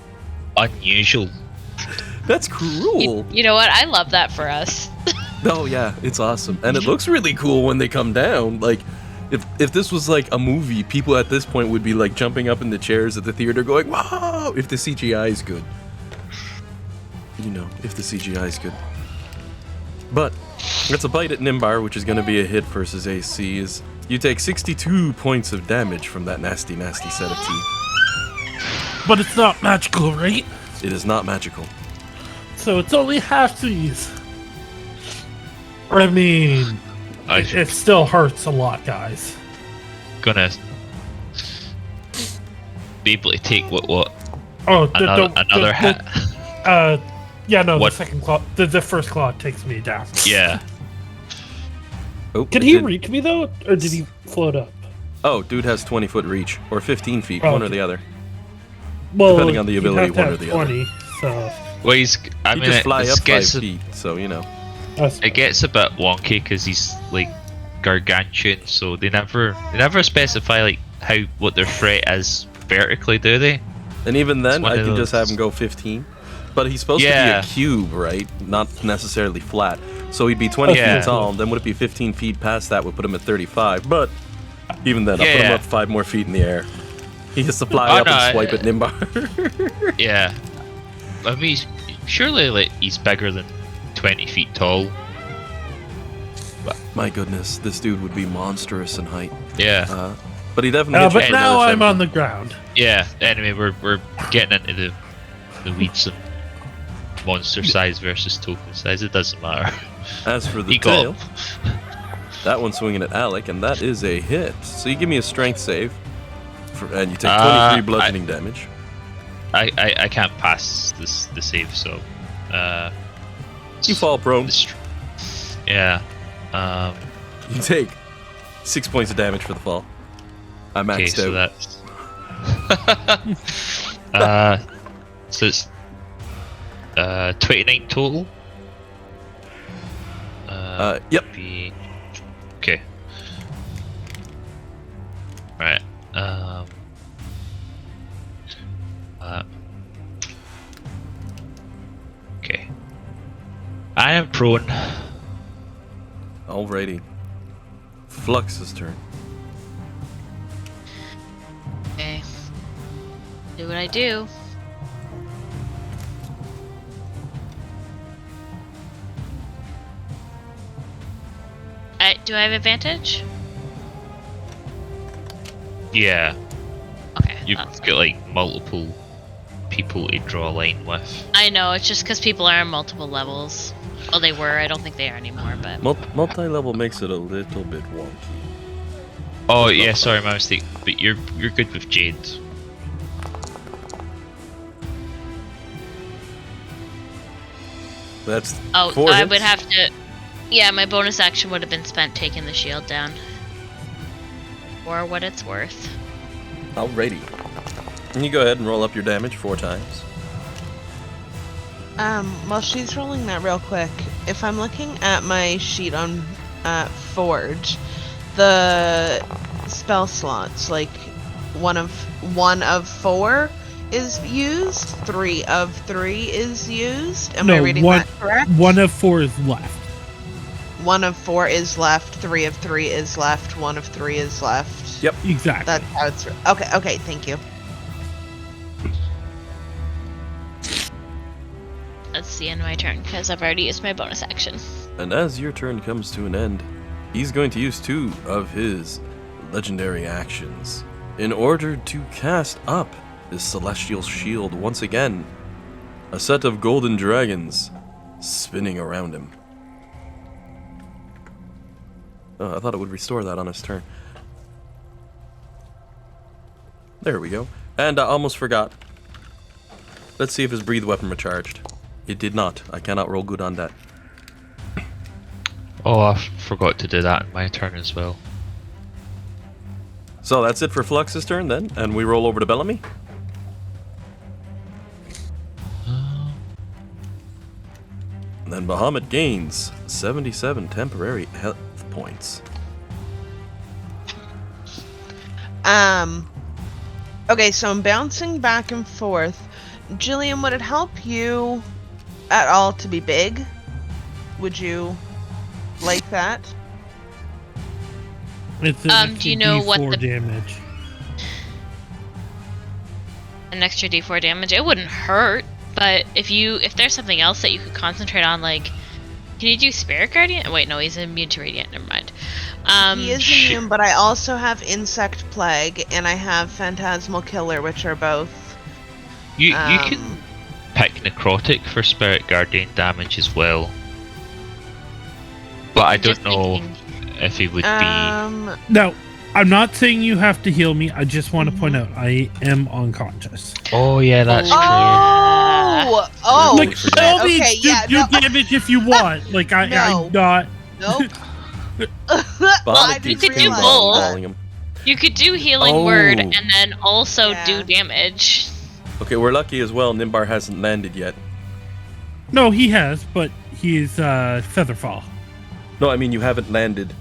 unusual. That's cruel. You know what? I love that for us. Oh yeah, it's awesome, and it looks really cool when they come down. Like, if this was like a movie, people at this point would be like jumping up in the chairs at the theater, going "Wow!" If the CGI is good, you know, if the CGI is good. But it's a bite at Nimbar, which is going to be a hit versus AC. Is you take 62 points of damage from that nasty, nasty set of teeth. But it's not magical, right? It is not magical. So it's only half these. I mean, It still hurts a lot, guys. Gonna be able to take what Oh, another hit. Yeah, no, What? the second claw, the first claw takes me down. Yeah. Oh, Could it he did- reach me though, or did he float up? Oh, dude has 20-foot reach, or 15 feet, Oh, one or okay. the other. Well, Depending on the he'd ability, have to one or have the other. 20, so Well, I You mean, just fly it up 5 gets feet, so you know. that's it gets a bit wonky because he's like gargantuan, so they never specify like what their threat is vertically, do they? And even then, one I of could just have those- him go 15. But he's supposed to be Yeah. a cube, right? Not necessarily flat. So he'd be 20 Yeah. feet tall, then would it be 15 feet past that would put him at 35. But even then, I'll put him Yeah. up 5 more feet in the air. He has to fly Oh, up no, and swipe at Nimbar. Yeah. I mean, surely like he's bigger than 20 feet tall. My goodness, this dude would be monstrous in height. Yeah. But he definitely hits you but for now another I'm on 17. the ground. Yeah. Anyway, we're getting into the weeds of monster size versus token size. It doesn't matter. As for the He got tail, him. that one's swinging at Alec, and that is a hit. So you give me a strength save, and you take 23 bludgeoning damage. I can't pass the save, so You fall prone. Yeah. You take 6 points of damage for the fall. I Okay, maxed so out. that's so it's 29 total. Yep. Okay. Right. Okay. I am prone. Alrighty. Flux's turn. Okay. Do what I do. Do I have advantage? Yeah. Okay. You've that's got like multiple people to draw a line with. I know, it's just because people are on multiple levels. Well, they were. I don't think they are anymore, but... Multi-level makes it a little bit wonky. Oh yeah, sorry, my mistake. But you're good with Jade. That's Oh, 4 I hits. would have to... Yeah, my bonus action would have been spent taking the shield down. For what it's worth. Alrighty. And you go ahead and roll up your damage 4 times. While she's rolling that real quick, if I'm looking at my sheet on Forge, the spell slots, like one of 4 is used, 3 of 3 is used. Am I reading that correct? 1 of 4 is left. 1 of 4 is left, 3 of 3 is left, 1 of 3 is left. Yep. Exactly. That's how it's... Okay, thank you. That's the end of my turn, because I've already used my bonus action. And as your turn comes to an end, he's going to use 2 of his legendary actions in order to cast up his celestial shield once again. A set of golden dragons spinning around him. I thought it would restore that on his turn. There we go. And I almost forgot. Let's see if his breathe weapon recharged. It did not. I cannot roll good on that. Oh, I forgot to do that in my turn as well. So that's it for Flux's turn then, and we roll over to Bellamy. And then Bahamut gains 77 temporary health points. Okay, so I'm bouncing back and forth. Jillian, would it help you at all to be big? Would you like that? It's an do you know what D4 the- damage. An extra d4 damage. It wouldn't hurt, but if there's something else that you could concentrate on, like, can you do Spirit Guardian? Wait, no, he's immune to Radiant. Never mind. He is immune, but I also have Insect Plague and I have Phantasmal Killer, which are both. You can pick Necrotic for Spirit Guardian damage as well. But I I'm just don't know thinking- if he would be. No, I'm not saying you have to heal me. I just want to point out I am unconscious. Oh yeah, that's true. Oh, Like, shit. by all Okay, means, yeah, do no. damage if you want. Like, No. I'm not. Nope. Bahamut you keeps could do pinballing him. You could do healing Oh. word and then also Yeah. do damage. Okay, we're lucky as well. Nimbar hasn't landed yet. No, he has, but he's Featherfall. No, I mean you haven't landed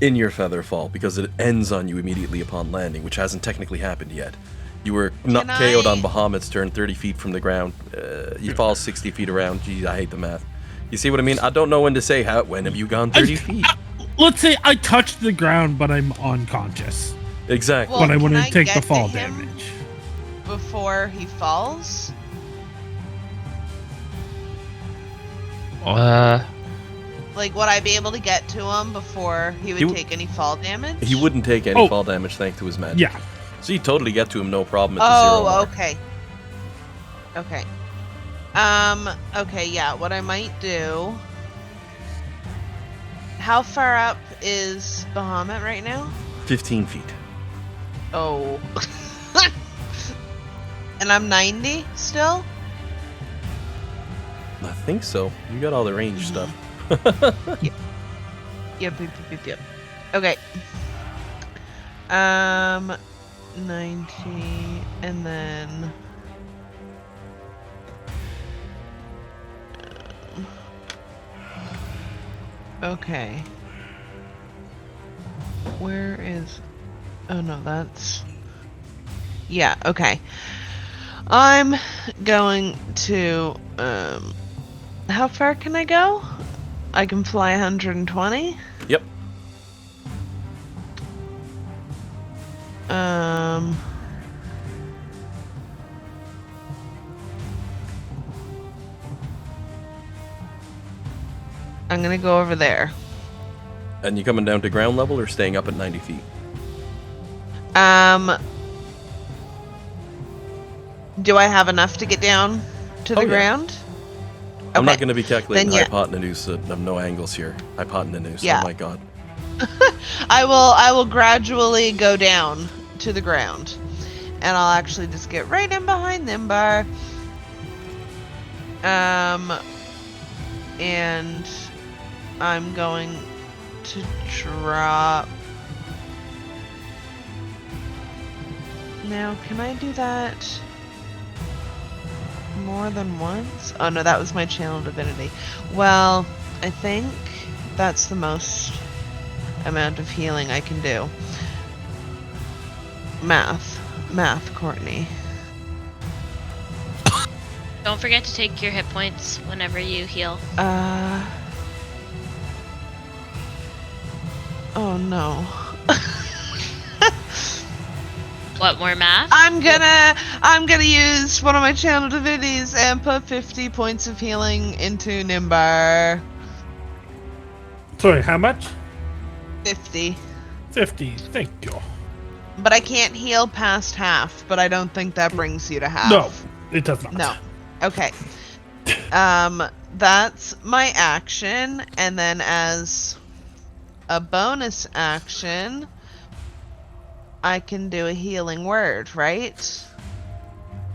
in your Featherfall because it ends on you immediately upon landing, which hasn't technically happened yet. You were not Can KO'd I- on Bahamut's turn, 30 feet from the ground. You fall 60 feet around. Gee, I hate the math. You see what I mean? I don't know when to say how. When have you gone 30 feet? Let's say I touched the ground, but I'm unconscious. Exactly. Well, but I can wouldn't take the get to fall him damage. before he falls? Like, would I be able to get to him before he would take any fall damage? He wouldn't take any fall damage thanks to his magic. Yeah. So you totally get to him, no problem at the 0 mark. Okay. Okay. Okay, yeah, what I might do... How far up is Bahamut right now? 15 feet. Oh. And I'm 90 still? I think so. You got all the range stuff. Yep. Okay. 90, and then... Okay. Where is... Oh no, that's... Yeah, okay. I'm going to... How far can I go? I can fly 120? Yep. I'm gonna go over there. And you coming down to ground level or staying up at 90 feet? Do I have enough to get down to the yeah. ground? I'm not Okay. going to be calculating Then, yeah. hypotenuse. Of no angles here. Hypotenuse. Yeah. Oh my god. I will gradually go down to the ground. And I'll actually just get right in behind Nimbar. And I'm going to drop... Now, can I do that more than once? Oh no, that was my channel divinity. Well, I think that's the most amount of healing I can do. Math, Courtney. Don't forget to take your hit points whenever you heal. Oh no. What, more math? I'm gonna use one of my channel divinities and put 50 points of healing into Nimbar. Sorry, how much? 50. 50. Thank you. But I can't heal past half, but I don't think that brings you to half. No, it does not. No. Okay. That's my action, and then as a bonus action, I can do a healing word, right?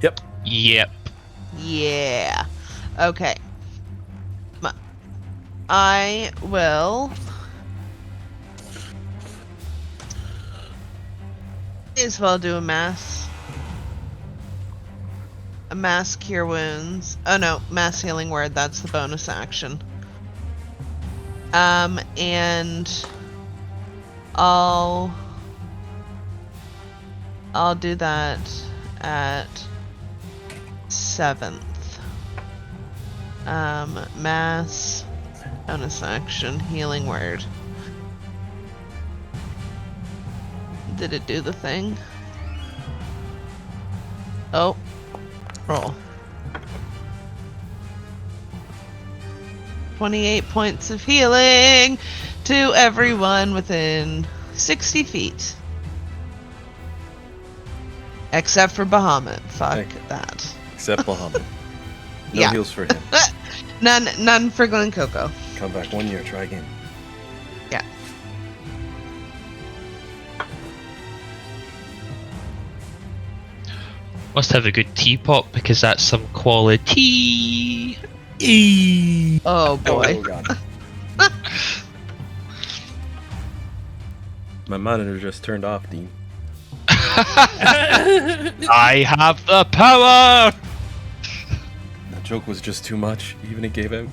Yep. Yep. Yeah. Okay. I will... May as well do a mass cure wounds. Oh no, mass healing word, that's the bonus action. And I'll do that at 7th. Mass bonus action healing word. Did it do the thing? Oh. Roll. 28 points of healing to everyone within 60 feet. Except for Bahamut. Fuck Okay. that. Except Bahamut. No Yeah. heals for him. None for Glen Coco. Come back 1 year, try again. Yeah. Must have a good teapot because that's some quality. Oh boy. Oh god. My monitor just turned off, Dean. I have the power! That joke was just too much. Even it gave out.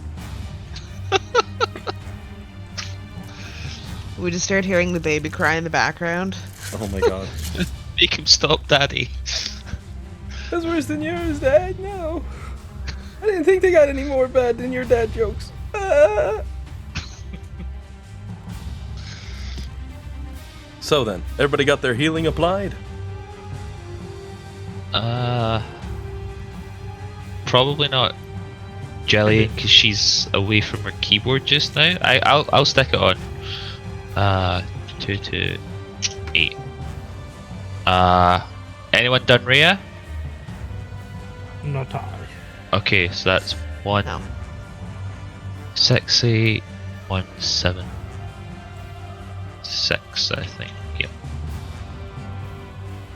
We just started hearing the baby cry in the background. Oh my god. Make him stop, Daddy. That's worse than yours, Dad. No. I didn't think they got any more bad than your dad jokes. So then, everybody got their healing applied? Probably not Jelly because she's away from her keyboard just now. I'll stick it on. 2 to 8. Anyone done Rhea? Not I. Okay, so that's 1, No. 6, 8, 1, 7, 6, I think. Yep.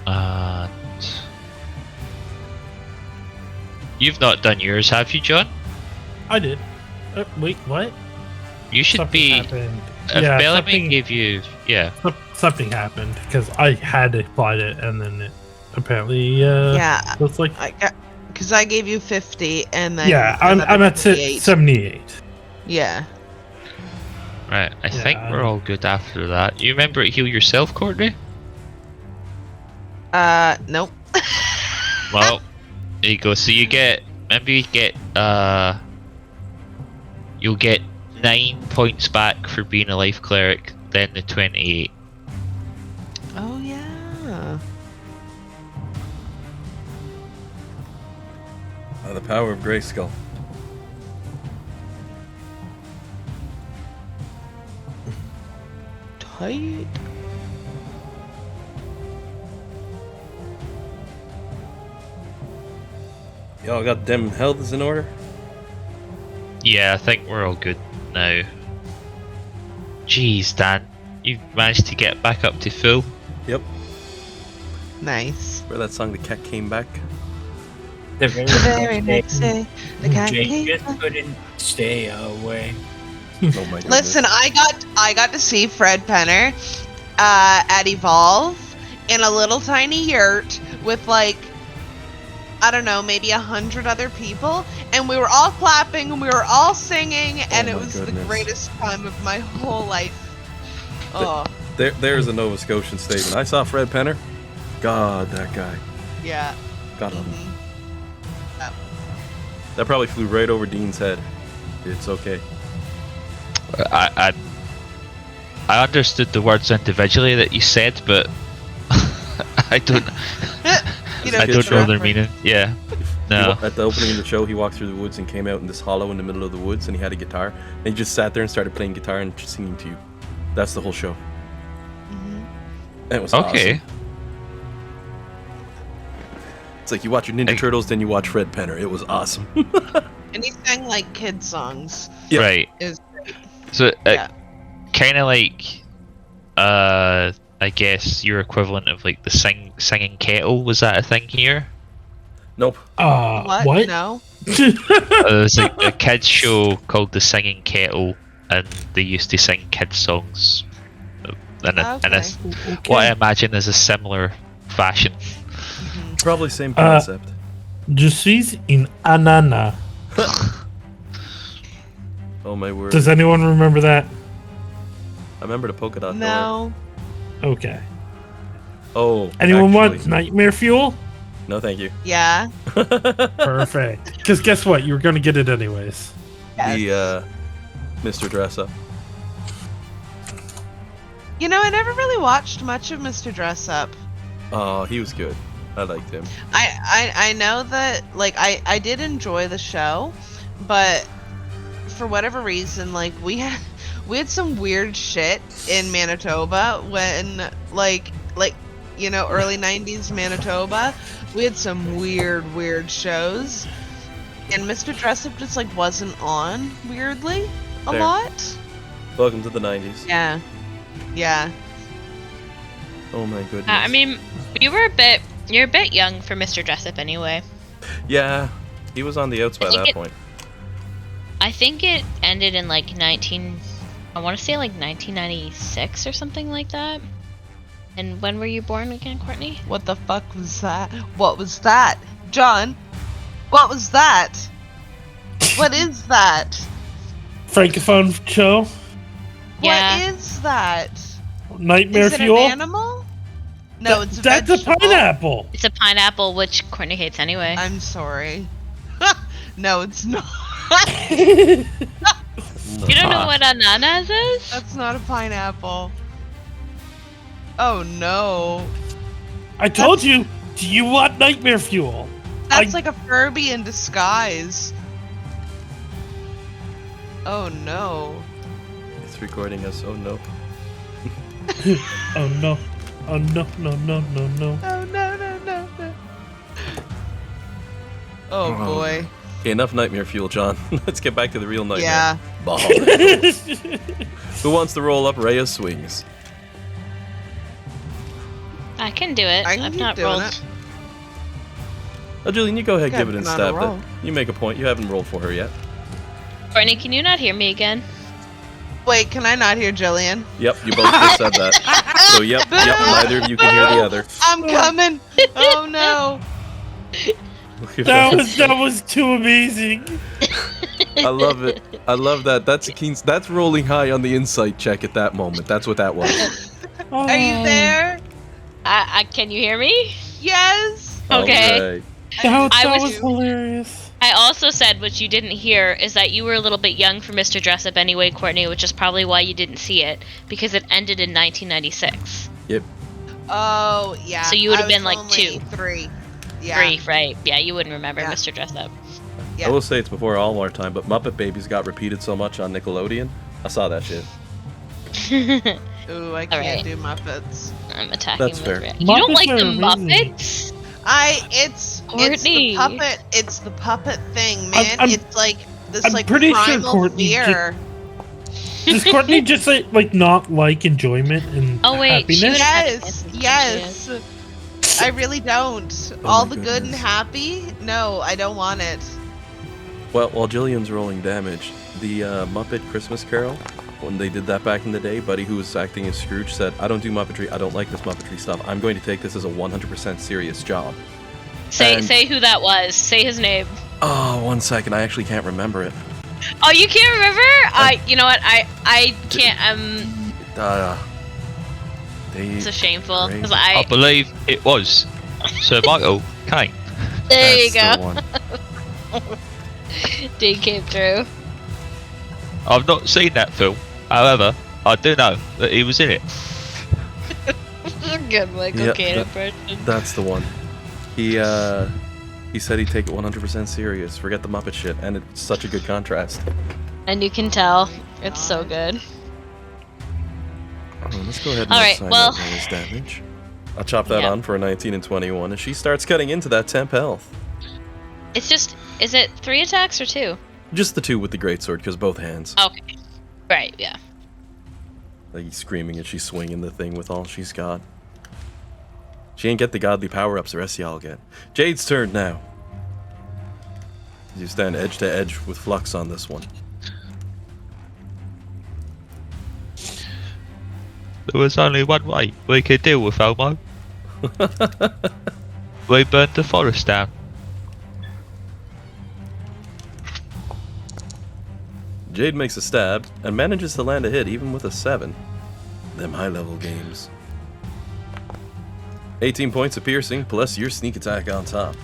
And you've not done yours, have you, John? I did. Wait, what? You should Something be. happened. If Yeah, Bellamy something- gave you, yeah. Something happened because I had applied it and then it apparently Yeah, was like because I gave you 50 and then yeah, I'm another at 58. 78. Yeah. Right, I think Yeah. we're all good after that. You remember to heal yourself, Courtney? Nope. Well, there you go. So you get, maybe you get, you'll get 9 points back for being a life cleric, then the 28. Oh yeah. The power of Grayskull. Tight. Y'all got them healths in order? Yeah, I think we're all good now. Jeez, Dan, you've managed to get back up to full. Yep. Nice. Where that song, The Cat Came Back? The very, The very next day, the cat Jake came just back. couldn't stay away. Oh my goodness. Listen, I got to see Fred Penner at Evolve in a little tiny yurt with like, I don't know, maybe 100 other people, and we were all clapping and we were all singing, and Oh it my was goodness. the greatest time of my whole life. Oh, There's a Nova Scotian statement. I saw Fred Penner. God, that guy. yeah. God love him. Mhm. That probably flew right over Dean's head. It's okay. I understood the words individually that you said, but I don't. You know, I good don't show. know their meaning. Yeah. No. At the opening of the show, he walked through the woods and came out in this hollow in the middle of the woods, and he had a guitar. And he just sat there and started playing guitar and just singing to you. That's the whole show. Mhm. And it was Okay. awesome. It's like you watch your Ninja Turtles, then you watch Fred Penner. It was awesome. And he sang like kid songs. Yeah. Right. It was great. So, Yeah. kind of like, I guess your equivalent of like the singing kettle. Was that a thing here? Nope. What? No. There's a kids show called The Singing Kettle, and they used to sing kids songs. In Okay. what I imagine is a similar fashion. Probably same concept. Je suis une anana. Oh my word. Does anyone remember that? I remember the polka dot door. No. Okay. Oh. Anyone want actually, nightmare fuel? No, thank you. Yeah. Perfect. Because guess what? You were going to get it anyways. The Mr. Dress Up. You know, I never really watched much of Mr. Dress Up. Oh, he was good. I liked him. I know that like I did enjoy the show, but for whatever reason, like we had some weird shit in Manitoba when like you know, early 90s Manitoba, we had some weird shows, and Mr. Dress Up just like wasn't on weirdly a Fair. lot. Welcome to the 90s. Yeah. Oh my goodness. I mean, we were a bit You're a bit young for Mr. Dressup anyway. Yeah, he was on the outs by that point. I think it ended in like I want to say like 1996 or something like that. And when were you born again, Courtney? What the fuck was that? What was that? John? What was that? What is that? Francophone show. Yeah. What is that? Nightmare Is it Fuel. an animal? No, it's a That's a vegetable. pineapple. It's a pineapple, which Courtney hates anyway. I'm sorry. No, it's not. You don't know what ananas is? That's not a pineapple. Oh no. I told you. Do you want Nightmare Fuel? That's like a Furby in disguise. Oh no. It's recording us. Oh no. Oh no. Oh no, no, no, no, no. Oh no. Oh boy. Okay, enough nightmare fuel, John. Let's get back to the real nightmare. Yeah. Bahamut. Who wants to roll up Rhea Swings? I can do it. I can I've keep not doing rolled. it. Oh, Julian, you go ahead, Okay, give it and I'm on a stab roll. it. You make a point. You haven't rolled for her yet. Courtney, can you not hear me again? Wait, can I not hear Jillian? Yep, you both just said that. So yep, neither of you can hear the other. I'm coming. Oh no. That was too amazing. I love it. I love that. That's rolling high on the insight check at that moment. That's what that was. Are you there? Can you hear me? Yes. Okay. Alright. That was- was hilarious. I also said, what you didn't hear, is that you were a little bit young for Mr. Dressup anyway, Courtney, which is probably why you didn't see it, because it ended in 1996. Yep. Oh yeah. So you would have I was been like only 2. 3. Yeah. 3, right? Yeah, you wouldn't remember Yeah. Mr. Dressup. Yeah. I will say it's before all our time, but Muppet Babies got repeated so much on Nickelodeon. I saw that shit. Ooh, I can't Alright. do Muppets. I'm attacking That's fair. Miss Ray. You don't like the Muppets are amazing. Muppets? It's Courtney. the puppet. It's the puppet thing, man. I'm- It's like this I'm like pretty sure primal Courtney fear. Does Courtney just like not like enjoyment and Oh, wait, she happiness? would- Yes, yes. I really don't. Oh All my the good and goodness. happy? No, I don't want it. Well, while Jillian's rolling damage, the Muppet Christmas Carol, when they did that back in the day, Buddy, who was acting as Scrooge, said, I don't do Muppetry, I don't like this Muppetry stuff. I'm going to take this as a 100% serious job. And- Say who that was. Say his name. Oh, 1 second, I actually can't remember it. Oh, you can't remember? You know what? I can't. It's a shameful. Because I believe it was Sir Michael Caine. There you That's go. the one. Did came through. I've not seen that film. However, I do know that he was in it. Good Michael Yep, Caine that- impression. That's the one. He said he'd take it 100% serious. Forget the Muppet shit, and it's such a good contrast. And you can tell. It's so good. Oh, let's go ahead and Alright, assign well- that bonus damage. I'll chop that Yeah. on for a 19 and 21, and she starts cutting into that temp health. It's just. Is it 3 attacks or 2? Just the 2 with the greatsword, because both hands. Okay. Right, yeah. Like he's screaming and she's swinging the thing with all she's got. She ain't get the godly power-ups the rest of y'all get. Jade's turn now. You stand edge to edge with Flux on this one. There was only one way we could deal with Elmo. We burned the forest down. Jade makes a stab and manages to land a hit even with a 7. Them high-level games. 18 points of piercing plus your sneak attack on top.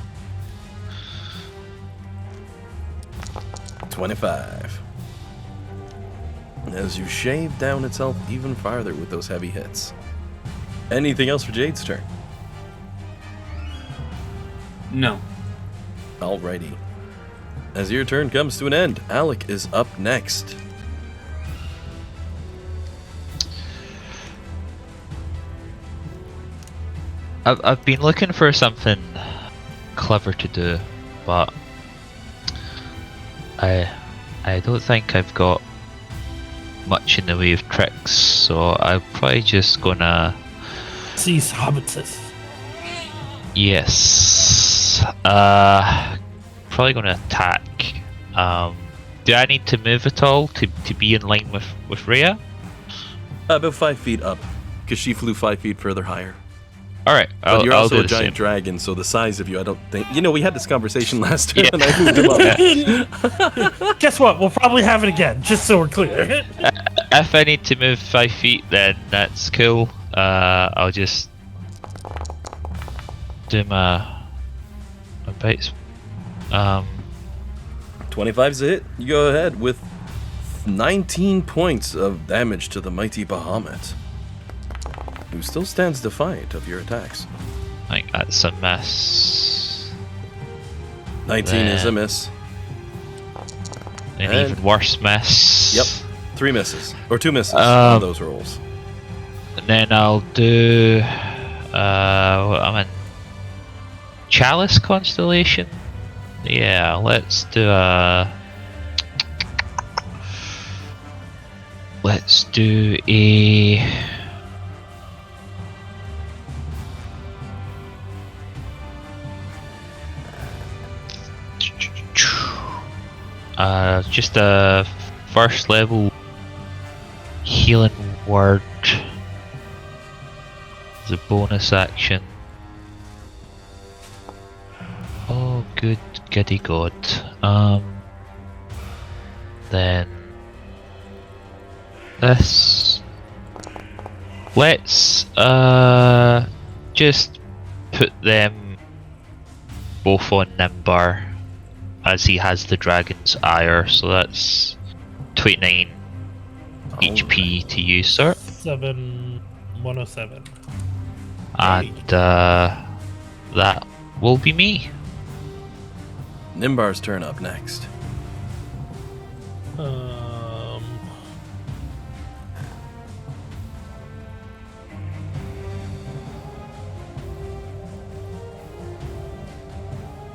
25. As you shave down its health even farther with those heavy hits. Anything else for Jade's turn? No. Alrighty. As your turn comes to an end, Alec is up next. I've been looking for something clever to do, but I don't think I've got much in the way of tricks, so I'm probably just gonna Cease hobbitses. Yes. Probably gonna attack. Do I need to move at all to be in line with Rhea? About 5 feet up, because she flew 5 feet further higher. All right. But you're I'll also do a the giant same. dragon, so the size of you, I don't think. You know, we had this conversation last time, Yeah. and I moved him up. Guess what? We'll probably have it again, just so we're clear. If I need to move 5 feet, then that's cool. I'll just do my bites. 25's a hit. You go ahead with 19 points of damage to the mighty Bahamut, who still stands defiant of your attacks. I think that's a miss. 19 is a miss. An And- even worse miss. Yep. 3 misses. Or 2 misses Um, on those rolls. And then I'll do. I'm in Chalice Constellation. Yeah, let's do a. Let's do a. Just a first level healing word. The bonus action. Oh, goody god. Then this. Let's just put them both on Nimbar, as he has the dragon's ire. So that's 29 HP to use, sir. 107. And that will be me. Nimbar's turn up next.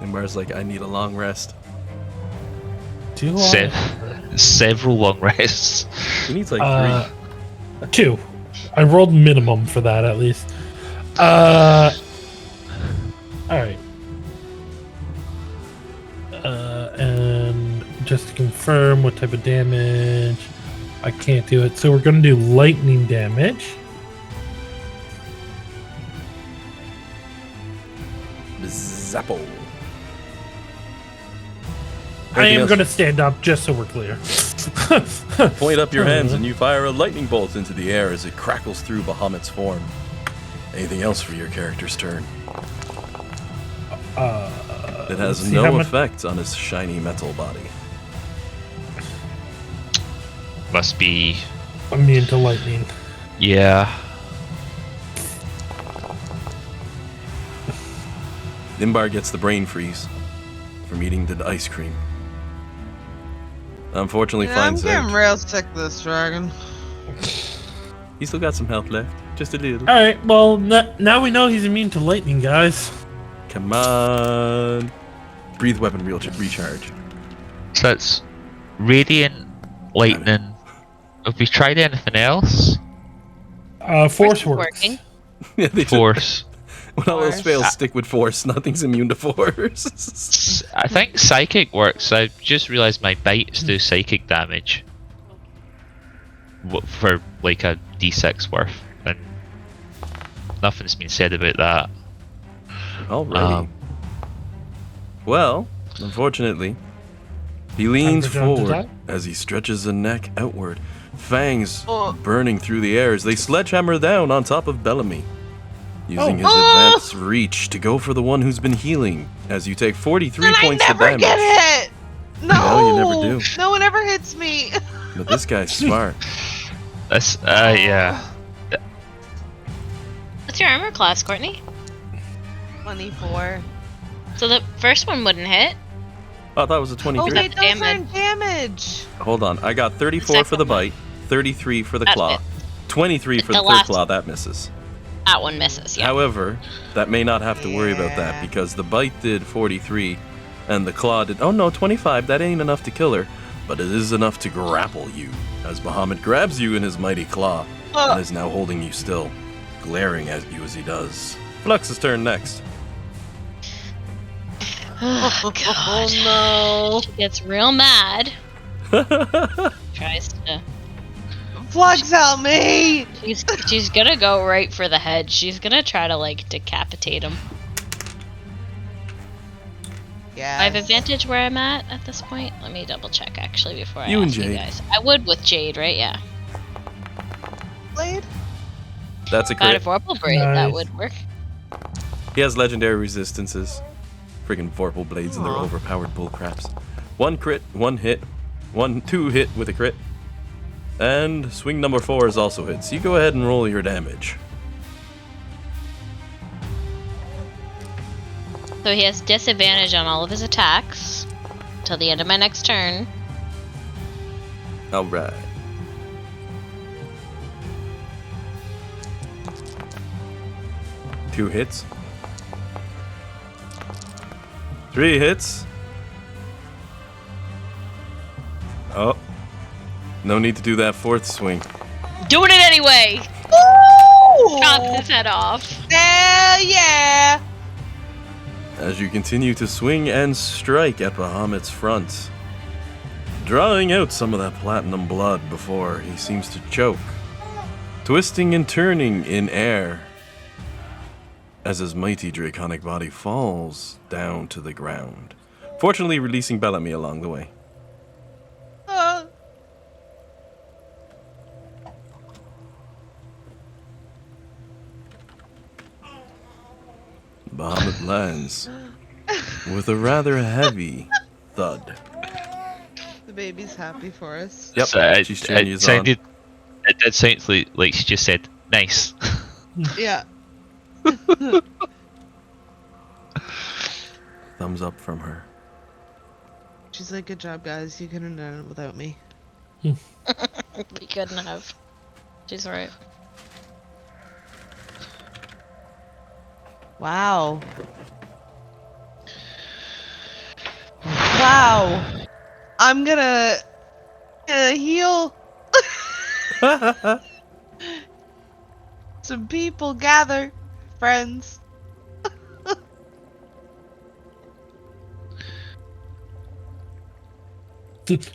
Nimbar's like, I need a long rest. Do I? Several long rests. He needs like 3. 2. I rolled minimum for that at least. Alright. And just to confirm what type of damage, I can't do it. So we're going to do lightning damage. Zappo. I am else? going to stand up just so we're clear. Point up your hands and you fire a lightning bolt into the air as it crackles through Bahamut's form. Anything else for your character's turn? It has see how no much- effect on his shiny metal body. Must be. I'm immune to lightning. Yeah. Nimbar gets the brain freeze from eating the ice cream. Unfortunately, Yeah, I'm finds getting out real sick of this dragon. he's still got some health left, just a little. Alright, well, now we know he's immune to lightning, guys. Come on, breathe weapon recharge. So that's radiant, lightning. Have we tried anything else? Force is works. working. Yeah, they Force. when all else Force. fails, stick with force. Nothing's immune to force. I think psychic works. I just realized my bites do psychic damage. For like a d6 worth, and nothing's been said about that. Alrighty. Well, unfortunately, he leans for John to forward die? as he stretches the neck outward, fangs Oh. burning through the air as they sledgehammer down on top of Bellamy, using his Oh. advanced reach to go for the one who's been healing. As you take 43 And I points of never damage. get hit! No! No, you never do. No one ever hits me! But this guy's smart. That's yeah. What's your armor class, Courtney? 24. So the first one wouldn't hit. Oh, I thought it was a Oh 23. wait, those Damage. aren't damage! Hold on, I got 34 for the Second one. bite, 33 for the That claw, hit. 23 for The the third last- claw. That misses. That one misses. Yeah. However, that may not have to worry about that Yeah. because the bite did 43 and the claw did, oh no, 25. That ain't enough to kill her, but it is enough to grapple you as Bahamut grabs you in his mighty claw and is now holding you still, glaring at you as he does. Flux's turn next. Oh, God. Oh She gets real mad. Tries to. no! Flux, help me! She's gonna go right for the head. She's gonna try to like decapitate him. Yeah. I have advantage where I'm at this point. Let me double check actually before I You and ask you Jade. guys. I would with Jade, right? Yeah. Blade? That's a Got a crit. Vorpal Braid. That Nice. would work. He has legendary resistances. Freaking Vorpal Blades and their Aw. overpowered bullcraps. 1 crit, 1 hit, 2 hit with a crit. And swing number 4 is also hit. So you go ahead and roll your damage. So he has disadvantage on all of his attacks till the end of my next turn. Alright. Two hits. 3 hits. Oh. No need to do that 4th swing. Doing it anyway. Ooh! Chops his head off. Hell yeah! As you continue to swing and strike at Bahamut's front, drawing out some of that platinum blood before he seems to choke, twisting and turning in air as his mighty draconic body falls down to the ground, fortunately releasing Bellamy along the way. Bahamut lands with a rather heavy thud. The baby's happy for us. Yep, So she's cheering you it on. sounded. It did sound like she just said, "Nice." Yeah. Thumbs up from her. She's like, good job, guys. You couldn't have done it without me. We couldn't have. She's right. Wow. Wow. I'm gonna heal. Some people gather, friends.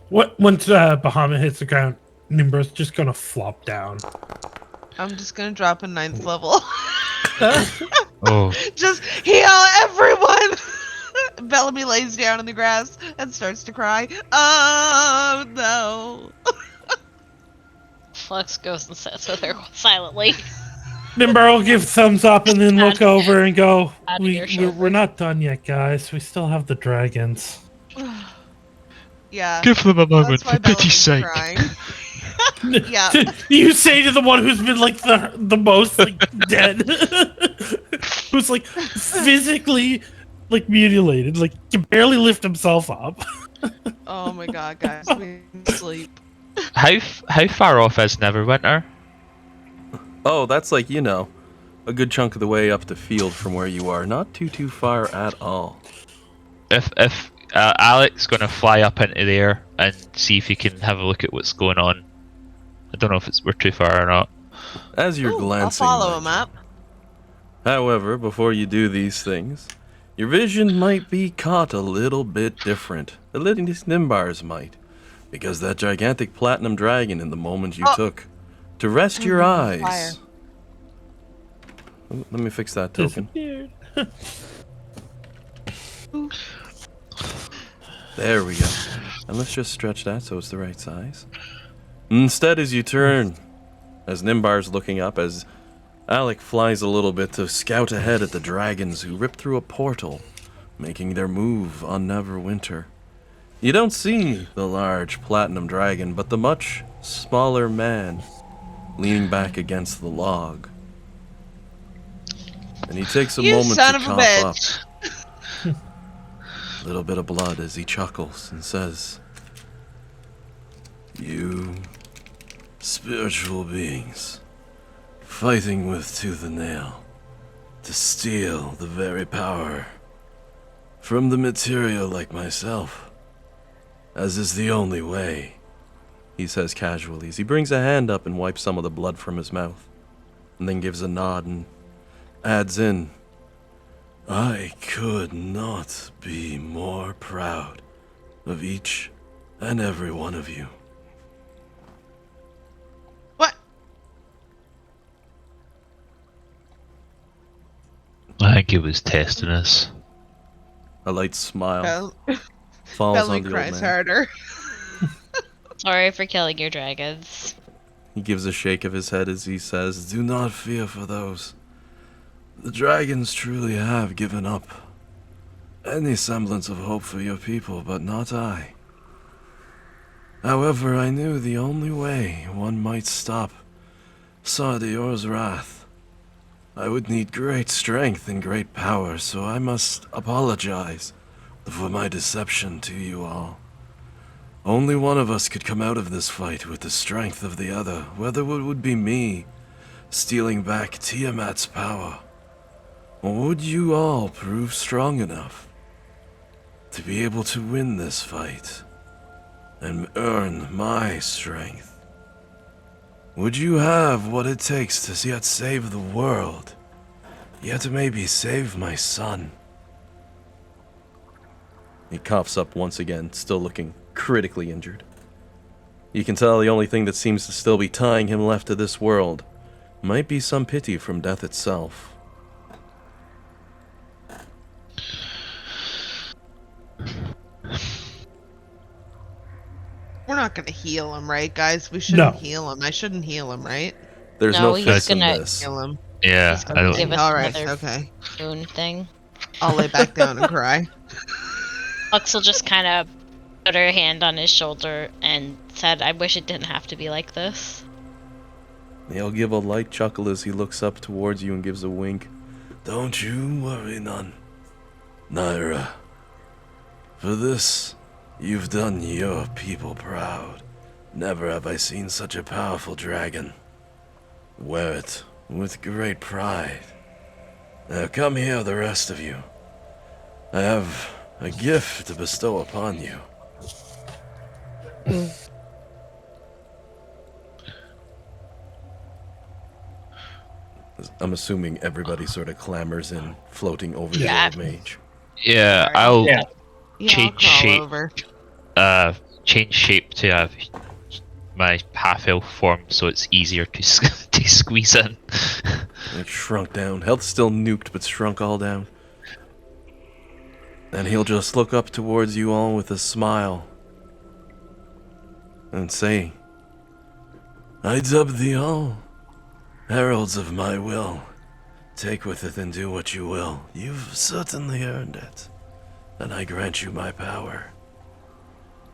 Once Bahamut hits the ground, Nimbra's just gonna flop down. I'm just gonna drop a 9th level. Oh, Just heal everyone! Bellamy lays down in the grass and starts to cry. Oh no. Flux goes and sits with her silently. Nimbar will give thumbs up and then look over and go, Out of we're earshot. not done yet, guys. We still have the dragons. Yeah. give them a moment, That's why for pity's sake. Bellamy's crying. Yeah. You say to the one who's been like the most like dead, who's like physically like mutilated, like can barely lift himself up. Oh my god, guys, we need sleep. How far off is Neverwinter? Oh, that's like, a good chunk of the way up the field from where you are. Not too far at all. If Alec's gonna fly up into there and see if he can have a look at what's going on. I don't know if we're too far or not. As you're Ooh, glancing, I'll follow him up. However, before you do these things, your vision might be caught a little bit different. At least Nimbar's might. Because that gigantic platinum dragon in the moment you took to rest your eyes. Fire. Let me fix that token. Disappeared. There we go. And let's just stretch that so it's the right size. Instead, as you turn, as Nimbar's looking up, as Alec flies a little bit to scout ahead at the dragons who rip through a portal, making their move on Neverwinter. You don't see the large platinum dragon, but the much smaller man leaning back against the log. And he takes a You moment son to of a cough up. bitch. Little bit of blood as he chuckles and says, "You spiritual beings, fighting with tooth and nail to steal the very power from the material like myself, as is the only way," he says casually as he brings a hand up and wipes some of the blood from his mouth, and then gives a nod and adds in, I could not be more proud of each and every one of you. What? I think it was testing us. A light smile Bel- falls Belly on the old cries man. harder. Sorry for killing your dragons. He gives a shake of his head as he says, "Do not fear for those. The dragons truly have given up any semblance of hope for your people, but not I. However, I knew the only way one might stop Sardior's wrath. I would need great strength and great power, so I must apologize for my deception to you all. Only one of us could come out of this fight with the strength of the other, whether it would be me stealing back Tiamat's power, or would you all prove strong enough to be able to win this fight and earn my strength? Would you have what it takes to yet save the world, yet maybe save my son?" He coughs up once again, still looking critically injured. You can tell the only thing that seems to still be tying him left to this world might be some pity from death itself. We're not gonna heal him, right, guys? We shouldn't No. heal him. I shouldn't heal him, right? There's No, no he's fix in gonna- this. Heal him. Yeah, He's I gonna don't. give us Alright, another okay. boon thing. I'll lay back down and cry. Lux will just kind of put her hand on his shoulder and said, "I wish it didn't have to be like this." He'll give a light chuckle as he looks up towards you and gives a wink. "Don't you worry none, Naira. For this, you've done your people proud. Never have I seen such a powerful dragon. Wear it with great pride. Now come here, the rest of you. I have a gift to bestow upon you." I'm assuming everybody sort of clambers in, floating over Yeah. the old mage. Yeah, Alright. I'll Yeah. Yeah, Change I'll crawl shape. over. Change shape to my half elf form, so it's easier to to squeeze in. Like shrunk down. Health still nuked, but shrunk all down. And he'll just look up towards you all with a smile and say, "I dub thee all heralds of my will. Take with it and do what you will. You've certainly earned it, and I grant you my power.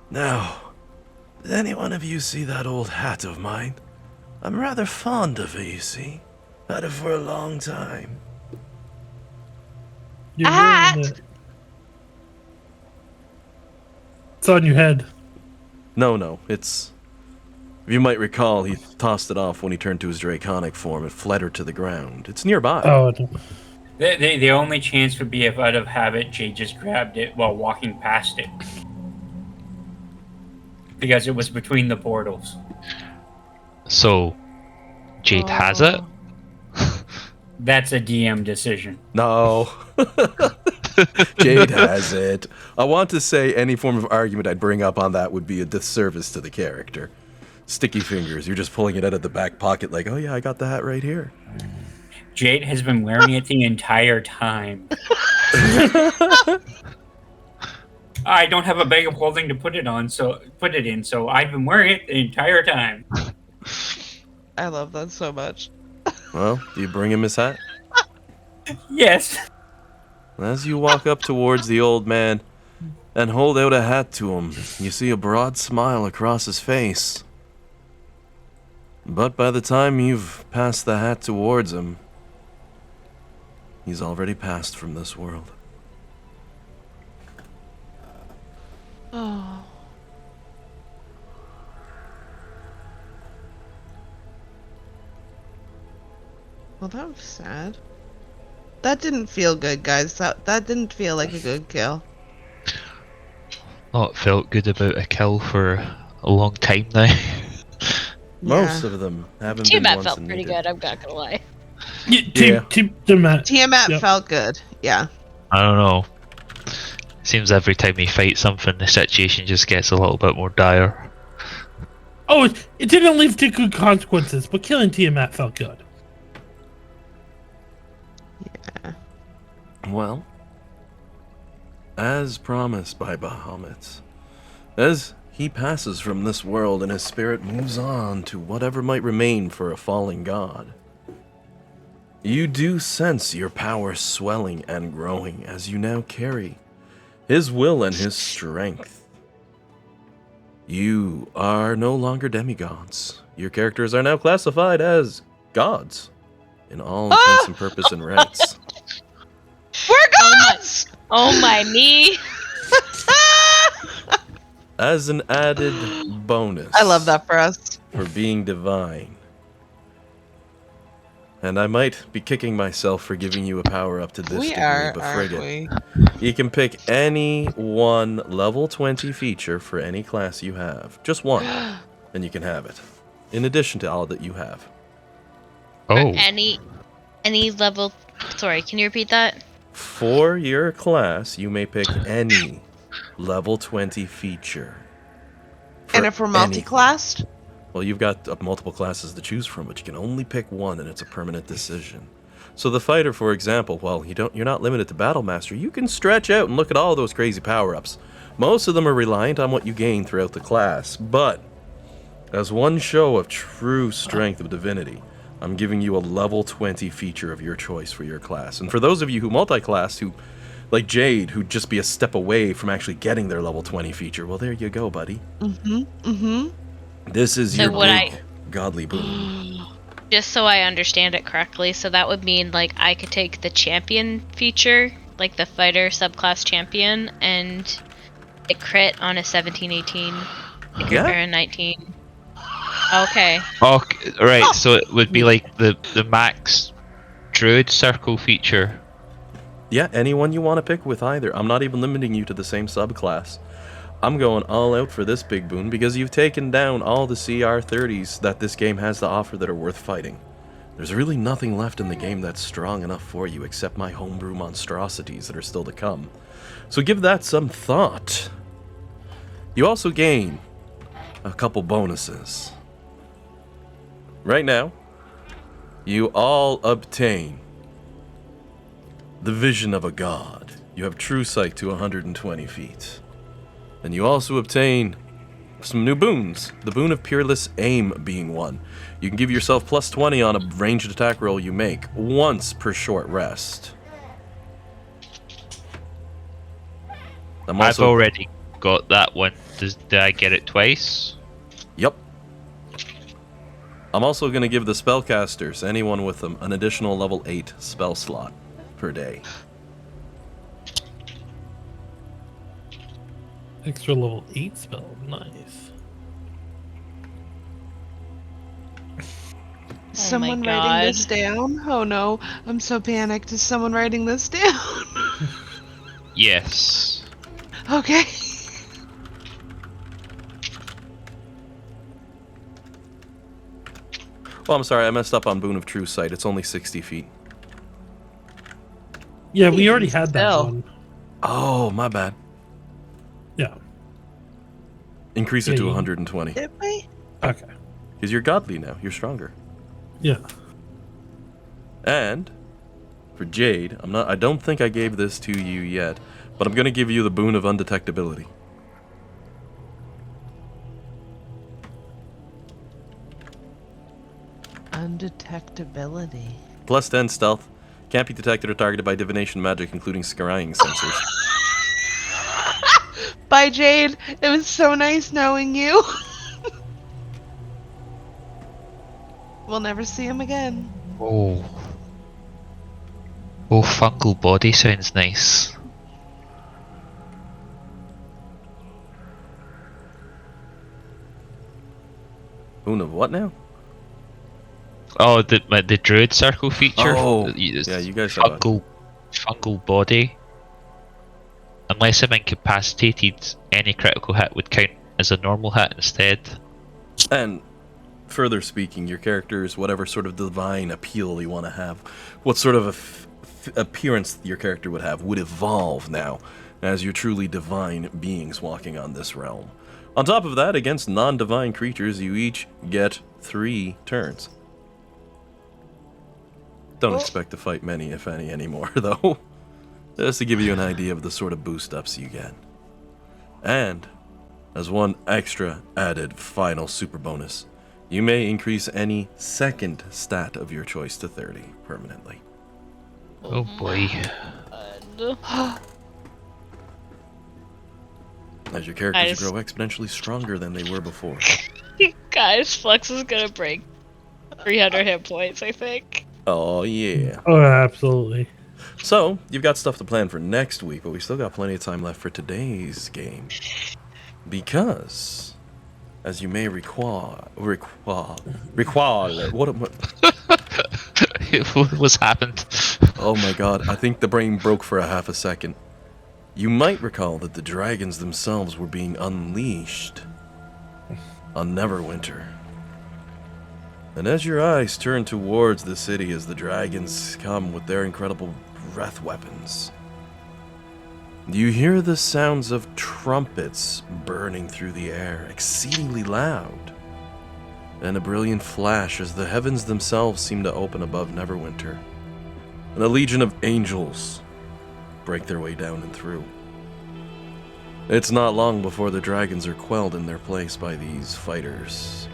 Now, did any one of you see that old hat of mine? I'm rather fond of it, you see. Had it for a long time." You're Ah! wearing it. It's on your head. No, it's... You might recall he tossed it off when he turned to his draconic form and fled her to the ground. It's nearby. Oh, no. The only chance would be if out of habit Jade just grabbed it while walking past it. Because it was between the portals. So, Jade has it. That's a DM decision. No. Jade has it. I want to say any form of argument I'd bring up on that would be a disservice to the character. Sticky fingers. You're just pulling it out of the back pocket like, "Oh yeah, I got the hat right here." Jade has been wearing it the entire time. I don't have a bag of holding to put it in, so I've been wearing it the entire time. I love that so much. Well, do you bring him his hat? Yes. As you walk up towards the old man and hold out a hat to him, you see a broad smile across his face. But by the time you've passed the hat towards him, he's already passed from this world. Oh. Well, that was sad. That didn't feel good, guys. That didn't feel like a good kill. Not felt good about a kill for a long time now. Most Yeah. of them haven't Tiamat been once felt and pretty needed. good, I'm not gonna lie. Yeah, Yeah. Tiamat. Tiamat Yep. felt good. Yeah. I don't know. Seems every time we fight something, the situation just gets a little bit more dire. Oh, it didn't lead to good consequences, but killing Tiamat felt good. Well, as promised by Bahamut, as he passes from this world and his spirit moves on to whatever might remain for a fallen god, you do sense your power swelling and growing as you now carry his will and his strength. You are no longer demigods. Your characters are now classified as gods in all intents and purpose and rights. We're gods! Oh my knee! As an added bonus. I love that for us. For being divine. And I might be kicking myself for giving you a power up to this We degree, are, but aren't frig it. we? You can pick any one level 20 feature for any class you have. Just one. And you can have it. In addition to all that you have. Oh. Any level. Sorry, can you repeat that? For your class, you may pick any level 20 feature. And for if we're anything. multi-classed? Well, you've got multiple classes to choose from, but you can only pick one, and it's a permanent decision. So the fighter, for example, well, you're not limited to Battle Master. You can stretch out and look at all those crazy power-ups. Most of them are reliant on what you gain throughout the class, but as one show of true strength of divinity, I'm giving you a level 20 feature of your choice for your class. And for those of you who multi-class, who, like Jade, who'd just be a step away from actually getting their level 20 feature, well, there you go, buddy. This is So your would big I- godly boon. Just so I understand it correctly, so that would mean like I could take the champion feature, like the fighter subclass champion, and a crit on a 17-18, Yeah. or a 19. Okay. Oh, right. So it would be like the max druid circle feature. Yeah, anyone you want to pick with either. I'm not even limiting you to the same subclass. I'm going all out for this big boon because you've taken down all the CR30s that this game has to offer that are worth fighting. There's really nothing left in the game that's strong enough for you except my homebrew monstrosities that are still to come. So give that some thought. You also gain a couple bonuses. Right now, you all obtain the vision of a god. You have true sight to 120 feet. And you also obtain some new boons. The boon of Peerless Aim being one. You can give yourself plus 20 on a ranged attack roll you make, once per short rest. I've already got that one. Did I get it twice? Yep. I'm also going to give the spellcasters, anyone with them, an additional level 8 spell slot per day. Extra level 8 spell. Nice. Is someone writing God. this down? Oh no, I'm so panicked. Is someone writing this down? Yes. Okay. Well, I'm sorry, I messed up on Boon of True Sight. It's only 60 feet. Yeah, we already had that Still. one. Oh, my bad. Yeah. Increase it Yeah, to you- 120. Did we? Okay. Because you're godly now. You're stronger. Yeah. And for Jade, I don't think I gave this to you yet, but I'm going to give you the boon of undetectability. Undetectability. Plus 10 stealth. Can't be detected or targeted by divination magic, including scrying sensors. Bye, Jade. It was so nice knowing you. We'll never see him again. Oh. Oh, fungal body sounds nice. Boon of what now? Oh, the druid circle feature. Oh, It's yeah, you guys have fungal body. Unless I'm incapacitated, any critical hit would count as a normal hit instead. And further speaking, your characters, whatever sort of divine appeal you want to have, what sort of appearance your character would have would evolve now, as you're truly divine beings walking on this realm. On top of that, against non-divine creatures, you each get 3 turns. Don't expect to fight many, if any, anymore, though. Just to give you an idea of the sort of boost-ups you get. And, as one extra added final super bonus, you may increase any second stat of your choice to 30 permanently. Oh boy. As your characters grow exponentially stronger than they were before. Guys, Flux is gonna break 300 hit points, I think. Oh, yeah. Oh, absolutely. So, you've got stuff to plan for next week, but we still got plenty of time left for today's game. Because, as you may recall, what What's happened? Oh my god, I think the brain broke for a half a second. You might recall that the dragons themselves were being unleashed on Neverwinter. And as your eyes turn towards the city as the dragons come with their incredible breath weapons, you hear the sounds of trumpets burning through the air, exceedingly loud, and a brilliant flash as the heavens themselves seem to open above Neverwinter, and a legion of angels break their way down and through. It's not long before the dragons are quelled in their place by these fighters.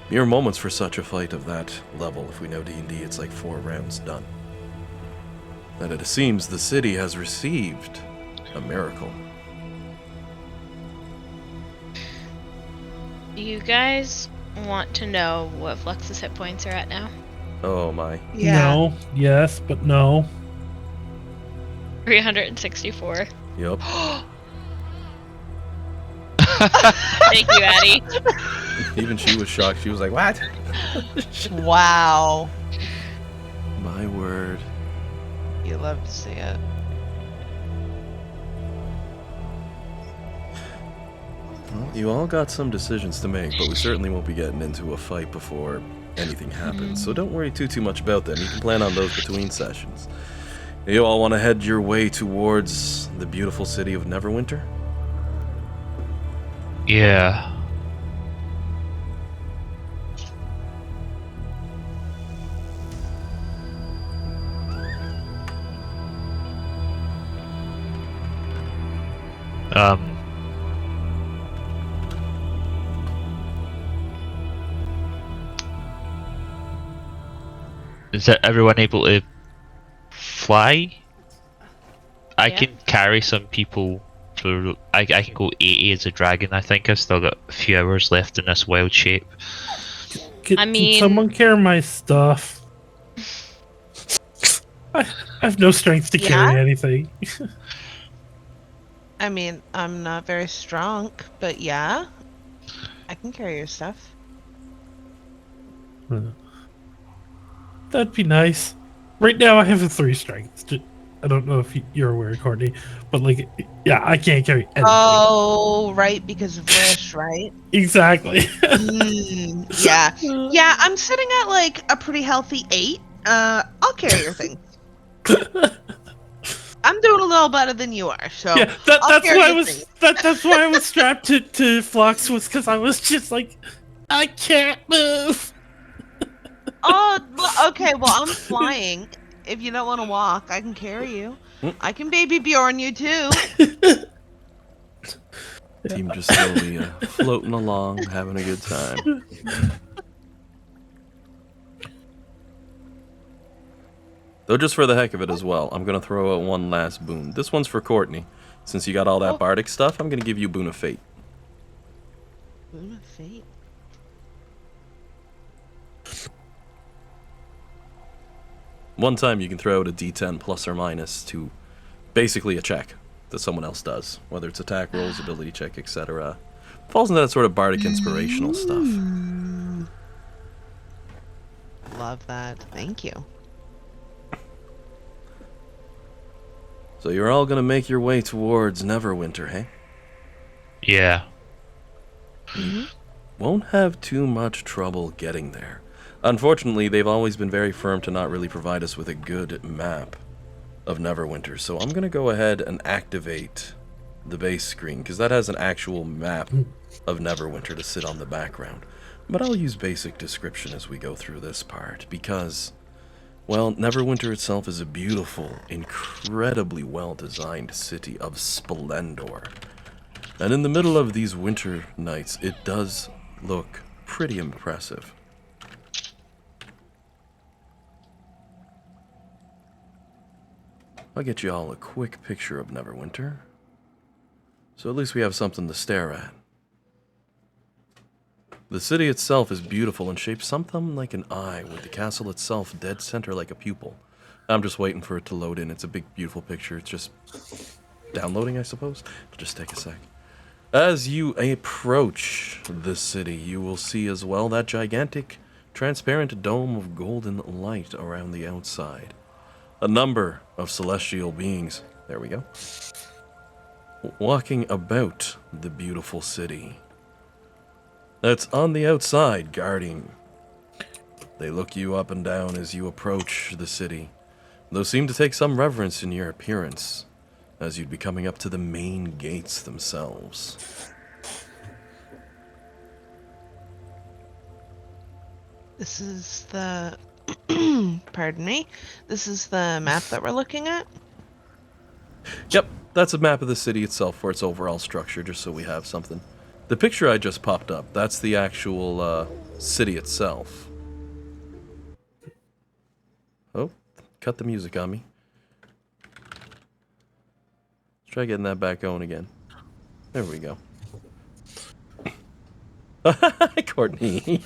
Mere moments for such a fight of that level. If we know D&D, it's like 4 rounds done. And it seems the city has received a miracle. Do you guys want to know what Flux's hit points are at now? Oh my. Yeah. No. Yes, but no. 364. Yup. Thank you, Addie. Even she was shocked. She was like, what? Wow. My word. You love to see it. Well, you all got some decisions to make, but we certainly won't be getting into a fight before anything happens. So don't worry too much about them. You can plan on those between sessions. You all want to head your way towards the beautiful city of Neverwinter? Yeah. Is everyone able to fly? I Yeah. can carry some people through. I can go 80 as a dragon. I think I've still got a few hours left in this wild shape. Can someone carry my stuff? I have no strength to carry anything. I mean, I'm not very strong, but yeah. I can carry your stuff. That'd be nice. Right now, I have a 3 strength. I don't know if you're aware, Courtney, but like, yeah, I can't carry anything. Oh, right, because of Wish, right? Exactly. Yeah. Yeah, I'm sitting at like a pretty healthy 8. I'll carry your thing. I'm doing a little better than you are, so Yeah, that's why I was strapped to Flux, was because I was just like, I can't move. Oh, well, okay. Well, I'm flying. If you don't want to walk, I can carry you. I can baby Bjorn you too. Team just slowly floating along, having a good time. Though just for the heck of it as well, I'm going to throw out one last boon. This one's for Courtney. Since you got all that bardic stuff, I'm going to give you Boon of Fate. Boon of Fate. One time you can throw out a d10 plus or minus to basically a check that someone else does, whether it's attack rolls, ability check, etc. Falls into that sort of bardic inspirational stuff. Love that. Thank you. So you're all going to make your way towards Neverwinter, hey? Yeah. Won't have too much trouble getting there. Unfortunately, they've always been very firm to not really provide us with a good map. of Neverwinter. So I'm going to go ahead and activate the base screen, because that has an actual map of Neverwinter to sit on the background. But I'll use basic description as we go through this part, because, well, Neverwinter itself is a beautiful, incredibly well-designed city of splendor. And in the middle of these winter nights, it does look pretty impressive. I'll get you all a quick picture of Neverwinter, so at least we have something to stare at. The city itself is beautiful and shaped something like an eye, with the castle itself dead center like a pupil. I'm just waiting for it to load in. It's a big, beautiful picture. It's just downloading, I suppose. It'll just take a sec. As you approach the city, you will see as well that gigantic, transparent dome of golden light around the outside. A number of celestial beings, there we go, walking about the beautiful city. That's on the outside, guarding. They look you up and down as you approach the city. Those seem to take some reverence in your appearance, as you'd be coming up to the main gates themselves. This is the... pardon me. This is the map that we're looking at? Yep, that's a map of the city itself for its overall structure, just so we have something. The picture I just popped up, that's the actual city itself. Oh, cut the music on me. Let's try getting that back going again. There we go. Courtney.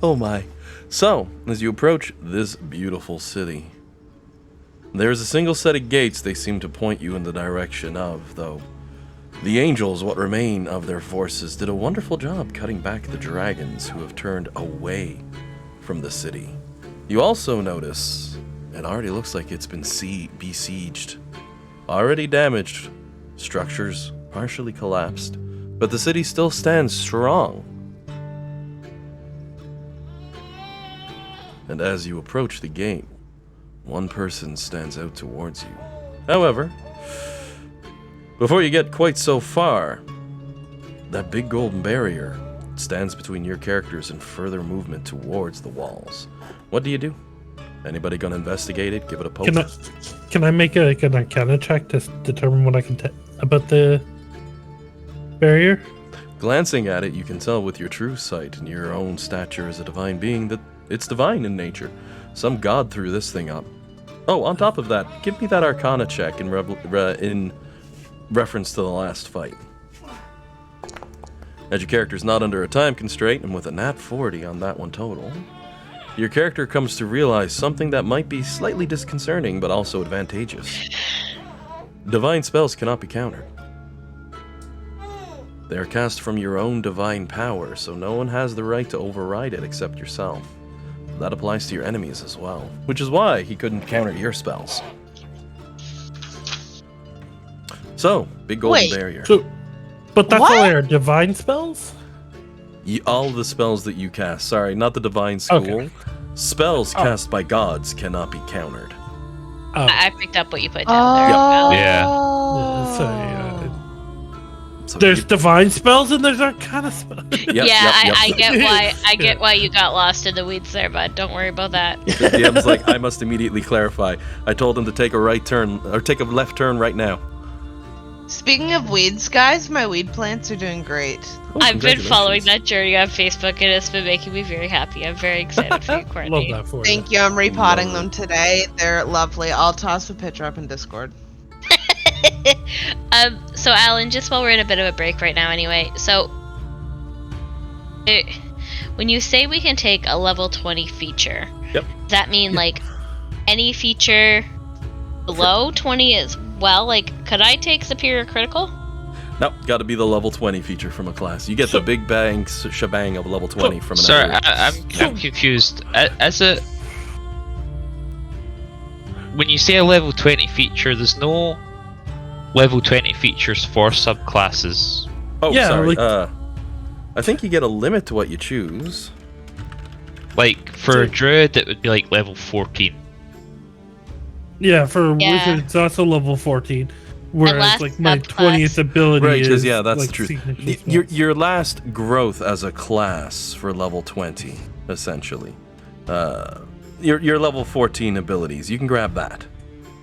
Oh my. So, as you approach this beautiful city, there's a single set of gates they seem to point you in the direction of, though. The angels, what remain of their forces, did a wonderful job cutting back the dragons who have turned away from the city. You also notice it already looks like it's been besieged. Already damaged, structures partially collapsed, but the city still stands strong. And as you approach the gate, one person stands out towards you. However, before you get quite so far, that big golden barrier stands between your characters and further movement towards the walls. What do you do? Anybody gonna investigate it? Give it a poke? Can I make an Arcana check to determine what I can about the barrier? Glancing at it, you can tell with your true sight and your own stature as a divine being that it's divine in nature. Some god threw this thing up. Oh, on top of that, give me that Arcana check in reference to the last fight. As your character's not under a time constraint, and with a nat 40 on that one total, your character comes to realize something that might be slightly disconcerting, but also advantageous. Divine spells cannot be countered. They are cast from your own divine power, so no one has the right to override it except yourself. That applies to your enemies as well, which is why he couldn't counter your spells. So, big golden barrier. So, but that's What? all our divine spells? All the spells that you cast, sorry, not the divine school. Okay. Spells cast by gods cannot be countered. Oh. I picked up what you put down there. Yeah. So There's you- divine spells and there's Arcana spells. Yep, I yep. get why you got lost in the weeds there, bud. Don't worry about that. The DM's like, I must immediately clarify. I told him to take a right turn, or take a left turn right now. Speaking of weeds, guys, my weed plants are doing great. Oh, I've been following congratulations. that journey on Facebook, and it's been making me very happy. I'm very excited for you, Love Courtney. that for Thank you. I'm repotting Love them it. today. They're lovely. I'll toss a picture up in Discord. So Alan, just while we're in a bit of a break right now anyway, so when you say we can take a level 20 feature, Yep. does that mean like any feature below 20 as well? Like, could I take Superior Critical? Nope, got to be the level 20 feature from a class. You get the big bang shebang of level 20 from an Sorry, area. I'm confused. As a when you say a level 20 feature, there's no level 20 features for subclasses. Oh, Yeah, sorry. like- I think you get a limit to what you choose. Like for a druid, it would be like level 14. Yeah, for Yeah. wizard, it's also level 14. Whereas, last like, my subclass- 20th ability Right, because is, yeah, that's like, the truth. signature Your spells. your last growth as a class for level 20, essentially. Your level 14 abilities, you can grab that.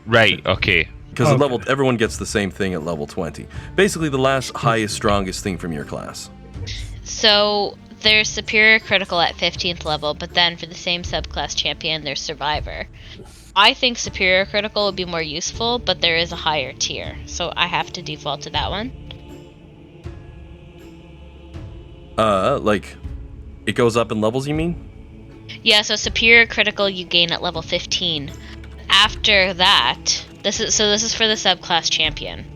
Right. Okay. Because Okay. at level, everyone gets the same thing at level 20. Basically, the last highest, strongest thing from your class. So there's superior critical at 15th level, but then for the same subclass champion, there's survivor. I think superior critical would be more useful, but there is a higher tier, so I have to default to that one. Like, it goes up in levels, you mean? Yeah, so superior critical you gain at level 15. After that, this is for the subclass champion.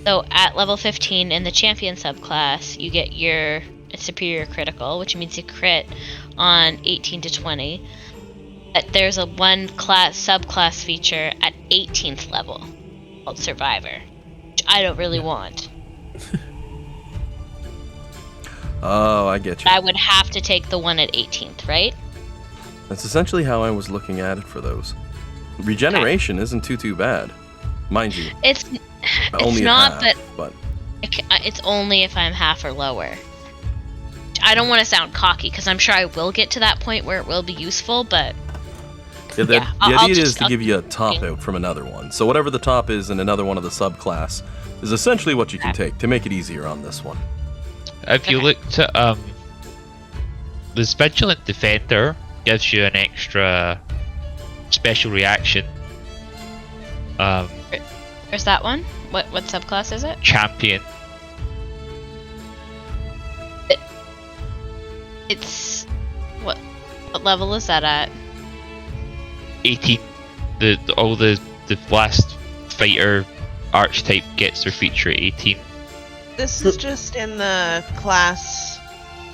So at level 15 in the champion subclass, you get your superior critical, which means you crit on 18 to 20. But there's a one class subclass feature at 18th level called survivor, which I don't really want. Oh, I get you. I would have to take the one at 18th, right? That's essentially how I was looking at it for those. Regeneration isn't too bad. Mind you, It's only at not, half, but it's only if I'm half or lower. I don't want to sound cocky because I'm sure I will get to that point where it will be useful, but yeah, the I'll idea is just- to I'll give you a keep top looking. out from another one. So whatever the top is in another one of the subclass is essentially what you can take to make it easier on this one. If you Okay. looked at this Vigilant Defender gives you an extra special reaction. There's that one. What subclass is it? Champion. It's what level is that at? 18. All the last fighter archetype gets their feature at 18. This is just in the class,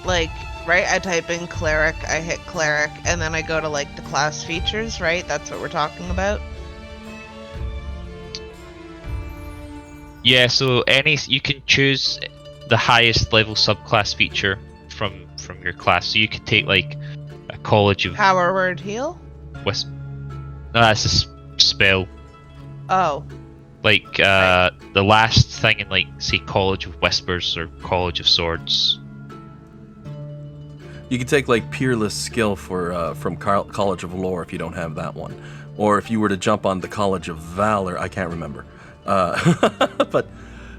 like, right? I type in cleric, I hit cleric, and then I go to, like, the class features, right? That's what we're talking about. Yeah, so you can choose the highest level subclass feature from your class. So you could take like a College of Power word heal? Wisp. No, that's a spell. Oh. Like the last thing in like say College of Whispers or College of Swords. You could take like Peerless skill for from College of Lore if you don't have that one, or if you were to jump on the College of Valor, I can't remember. But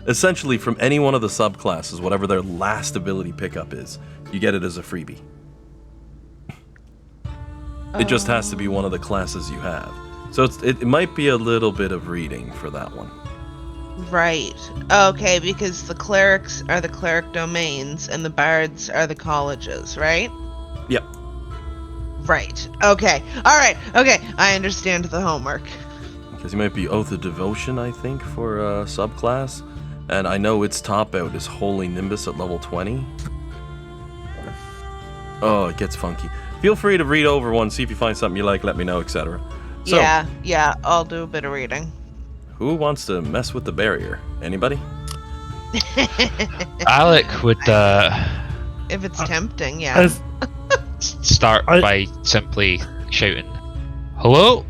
essentially, from any one of the subclasses, whatever their last ability pickup is, you get it as a freebie. It just has to be one of the classes you have. So it might be a little bit of reading for that one. Right. Okay, because the clerics are the cleric domains and the bards are the colleges, right? Yep. Right. Okay. Alright. Okay. I understand the homework. Because you might be Oath of Devotion, I think, for a subclass. And I know its top out is Holy Nimbus at level 20. Oh, it gets funky. Feel free to read over one, see if you find something you like, let me know, etc. So, Yeah, I'll do a bit of reading. who wants to mess with the barrier? Anybody? Alec would If it's tempting, yeah. As, start by simply shouting, "Hello!"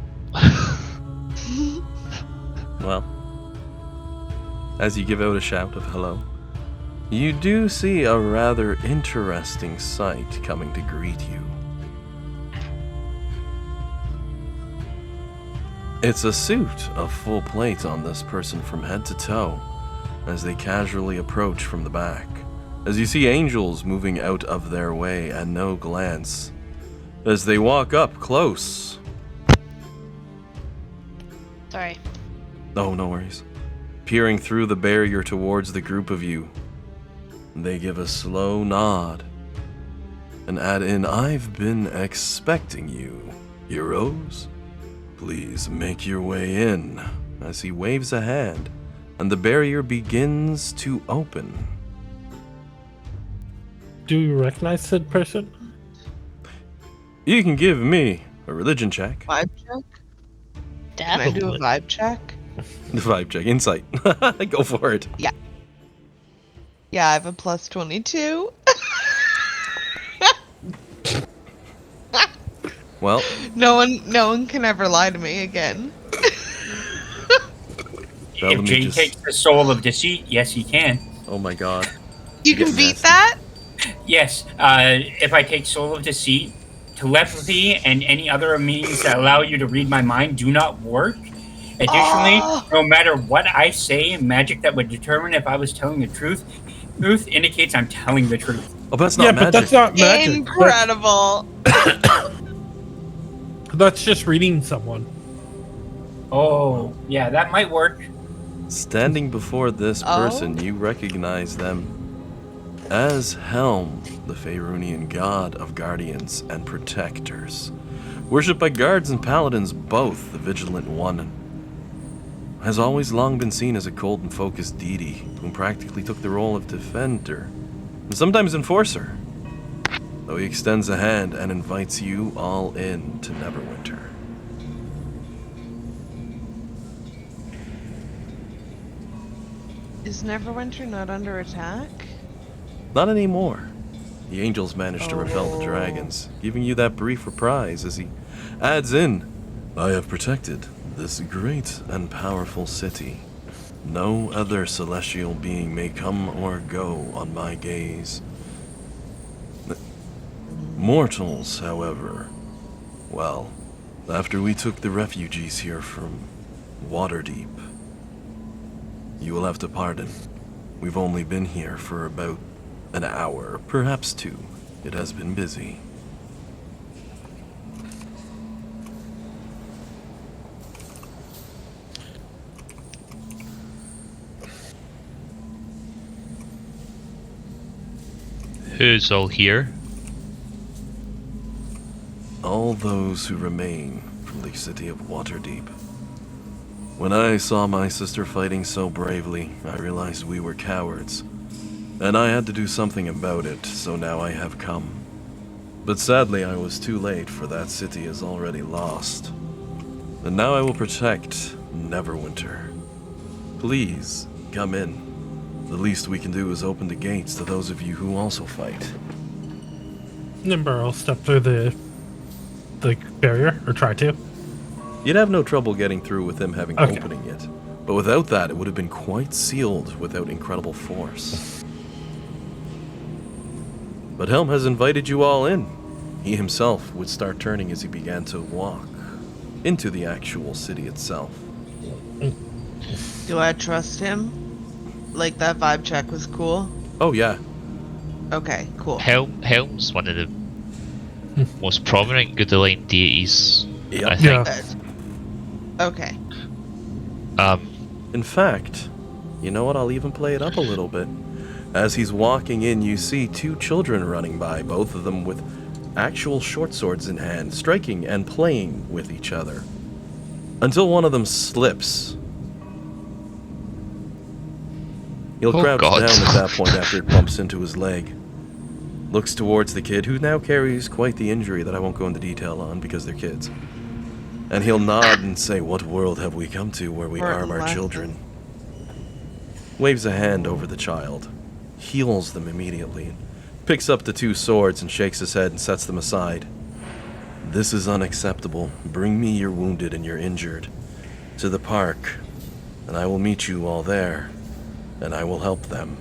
Well, as you give out a shout of hello, you do see a rather interesting sight coming to greet you. It's a suit of full plate on this person from head to toe, as they casually approach from the back, as you see angels moving out of their way at no glance, as they walk up close. Sorry. Oh, no worries. Peering through the barrier towards the group of you, they give a slow nod and add in, "I've been expecting you, heroes. Please make your way in," as he waves a hand and the barrier begins to open. do you recognize said person? You can give me a religion check. Vibe check? Can I do a vibe check? The vibe check. Insight. Go for it. Yeah, I have a plus 22. Well, No one can ever lie to me again. Tell If them Jade just... takes the soul of deceit, yes, he can. Oh my god. You Get can beat nasty. that? Yes, if I take soul of deceit, telepathy, and any other means that allow you to read my mind do not work. Additionally, Oh. no matter what I say, magic that would determine if I was telling the truth indicates I'm telling the truth. Oh, but that's not Yeah, magic. but that's not magic. Incredible. That's just reading someone. Oh, yeah, that might work. Standing before this person, you recognize them as Helm, the Faerunian god of guardians and protectors. Worshipped by guards and paladins both, the Vigilant One has always long been seen as a cold and focused deity who practically took the role of defender and sometimes enforcer, though he extends a hand and invites you all in to Neverwinter. Is Neverwinter not under attack? Not anymore. The angels managed to repel the dragons, giving you that brief reprise as he adds in, I have protected this great and powerful city. No other celestial being may come or go on my gaze. Mortals, however, well, after we took the refugees here from Waterdeep, you will have to pardon. We've only been here for about an hour, perhaps 2. It has been busy. Who's all here? All those who remain from the city of Waterdeep. When I saw my sister fighting so bravely, I realized we were cowards, and I had to do something about it, so now I have come. But sadly, I was too late, for that city is already lost. And now I will protect Neverwinter. Please, come in. The least we can do is open the gates to those of you who also fight. Nimber will step through the barrier, or try to. You'd have no trouble getting through with him having Okay. opening it. But without that, it would have been quite sealed without incredible force. But Helm has invited you all in. He himself would start turning as he began to walk into the actual city itself. Do I trust him? Like, that vibe check was cool? Oh yeah, Okay, cool. Helm's one of the most prominent good aligned deities, Yep. I think. Good. Okay. in fact, you know what, I'll even play it up a little bit. As he's walking in, you see 2 children running by, both of them with actual short swords in hand, striking and playing with each other. Until one of them slips. He'll Oh, crouch God. down at that point after it bumps into his leg. Looks towards the kid, who now carries quite the injury that I won't go into detail on because they're kids. And he'll nod and say, what world have we come to where we arm our children? Waves a hand over the child, heals them immediately, picks up the 2 swords and shakes his head and sets them aside. This is unacceptable. Bring me your wounded and your injured to the park, and I will meet you all there, and I will help them.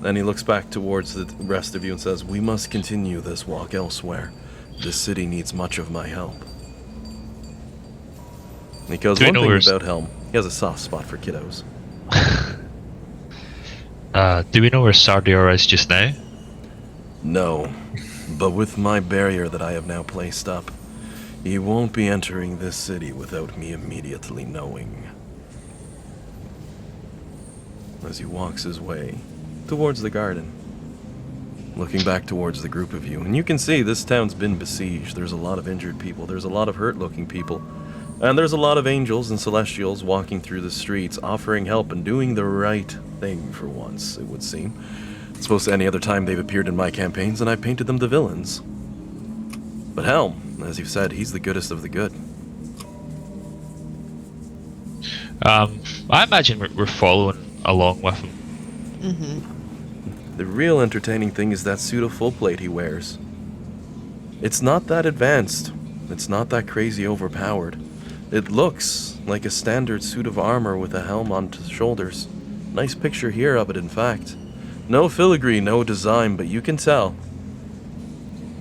Then he looks back towards the rest of you and says, we must continue this walk elsewhere. This city needs much of my help. And he goes, Do we one know thing where's- about Helm, he has a soft spot for kiddos. Do we know where Sardior is just now? No, but with my barrier that I have now placed up, he won't be entering this city without me immediately knowing. As he walks his way towards the garden, looking back towards the group of you, and you can see this town's been besieged. There's a lot of injured people, there's a lot of hurt-looking people, and there's a lot of angels and celestials walking through the streets, offering help and doing the right thing for once, it would seem. As opposed to any other time they've appeared in my campaigns, and I painted them the villains. But Helm, as you've said, he's the goodest of the good. I imagine we're following along with him. Mm-hmm. The real entertaining thing is that suit of full plate he wears. It's not that advanced, It's not that crazy overpowered. It looks like a standard suit of armor with a helm on the shoulders. Nice picture here of it, in fact. No filigree, no design, but you can tell.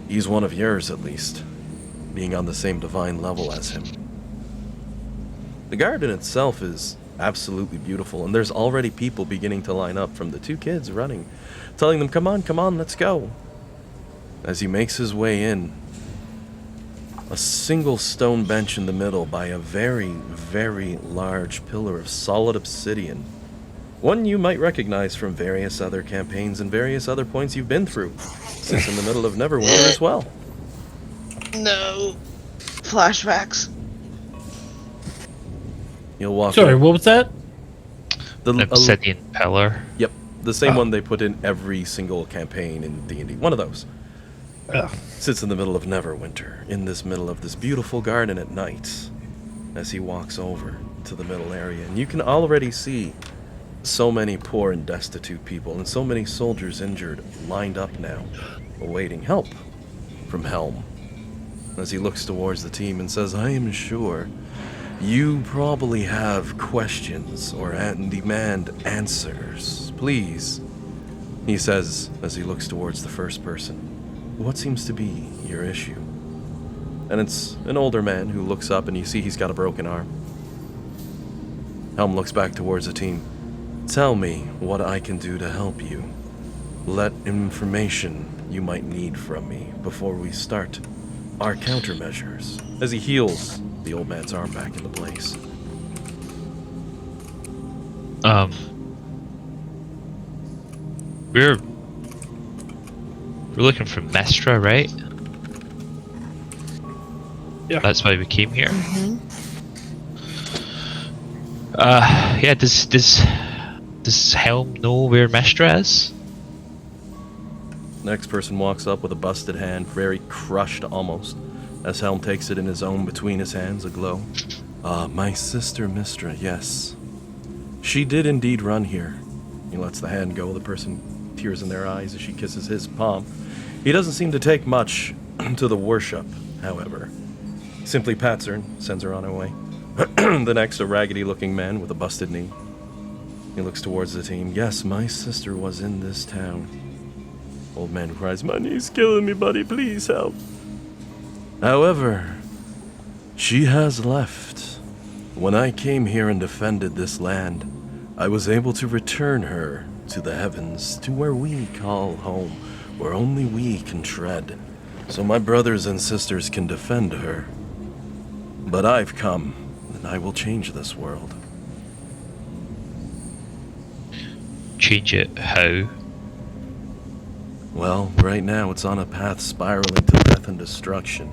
He's one of yours, at least, being on the same divine level as him. The garden itself is absolutely beautiful, and there's already people beginning to line up, from the two kids running, telling them, come on, let's go. As he makes his way in, a single stone bench in the middle by a very, very large pillar of solid obsidian. One you might recognize from various other campaigns and various other points you've been through. Sits in the middle of Neverwinter as well. No. Flashbacks. You'll walk Sorry, over. what was that? The Obsidian pillar. Yep, the same one they put in every single campaign in D&D. One of those. Sits in the middle of Neverwinter, in this middle of this beautiful garden at night, as he walks over to the middle area. And you can already see so many poor and destitute people, and so many soldiers injured, lined up now, awaiting help from Helm. As he looks towards the team and says, I am sure you probably have questions or demand answers. Please, he says as he looks towards the first person, what seems to be your issue? And it's an older man who looks up, and you see he's got a broken arm. Helm looks back towards the team. Tell me what I can do to help you. Let information you might need from me before we start our countermeasures. As he heals the old man's arm back into place. We're looking for Mestra, right? Yeah. That's why we came here. Yeah. Does Helm know where Mestra is? Next person walks up with a busted hand, very crushed almost, as Helm takes it in his own between his hands, aglow. My sister Mistra, yes. She did indeed run here. He lets the hand go, the person, tears in their eyes as she kisses his palm. He doesn't seem to take much to the worship, however. He simply pats her and sends her on her way. The next, a raggedy-looking man with a busted knee. He looks towards the team. Yes, my sister was in this town. Old man cries, my knee's killing me, buddy, please help. However, she has left. When I came here and defended this land, I was able to return her to the heavens, to where we call home, where only we can tread, so my brothers and sisters can defend her. But I've come, and I will change this world. Change it how? Well, right now it's on a path spiraling to death and destruction.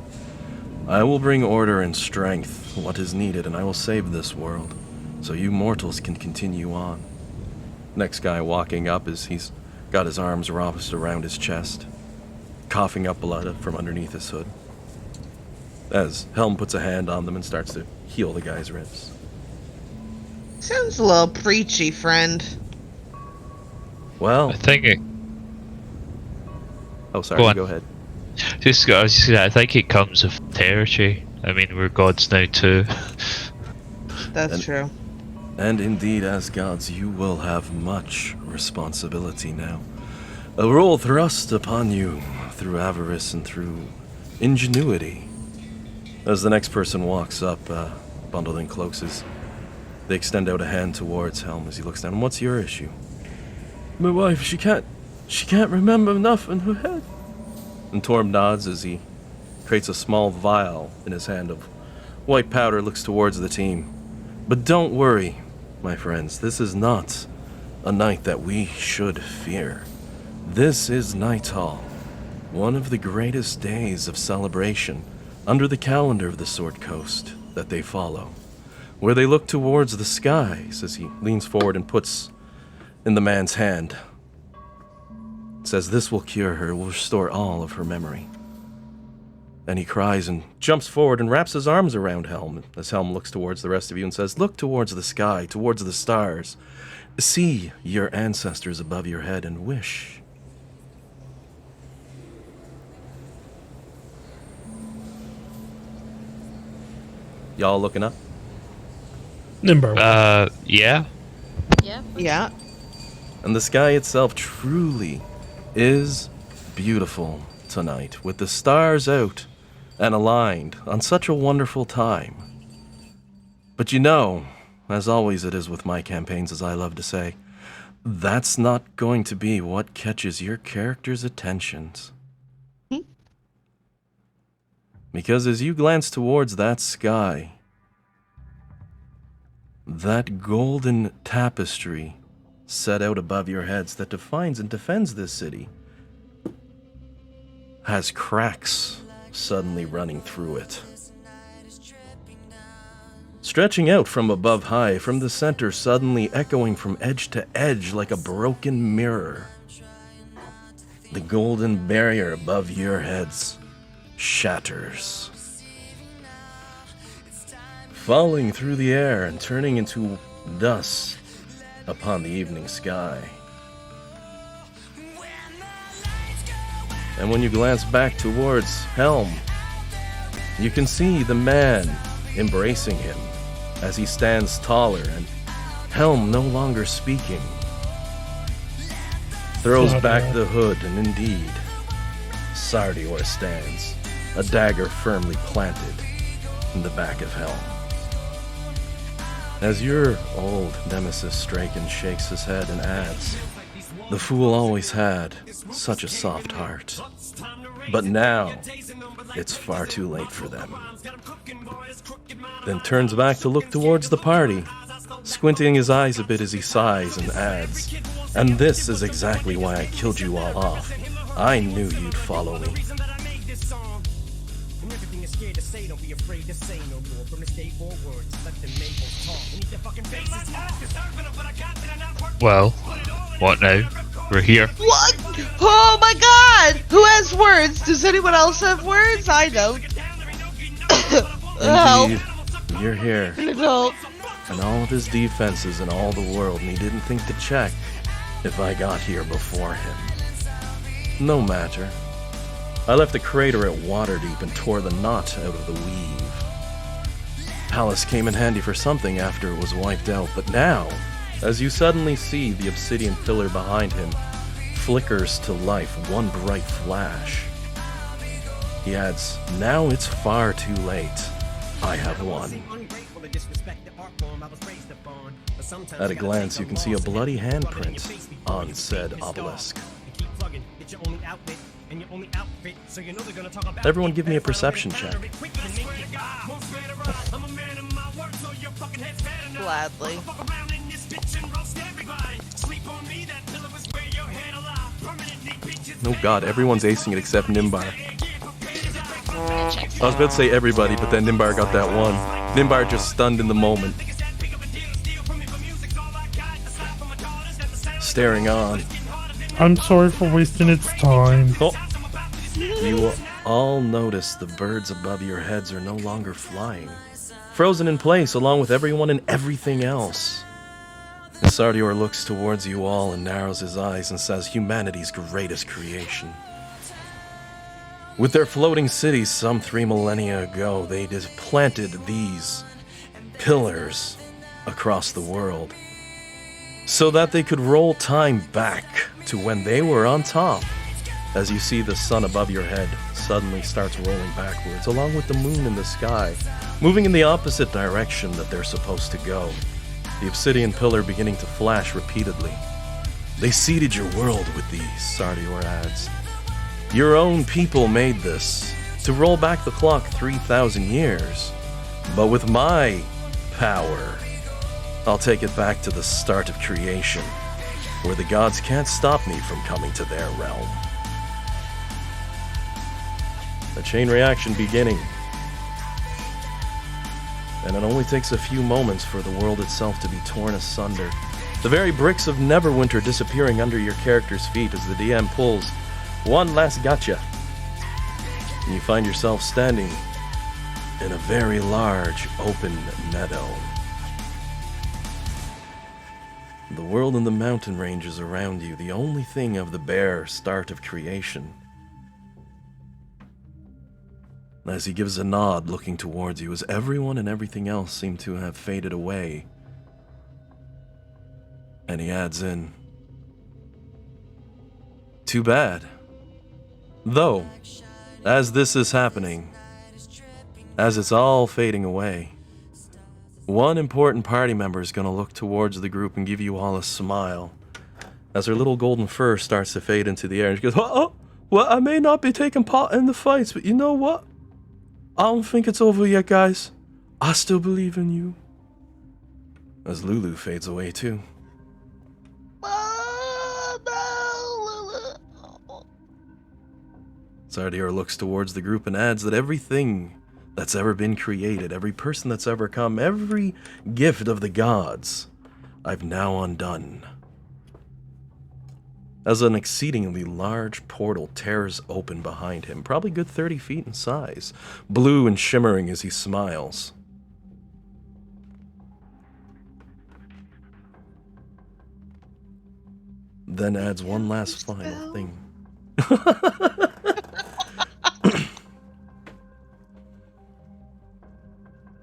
I will bring order and strength, what is needed, and I will save this world, so you mortals can continue on. Next guy walking up is he's got his arms wrapped around his chest, coughing up blood from underneath his hood. As Helm puts a hand on them and starts to heal the guy's ribs. Sounds a little preachy, friend. Well, I think oh sorry, go ahead. I was just saying, I think it comes with territory. I mean, we're gods now too. That's true. And indeed, as gods, you will have much responsibility now. A role thrust upon you through avarice and through ingenuity. As the next person walks up, bundled in cloaks, they extend out a hand towards Helm as he looks down. What's your issue? My wife, she can't remember enough in her head. And Torm nods as he creates a small vial in his hand of white powder, looks towards the team. But don't worry, my friends, this is not a night that we should fear. This is Night Hall, one of the greatest days of celebration under the calendar of the Sword Coast that they follow, where they look towards the skies as he leans forward and puts in the man's hand. Says this will cure her, will restore all of her memory. And he cries and jumps forward and wraps his arms around Helm as Helm looks towards the rest of you and says, look towards the sky, towards the stars. See your ancestors above your head and wish. Y'all looking up? Nimbar. Yeah. Yep. Yeah. And the sky itself truly is beautiful tonight, with the stars out and aligned on such a wonderful time. But you know, as always it is with my campaigns, as I love to say, that's not going to be what catches your character's attentions. Because as you glance towards that sky, that golden tapestry set out above your heads that defines and defends this city has cracks suddenly running through it. Stretching out from above high, from the center suddenly echoing from edge to edge like a broken mirror. The golden barrier above your heads shatters, falling through the air and turning into dust upon the evening sky. And when you glance back towards Helm, you can see the man embracing him as he stands taller, and Helm, no longer speaking, throws back the hood, and indeed, Sardior stands, a dagger firmly planted in the back of Helm. As your old nemesis Straken shakes his head and adds, "The fool always had such a soft heart, but now it's far too late for them." Then turns back to look towards the party, squinting his eyes a bit as he sighs and adds, "And this is exactly why I killed you all off. I knew you'd follow me." Well, what now? We're here. What? Oh my god! Who has words? Does anyone else have words? I don't. Help. Indeed, you're here, An adult. and all of his defenses in all the world, and he didn't think to check if I got here before him. No matter. I left the crater at Waterdeep and tore the knot out of the weave. Palace came in handy for something after it was wiped out, but now, as you suddenly see the obsidian pillar behind him flickers to life, one bright flash, he adds, "Now it's far too late. I have won." At a glance, you can see a bloody handprint on said obelisk. Everyone give me a perception check. Gladly. Oh god, everyone's acing it except Nimbar. I was about to say everybody, but then Nimbar got that one. Nimbar just stunned in the moment. Staring on. I'm sorry for wasting its time. Oh. You all notice the birds above your heads are no longer flying, frozen in place along with everyone and everything else. And Sardior looks towards you all and narrows his eyes and says, "Humanity's greatest creation. With their floating cities some 3 millennia ago, they just planted these pillars across the world so that they could roll time back to when they were on top." As you see the sun above your head suddenly starts rolling backwards, along with the moon in the sky, moving in the opposite direction that they're supposed to go. The obsidian pillar beginning to flash repeatedly. "They seeded your world with these," Sardior adds. "Your own people made this, to roll back the clock 3,000 years. But with my power, I'll take it back to the start of creation, where the gods can't stop me from coming to their realm." A chain reaction beginning. And it only takes a few moments for the world itself to be torn asunder. The very bricks of Neverwinter disappearing under your character's feet as the DM pulls one last gotcha. And you find yourself standing in a very large open meadow. The world and the mountain ranges around you, the only thing of the bare start of creation. As he gives a nod, looking towards you, as everyone and everything else seem to have faded away. And he adds in, too bad. Though, as this is happening, as it's all fading away, one important party member is going to look towards the group and give you all a smile. As her little golden fur starts to fade into the air, and she goes, oh, well, I may not be taking part in the fights, but you know what? I don't think it's over yet, guys. I still believe in you. As Lulu fades away, too. Sardior looks towards the group and adds that everything that's ever been created, every person that's ever come, every gift of the gods, I've now undone. As an exceedingly large portal tears open behind him, probably good 30 feet in size, blue and shimmering as he smiles. Then adds one last final thing.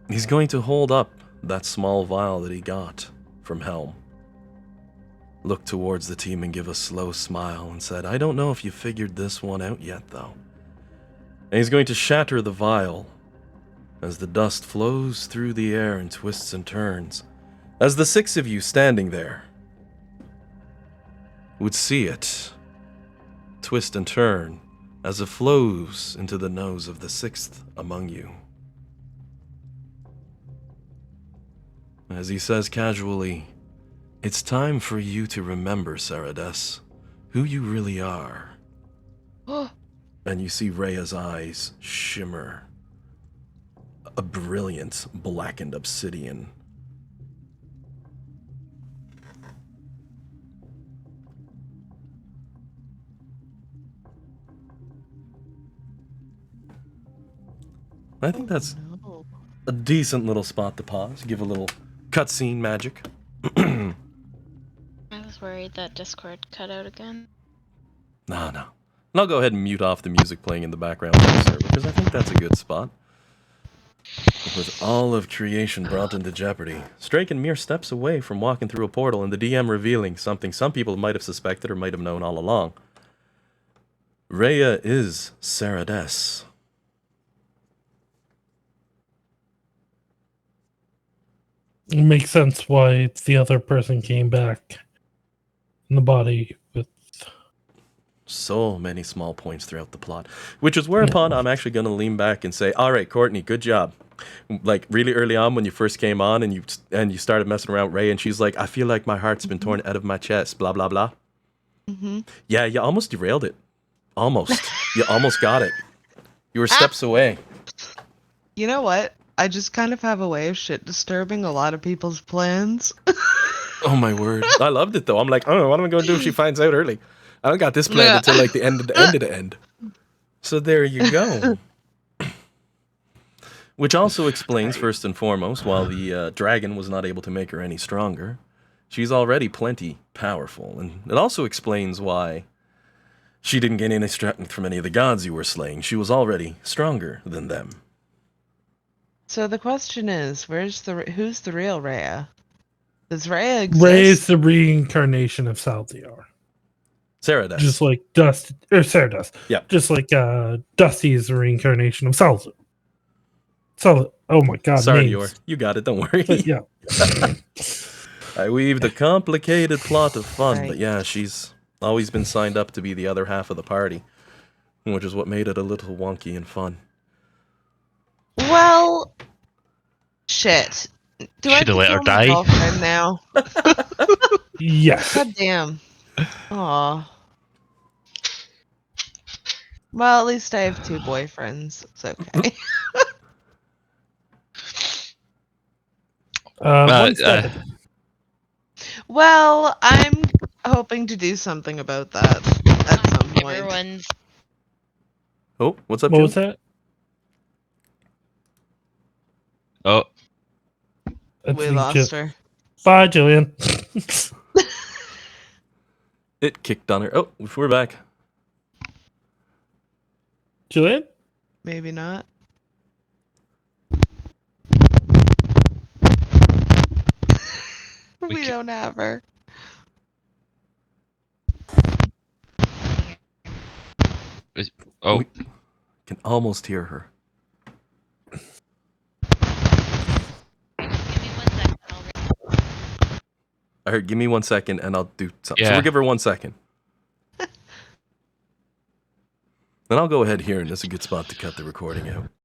He's going to hold up that small vial that he got from Helm. Looked towards the team and give a slow smile and said, I don't know if you figured this one out yet, though. And he's going to shatter the vial as the dust flows through the air and twists and turns. As the 6 of you standing there would see it twist and turn as it flows into the nose of the 6th among you. As he says casually, it's time for you to remember, Sardior, who you really are. And you see Rhea's eyes shimmer. A brilliant, blackened obsidian. I think that's a decent little spot to pause, give a little cutscene magic. I was worried that Discord cut out again. No. And I'll go ahead and mute off the music playing in the background on the server, because I think that's a good spot. With all of creation brought into jeopardy, Straken mere steps away from walking through a portal and the DM revealing something some people might have suspected or might have known all along. Rhea is Sardior. It makes sense why the other person came back in the body with So many small points throughout the plot, which is whereupon I'm actually going to lean back and say, all right, Courtney, good job. Like really early on when you first came on and you started messing around with Ray and she's like, I feel like my heart's been torn out of my chest, blah, blah, blah. Mm-hmm. Yeah, you almost derailed it. Almost. You almost got it. You were steps away. You know what? I just kind of have a way of shit disturbing a lot of people's plans. Oh my word. I loved it though. I'm like, oh, what am I going to do if she finds out early? I don't got this planned until like the end of the end. So there you go. Which also explains, first and foremost, while the dragon was not able to make her any stronger, she's already plenty powerful. And it also explains why she didn't gain any strength from any of the gods you were slaying. She was already stronger than them. So the question is, who's the real Rhea? Does Rhea exist? Rhea is the reincarnation of Sardior. Sardior. Just like Sardior. Yeah. Just like Dusty is the reincarnation of Salzar. Oh my god, Sardior. names. You got it, don't worry. But yeah. I weaved a complicated plot of fun, Right. but yeah, she's always been signed up to be the other half of the party, which is what made it a little wonky and fun. Well, shit. Do I Shoulda let her become my die. girlfriend now? Yes. God damn. Aw. Well, at least I have 2 boyfriends. It's okay. One's dead. Well, I'm hoping to do something about that at some point. Everyone's Oh, what's up, What Jill? was that? Oh, We lost her. Bye, Jillian. It kicked on her. Oh, we're back. Jillian? Maybe not. We don't have her. Oh, We can almost hear her. Give me 1 second. All right, give me 1 second and I'll do something. So Yeah. we'll give her 1 second. Then I'll go ahead here, and this is a good spot to cut the recording out.